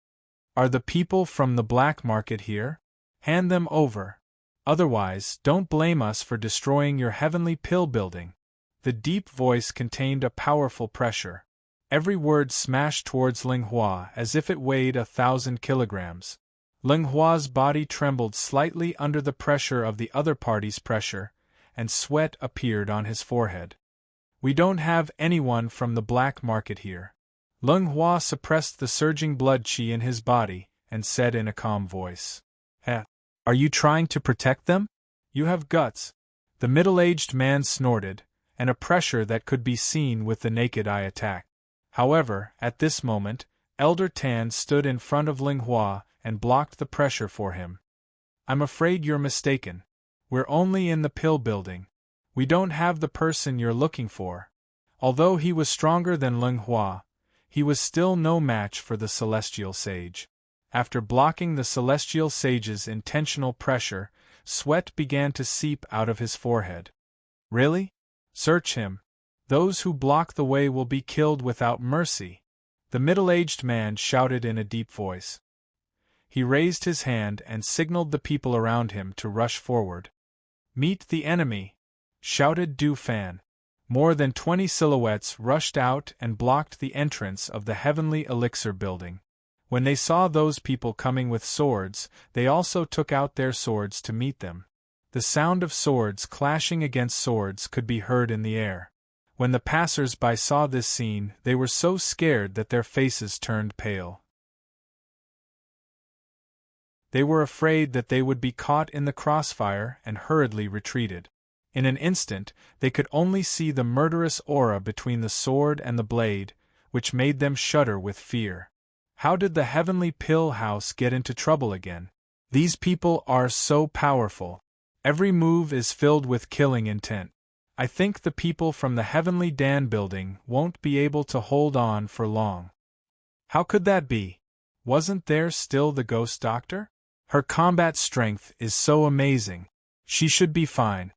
"Are the people from the black market here? Hand them over. Otherwise, don't blame us for destroying your Heavenly Pill Building." The deep voice contained a powerful pressure. Every word smashed towards Ling Hua as if it weighed 1,000 kilograms. Ling Hua's body trembled slightly under the pressure of the other party's pressure, and sweat appeared on his forehead. "We don't have anyone from the black market here." Ling Hua suppressed the surging blood qi in his body, and said in a calm voice, Are you trying to protect them? You have guts." The middle-aged man snorted, and a pressure that could be seen with the naked eye attacked. However, at this moment, Elder Tan stood in front of Ling Hua and blocked the pressure for him. "I'm afraid you're mistaken. We're only in the pill building. We don't have the person you're looking for." Although he was stronger than Ling Hua, he was still no match for the Celestial Sage. After blocking the Celestial Sage's intentional pressure, sweat began to seep out of his forehead. "Really? Search him. Those who block the way will be killed without mercy," the middle-aged man shouted in a deep voice. He raised his hand and signaled the people around him to rush forward. "Meet the enemy!" shouted Du Fan. More than 20 silhouettes rushed out and blocked the entrance of the Heavenly Elixir Building. When they saw those people coming with swords, they also took out their swords to meet them. The sound of swords clashing against swords could be heard in the air. When the passers-by saw this scene, they were so scared that their faces turned pale. They were afraid that they would be caught in the crossfire and hurriedly retreated. In an instant, they could only see the murderous aura between the sword and the blade, which made them shudder with fear. How did the Heavenly Pill House get into trouble again? These people are so powerful. Every move is filled with killing intent. I think the people from the Heavenly Dan Building won't be able to hold on for long. How could that be? Wasn't there still the Ghost Doctor? Her combat strength is so amazing. She should be fine.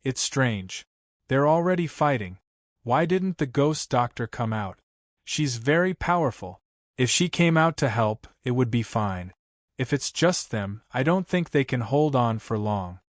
It's strange. They're already fighting. Why didn't the Ghost Doctor come out? She's very powerful. If she came out to help, it would be fine. If it's just them, I don't think they can hold on for long.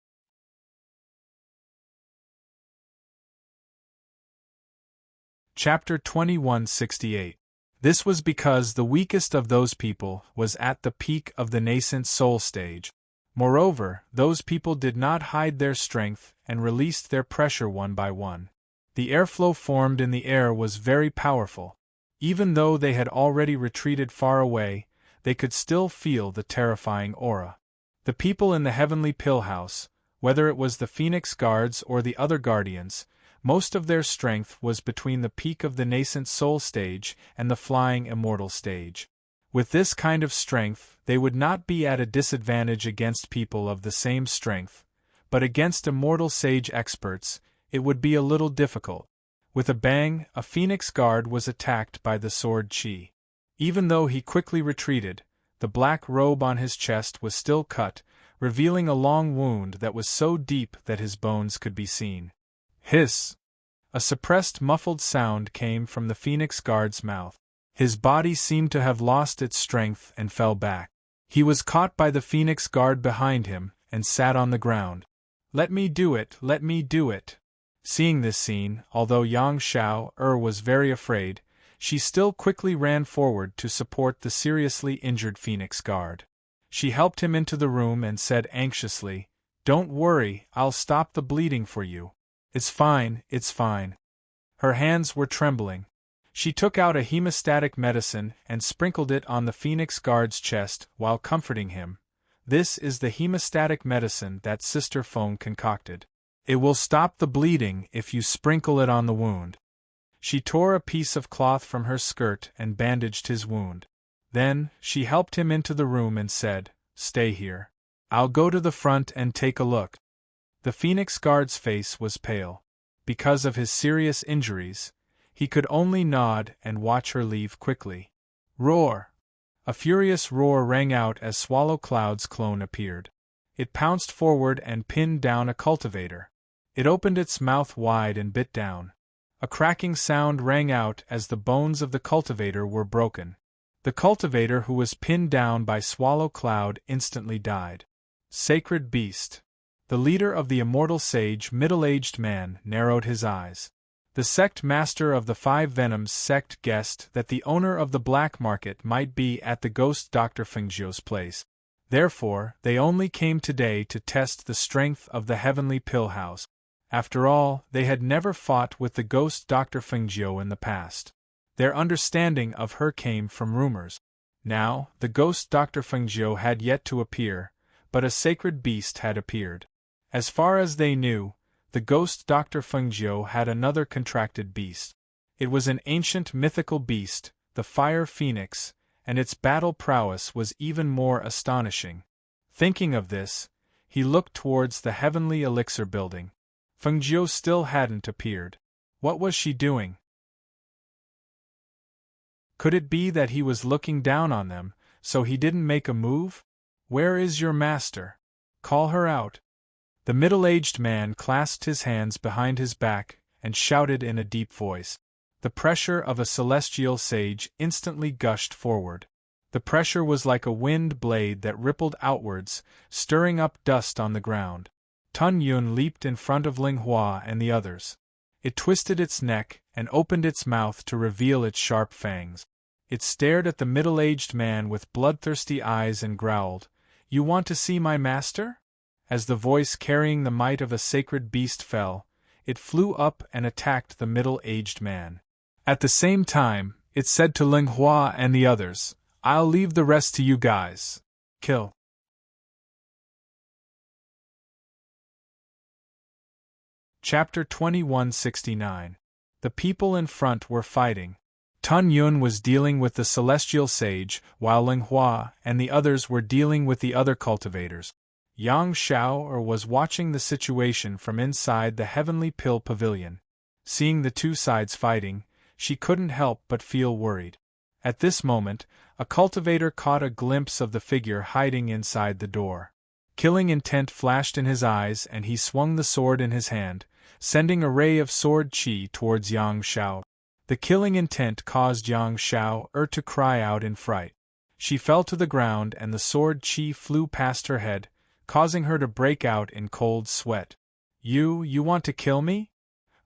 Chapter 2168. This was because the weakest of those people was at the peak of the nascent soul stage. Moreover, those people did not hide their strength and released their pressure one by one. The airflow formed in the air was very powerful. Even though they had already retreated far away, they could still feel the terrifying aura. The people in the Heavenly Pill House, whether it was the Phoenix Guards or the other Guardians, most of their strength was between the peak of the nascent soul stage and the flying immortal stage. With this kind of strength, they would not be at a disadvantage against people of the same strength, but against immortal sage experts, it would be a little difficult. With a bang, a Phoenix Guard was attacked by the sword chi. Even though he quickly retreated, the black robe on his chest was still cut, revealing a long wound that was so deep that his bones could be seen. Hiss! A suppressed muffled sound came from the Phoenix Guard's mouth. His body seemed to have lost its strength and fell back. He was caught by the Phoenix Guard behind him and sat on the ground. "Let me do it, let me do it!" Seeing this scene, although Yang Shao was very afraid, she still quickly ran forward to support the seriously injured Phoenix Guard. She helped him into the room and said anxiously, "Don't worry, I'll stop the bleeding for you. It's fine, it's fine." Her hands were trembling. She took out a hemostatic medicine and sprinkled it on the Phoenix Guard's chest while comforting him. "This is the hemostatic medicine that Sister Feng concocted. It will stop the bleeding if you sprinkle it on the wound." She tore a piece of cloth from her skirt and bandaged his wound. Then, she helped him into the room and said, "Stay here. I'll go to the front and take a look." The Phoenix Guard's face was pale. Because of his serious injuries, he could only nod and watch her leave quickly. Roar! A furious roar rang out as Swallow Cloud's clone appeared. It pounced forward and pinned down a cultivator. It opened its mouth wide and bit down. A cracking sound rang out as the bones of the cultivator were broken. The cultivator who was pinned down by Swallow Cloud instantly died. Sacred beast! The leader of the immortal sage middle-aged man narrowed his eyes. The sect master of the Five Venoms sect guessed that the owner of the black market might be at the ghost Dr. Fengjiu's place. Therefore, they only came today to test the strength of the heavenly pill house. After all, they had never fought with the ghost Dr. Fengjiu in the past. Their understanding of her came from rumors. Now, the ghost Dr. Fengjiu had yet to appear, but a sacred beast had appeared. As far as they knew, the ghost Dr. Fengjiu had another contracted beast. It was an ancient mythical beast, the Fire Phoenix, and its battle prowess was even more astonishing. Thinking of this, he looked towards the heavenly elixir building. Fengjiu still hadn't appeared. What was she doing? Could it be that he was looking down on them, so he didn't make a move? "Where is your master? Call her out." The middle-aged man clasped his hands behind his back and shouted in a deep voice. The pressure of a celestial sage instantly gushed forward. The pressure was like a wind blade that rippled outwards, stirring up dust on the ground. Tun Yun leaped in front of Ling Hua and the others. It twisted its neck and opened its mouth to reveal its sharp fangs. It stared at the middle-aged man with bloodthirsty eyes and growled, "You want to see my master?" As the voice carrying the might of a sacred beast fell, it flew up and attacked the middle-aged man. At the same time, it said to Ling Hua and the others, "I'll leave the rest to you guys. Kill." Chapter 2169. The people in front were fighting. Tun Yun was dealing with the celestial sage, while Ling Hua and the others were dealing with the other cultivators. Yang Shao was watching the situation from inside the heavenly pill pavilion. Seeing the two sides fighting, she couldn't help but feel worried. At this moment, a cultivator caught a glimpse of the figure hiding inside the door. Killing intent flashed in his eyes and he swung the sword in his hand, sending a ray of sword chi towards Yang Shao. The killing intent caused Yang Shao to cry out in fright. She fell to the ground and the sword chi flew past her head, causing her to break out in cold sweat. You want to kill me?"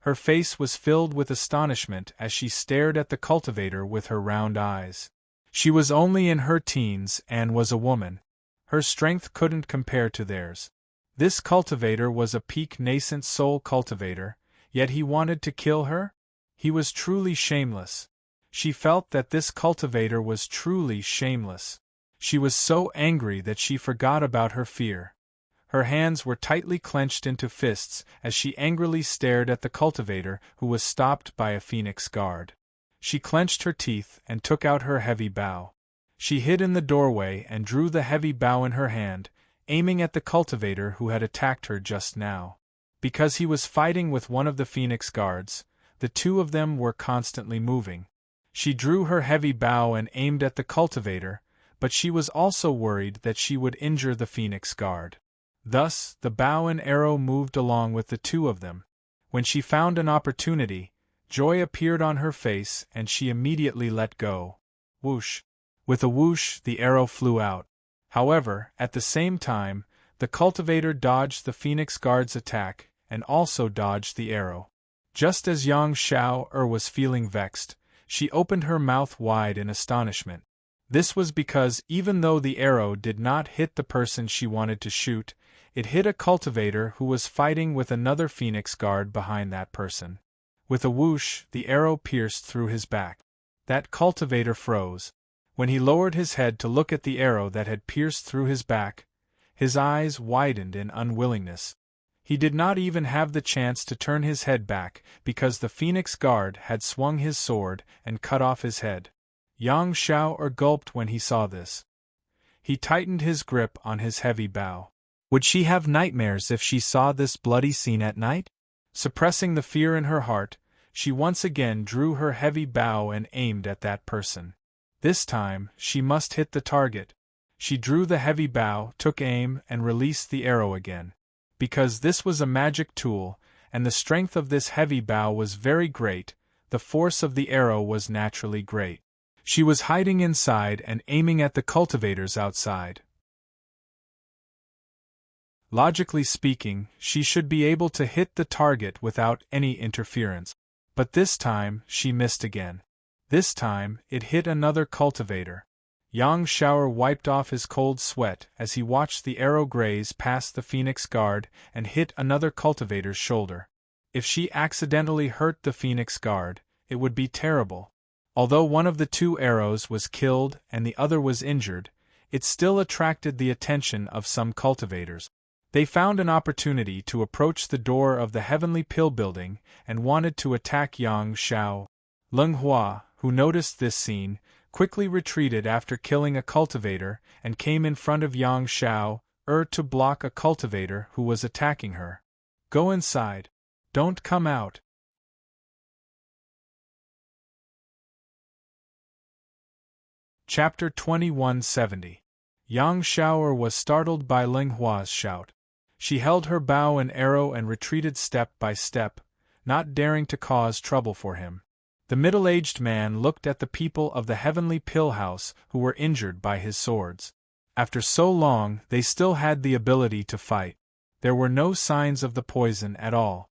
Her face was filled with astonishment as she stared at the cultivator with her round eyes. She was only in her teens and was a woman. Her strength couldn't compare to theirs. This cultivator was a peak nascent soul cultivator, yet he wanted to kill her? He was truly shameless. She felt that this cultivator was truly shameless. She was so angry that she forgot about her fear. Her hands were tightly clenched into fists as she angrily stared at the cultivator who was stopped by a Phoenix Guard. She clenched her teeth and took out her heavy bow. She hid in the doorway and drew the heavy bow in her hand, aiming at the cultivator who had attacked her just now. Because he was fighting with one of the Phoenix Guards, the two of them were constantly moving. She drew her heavy bow and aimed at the cultivator, but she was also worried that she would injure the Phoenix Guard. Thus, the bow and arrow moved along with the two of them. When she found an opportunity, joy appeared on her face and she immediately let go. Whoosh! With a whoosh, the arrow flew out. However, at the same time, the cultivator dodged the Phoenix Guard's attack and also dodged the arrow. Just as Yang Shao was feeling vexed, she opened her mouth wide in astonishment. This was because even though the arrow did not hit the person she wanted to shoot, it hit a cultivator who was fighting with another phoenix guard behind that person. With a whoosh, the arrow pierced through his back. That cultivator froze. When he lowered his head to look at the arrow that had pierced through his back, his eyes widened in unwillingness. He did not even have the chance to turn his head back because the phoenix guard had swung his sword and cut off his head. Yang Shao gulped when he saw this. He tightened his grip on his heavy bow. Would she have nightmares if she saw this bloody scene at night? Suppressing the fear in her heart, she once again drew her heavy bow and aimed at that person. This time, she must hit the target. She drew the heavy bow, took aim, and released the arrow again. Because this was a magic tool, and the strength of this heavy bow was very great, the force of the arrow was naturally great. She was hiding inside and aiming at the cultivators outside. Logically speaking, she should be able to hit the target without any interference. But this time, she missed again. This time, it hit another cultivator. Yang Shao wiped off his cold sweat as he watched the arrow graze past the phoenix guard and hit another cultivator's shoulder. If she accidentally hurt the phoenix guard, it would be terrible. Although one of the two arrows was killed and the other was injured, it still attracted the attention of some cultivators. They found an opportunity to approach the door of the Heavenly Pill building and wanted to attack Yang Shao. Leng Hua, who noticed this scene, quickly retreated after killing a cultivator and came in front of Yang Shao to block a cultivator who was attacking her. Go inside. Don't come out. Chapter 2170. Yang Shao was startled by Leng Hua's shout. She held her bow and arrow and retreated step by step, not daring to cause trouble for him. The middle-aged man looked at the people of the Heavenly Pill House who were injured by his swords. After so long, they still had the ability to fight. There were no signs of the poison at all.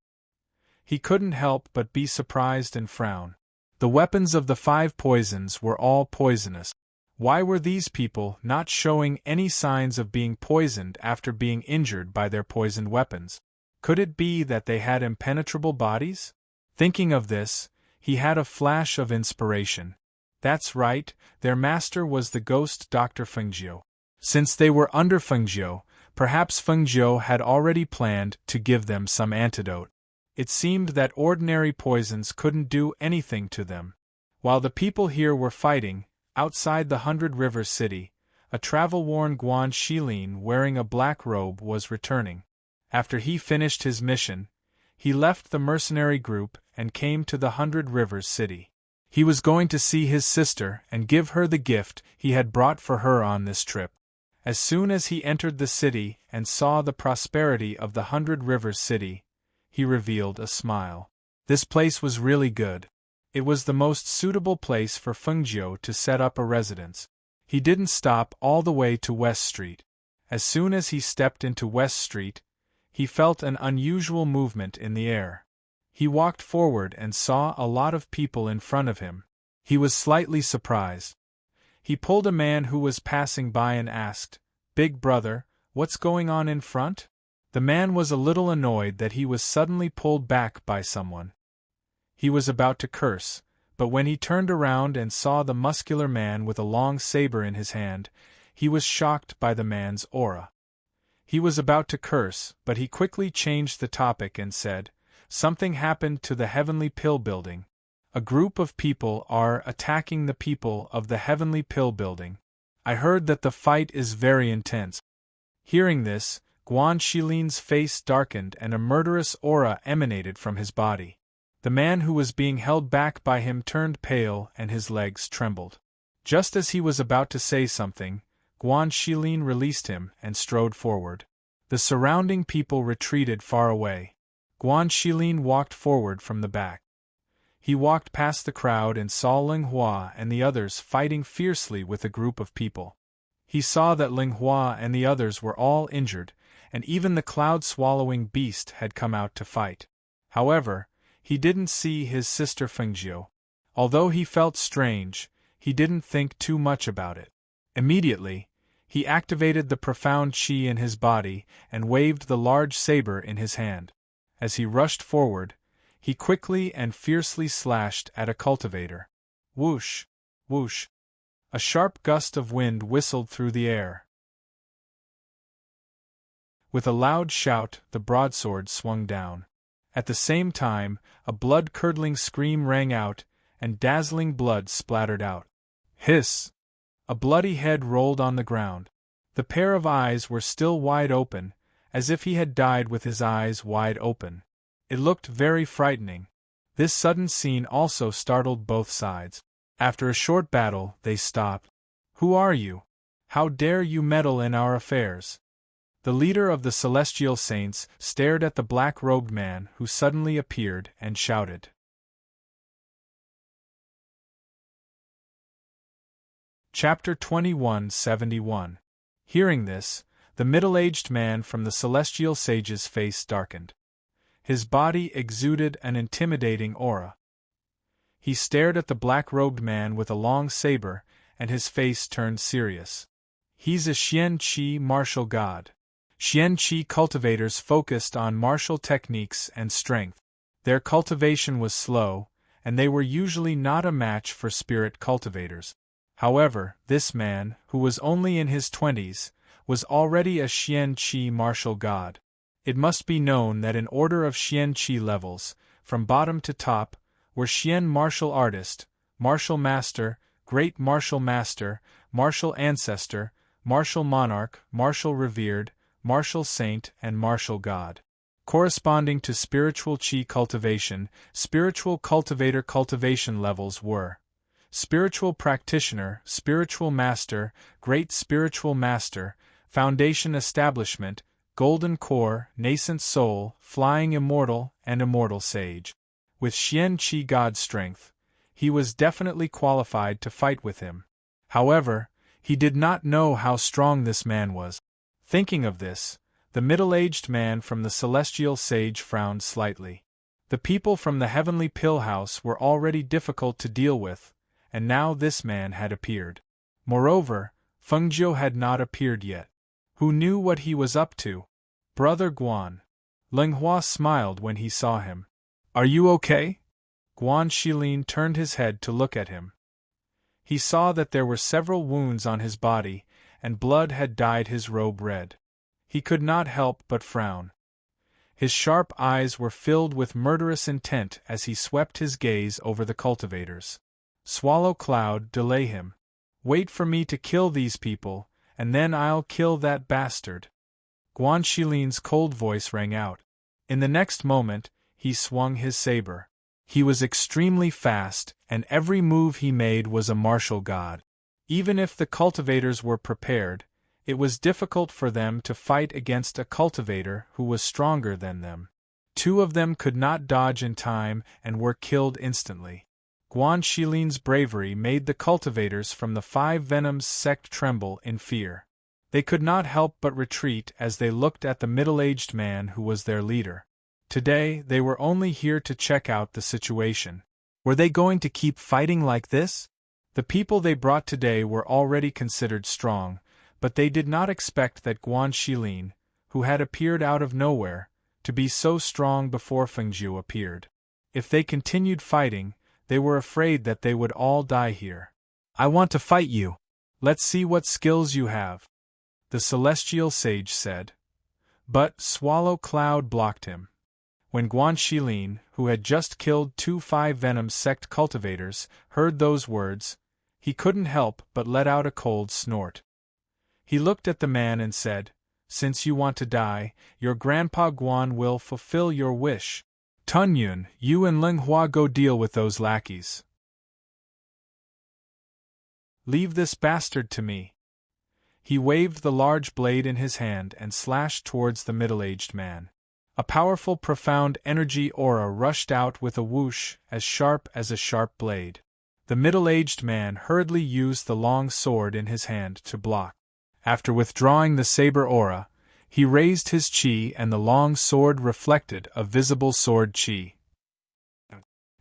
He couldn't help but be surprised and frown. The weapons of the 5 poisons were all poisonous. Why were these people not showing any signs of being poisoned after being injured by their poisoned weapons? Could it be that they had impenetrable bodies? Thinking of this, he had a flash of inspiration. That's right, their master was the ghost Dr. Fengjiu. Since they were under Fengjiu, perhaps Fengjiu had already planned to give them some antidote. It seemed that ordinary poisons couldn't do anything to them. While the people here were fighting, outside the 100 Rivers city, a travel-worn Guan Shilin wearing a black robe was returning. After he finished his mission, he left the mercenary group and came to the 100 Rivers city. He was going to see his sister and give her the gift he had brought for her on this trip. As soon as he entered the city and saw the prosperity of the 100 Rivers city, he revealed a smile. This place was really good. It was the most suitable place for Fengjiu to set up a residence. He didn't stop all the way to West Street. As soon as he stepped into West Street, he felt an unusual movement in the air. He walked forward and saw a lot of people in front of him. He was slightly surprised. He pulled a man who was passing by and asked, "Big brother, what's going on in front?" The man was a little annoyed that he was suddenly pulled back by someone. He was about to curse, but when he turned around and saw the muscular man with a long saber in his hand, he was shocked by the man's aura. He was about to curse, but he quickly changed the topic and said, "Something happened to the Heavenly Pill building. A group of people are attacking the people of the Heavenly Pill building. I heard that the fight is very intense." Hearing this, Guan Shilin's face darkened and a murderous aura emanated from his body. The man who was being held back by him turned pale and his legs trembled. Just as he was about to say something, Guan Shilin released him and strode forward. The surrounding people retreated far away. Guan Shilin walked forward from the back. He walked past the crowd and saw Leng Hua and the others fighting fiercely with a group of people. He saw that Leng Hua and the others were all injured, and even the cloud-swallowing beast had come out to fight. However, he didn't see his sister Fengjiu. Although he felt strange, he didn't think too much about it. Immediately, he activated the profound qi in his body and waved the large saber in his hand. As he rushed forward, he quickly and fiercely slashed at a cultivator. Whoosh! Whoosh! A sharp gust of wind whistled through the air. With a loud shout, the broadsword swung down. At the same time, a blood-curdling scream rang out, and dazzling blood splattered out. Hiss! A bloody head rolled on the ground. The pair of eyes were still wide open, as if he had died with his eyes wide open. It looked very frightening. This sudden scene also startled both sides. After a short battle, they stopped. "Who are you? How dare you meddle in our affairs?" The leader of the celestial saints stared at the black-robed man who suddenly appeared and shouted. Chapter 2171. Hearing this, the middle-aged man from the celestial sage's face darkened. His body exuded an intimidating aura. He stared at the black-robed man with a long saber, and his face turned serious. "He's a Xian Qi martial god." Xian Qi cultivators focused on martial techniques and strength. Their cultivation was slow, and they were usually not a match for spirit cultivators. However, this man, who was only in his 20s, was already a Xian Qi martial god. It must be known that in order of Xian Qi levels, from bottom to top, were Xian martial artist, martial master, great martial master, martial ancestor, martial monarch, martial revered, martial saint, and martial god. Corresponding to spiritual Qi cultivation, spiritual cultivator cultivation levels were spiritual practitioner, spiritual master, great spiritual master, foundation establishment, golden core, nascent soul, flying immortal, and immortal sage. With Xian Qi god strength, he was definitely qualified to fight with him. However, he did not know how strong this man was. Thinking of this, the middle-aged man from the celestial sage frowned slightly. The people from the heavenly pill house were already difficult to deal with, and now this man had appeared. Moreover, Fengjiu had not appeared yet. Who knew what he was up to? "Brother Guan." Linghua smiled when he saw him. "Are you okay?" Guan Shilin turned his head to look at him. He saw that there were several wounds on his body, and blood had dyed his robe red. He could not help but frown. His sharp eyes were filled with murderous intent as he swept his gaze over the cultivators. "Swallow Cloud, delay him. Wait for me to kill these people, and then I'll kill that bastard." Guan Shilin's cold voice rang out. In the next moment, he swung his saber. He was extremely fast, and every move he made was a martial god. Even if the cultivators were prepared, it was difficult for them to fight against a cultivator who was stronger than them. Two of them could not dodge in time and were killed instantly. Guan Shilin's bravery made the cultivators from the Five Venoms sect tremble in fear. They could not help but retreat as they looked at the middle-aged man who was their leader. Today, they were only here to check out the situation. Were they going to keep fighting like this? The people they brought today were already considered strong, but they did not expect that Guan Shilin, who had appeared out of nowhere, to be so strong before Fengjiu appeared. If they continued fighting, they were afraid that they would all die here. "I want to fight you. Let's see what skills you have," the celestial sage said. But Swallow Cloud blocked him. When Guan Shilin, who had just killed 2 Five Venom sect cultivators, heard those words, he couldn't help but let out a cold snort. He looked at the man and said, "Since you want to die, your grandpa Guan will fulfill your wish. Tunyun, you and Linghua go deal with those lackeys. Leave this bastard to me." He waved the large blade in his hand and slashed towards the middle-aged man. A powerful, profound energy aura rushed out with a whoosh as sharp as a sharp blade. The middle-aged man hurriedly used the long sword in his hand to block. After withdrawing the saber aura, He raised his chi and the long sword reflected a visible sword chi.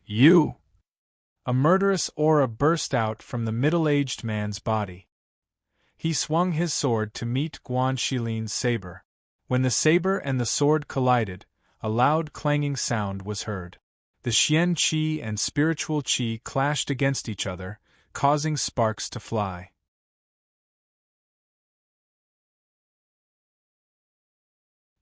You! A murderous aura burst out from the middle-aged man's body. He swung his sword to meet Guan Shilin's saber. When the saber and the sword collided, a loud clanging sound was heard. The Xian Qi and spiritual Qi clashed against each other, causing sparks to fly.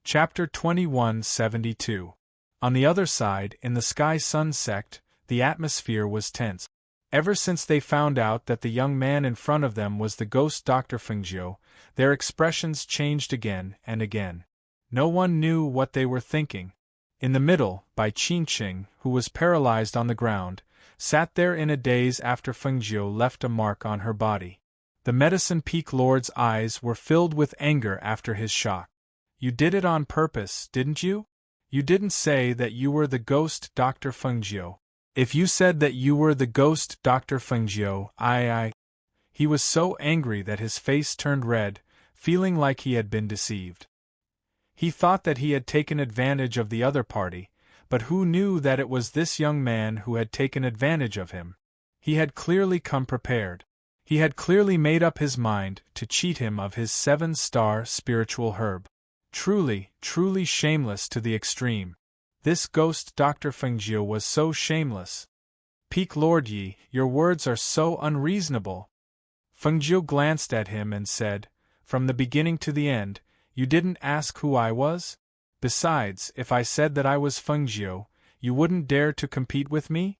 Chapter 2172. On the other side, in the Sky Sun sect, the atmosphere was tense. Ever since they found out that the young man in front of them was the ghost Dr. Fengjiu, their expressions changed again and again. No one knew what they were thinking. In the middle, Bai Qingqing, who was paralyzed on the ground, sat there in a daze after Fengjiu left a mark on her body. The Medicine Peak Lord's eyes were filled with anger after his shock. You did it on purpose, didn't you? You didn't say that you were the ghost Dr. Fengjiu. If you said that you were the ghost Dr. Fengjiu, He was so angry that his face turned red, feeling like he had been deceived. He thought that he had taken advantage of the other party, but who knew that it was this young man who had taken advantage of him? He had clearly come prepared. He had clearly made up his mind to cheat him of his 7-star spiritual herb. Truly, truly shameless to the extreme. This ghost Dr. Fengjiu was so shameless. Peak Lord Yi, your words are so unreasonable. Fengjiu glanced at him and said, from the beginning to the end, you didn't ask who I was? Besides, if I said that I was Fengjiu, you wouldn't dare to compete with me?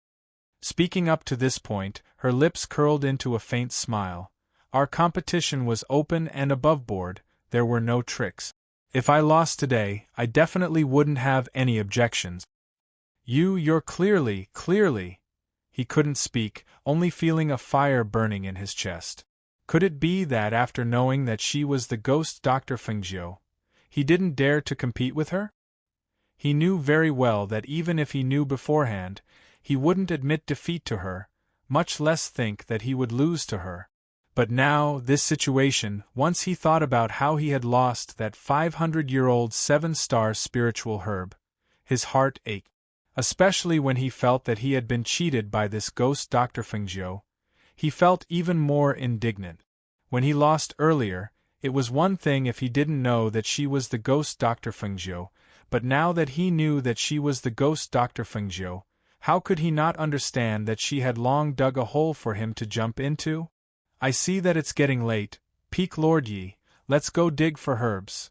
Speaking up to this point, her lips curled into a faint smile. Our competition was open and aboveboard, there were no tricks. If I lost today, I definitely wouldn't have any objections. You're clearly. He couldn't speak, only feeling a fire burning in his chest. Could it be that after knowing that she was the ghost Dr. Fengjiu, he didn't dare to compete with her? He knew very well that even if he knew beforehand, he wouldn't admit defeat to her, much less think that he would lose to her. But now, this situation, once he thought about how he had lost that 500-year-old 7-star spiritual herb, his heart ached. Especially when he felt that he had been cheated by this ghost Dr. Fengjiu, he felt even more indignant. When he lost earlier, it was one thing if he didn't know that she was the ghost Dr. Fengjiu, but now that he knew that she was the ghost Dr. Fengjiu, how could he not understand that she had long dug a hole for him to jump into? I see that it's getting late, Peak Lord Yi, let's go dig for herbs.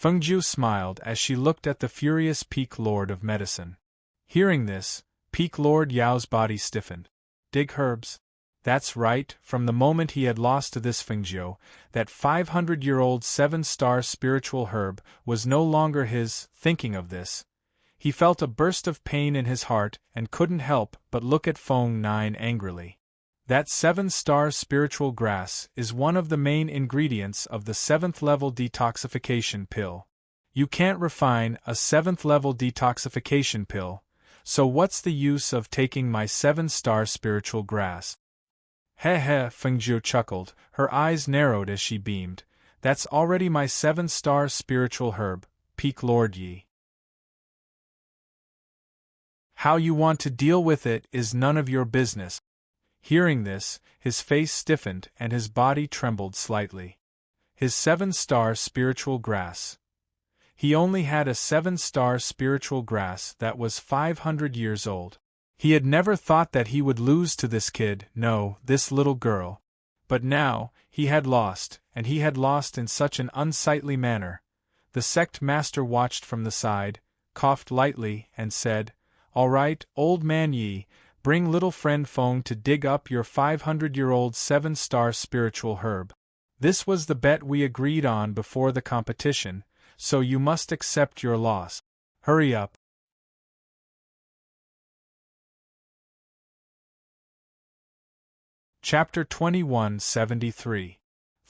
Fengjiu smiled as she looked at the furious Peak Lord of Medicine. Hearing this, Peak Lord Yao's body stiffened. Dig herbs? That's right, from the moment he had lost to this Fengjiu, that 500-year-old 7-star spiritual herb was no longer his. Thinking of this, he felt a burst of pain in his heart and couldn't help but look at Feng Nine angrily. That 7-star spiritual grass is one of the main ingredients of the 7th-level detoxification pill. You can't refine a 7th-level detoxification pill, so what's the use of taking my 7-star spiritual grass? Heh, Fengjiu chuckled, her eyes narrowed as she beamed. That's already my 7-star spiritual herb, Peak Lord Yi. How you want to deal with it is none of your business. Hearing this, his face stiffened and his body trembled slightly. His 7-star spiritual grass. He only had a 7-star spiritual grass that was 500 years old. He had never thought that he would lose to this kid, no, this little girl. But now, he had lost, and he had lost in such an unsightly manner. The sect master watched from the side, coughed lightly, and said, All right, old man Yi, bring little friend Feng to dig up your 500-year-old 7-star spiritual herb. This was the bet we agreed on before the competition, so you must accept your loss. Hurry up. Chapter 2173.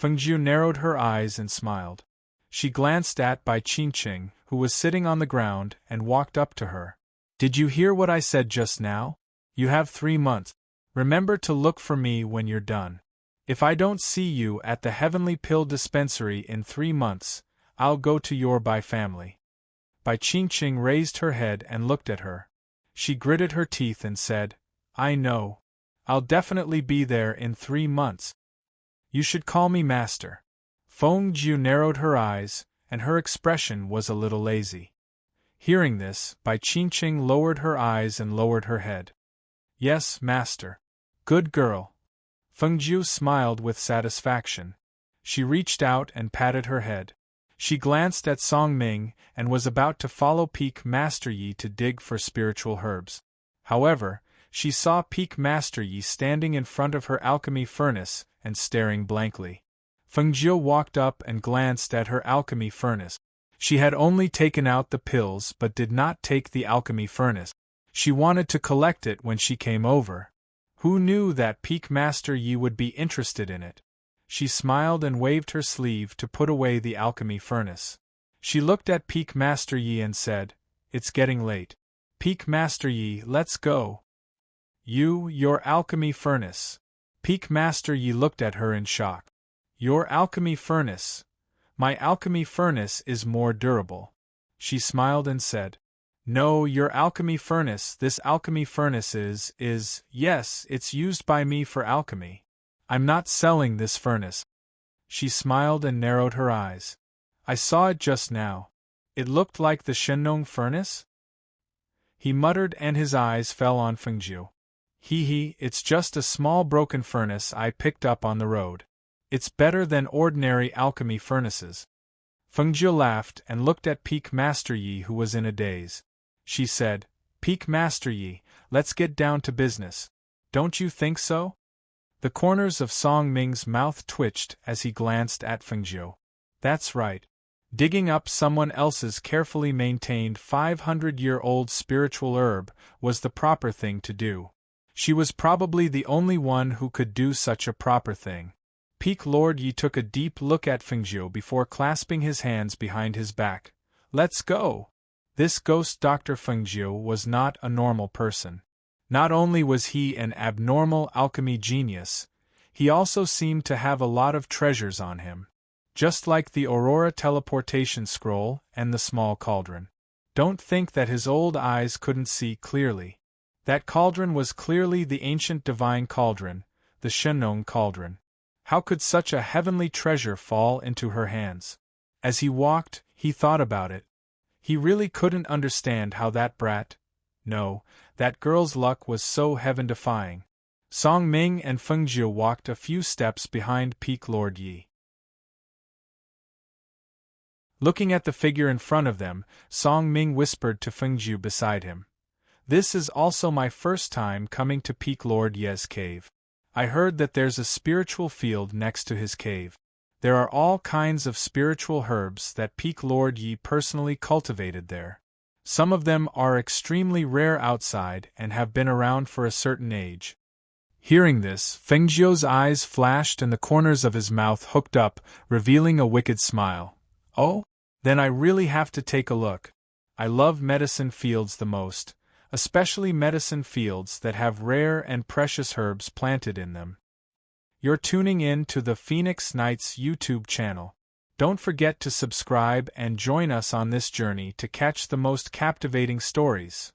Fengjiu narrowed her eyes and smiled. She glanced at Bai Qingqing, who was sitting on the ground, and walked up to her. Did you hear what I said just now? You have 3 months. Remember to look for me when you're done. If I don't see you at the Heavenly Pill Dispensary in 3 months, I'll go to your Bai family. Bai Qingqing raised her head and looked at her. She gritted her teeth and said, I know. I'll definitely be there in 3 months. You should call me master. Feng Jiu narrowed her eyes, and her expression was a little lazy. Hearing this, Bai Qingqing lowered her eyes and lowered her head. Yes, master. Good girl. Feng Jiu smiled with satisfaction. She reached out and patted her head. She glanced at Song Ming and was about to follow Peak Master Yi to dig for spiritual herbs. However, she saw Peak Master Yi standing in front of her alchemy furnace and staring blankly. Feng Jiu walked up and glanced at her alchemy furnace. She had only taken out the pills but did not take the alchemy furnace. She wanted to collect it when she came over. Who knew that Peak Master Yi would be interested in it? She smiled and waved her sleeve to put away the alchemy furnace. She looked at Peak Master Yi and said, It's getting late. Peak Master Yi, let's go. Your alchemy furnace. Peak Master Yi looked at her in shock. Your alchemy furnace? My alchemy furnace is more durable. She smiled and said, No, your alchemy furnace, this alchemy furnace is, yes, it's used by me for alchemy. I'm not selling this furnace. She smiled and narrowed her eyes. I saw it just now. It looked like the Shenong furnace? He muttered and his eyes fell on Feng Jiu. It's just a small broken furnace I picked up on the road. It's better than ordinary alchemy furnaces. Feng Jiu laughed and looked at Peak Master Yi, who was in a daze. She said, Peak Master Yi, let's get down to business. Don't you think so? The corners of Song Ming's mouth twitched as he glanced at Feng Jiu. That's right. Digging up someone else's carefully maintained 500-year-old spiritual herb was the proper thing to do. She was probably the only one who could do such a proper thing. Peak Lord Yi took a deep look at Feng Jiu before clasping his hands behind his back. Let's go! This ghost Dr. Feng Jiu was not a normal person. Not only was he an abnormal alchemy genius, he also seemed to have a lot of treasures on him. Just like the Aurora teleportation scroll and the small cauldron. Don't think that his old eyes couldn't see clearly. That cauldron was clearly the ancient divine cauldron, the Shenong cauldron. How could such a heavenly treasure fall into her hands? As he walked, he thought about it. He really couldn't understand how that brat, no, that girl's luck was so heaven-defying. Song Ming and Feng Jiu walked a few steps behind Peak Lord Yi. Looking at the figure in front of them, Song Ming whispered to Feng Jiu beside him. This is also my first time coming to Peak Lord Ye's cave. I heard that there's a spiritual field next to his cave. There are all kinds of spiritual herbs that Peak Lord Yi personally cultivated there. Some of them are extremely rare outside and have been around for a certain age. Hearing this, Feng Jiu's eyes flashed and the corners of his mouth hooked up, revealing a wicked smile. Oh? Then I really have to take a look. I love medicine fields the most, especially medicine fields that have rare and precious herbs planted in them. You're tuning in to the Phoenix Knights YouTube channel. Don't forget to subscribe and join us on this journey to catch the most captivating stories.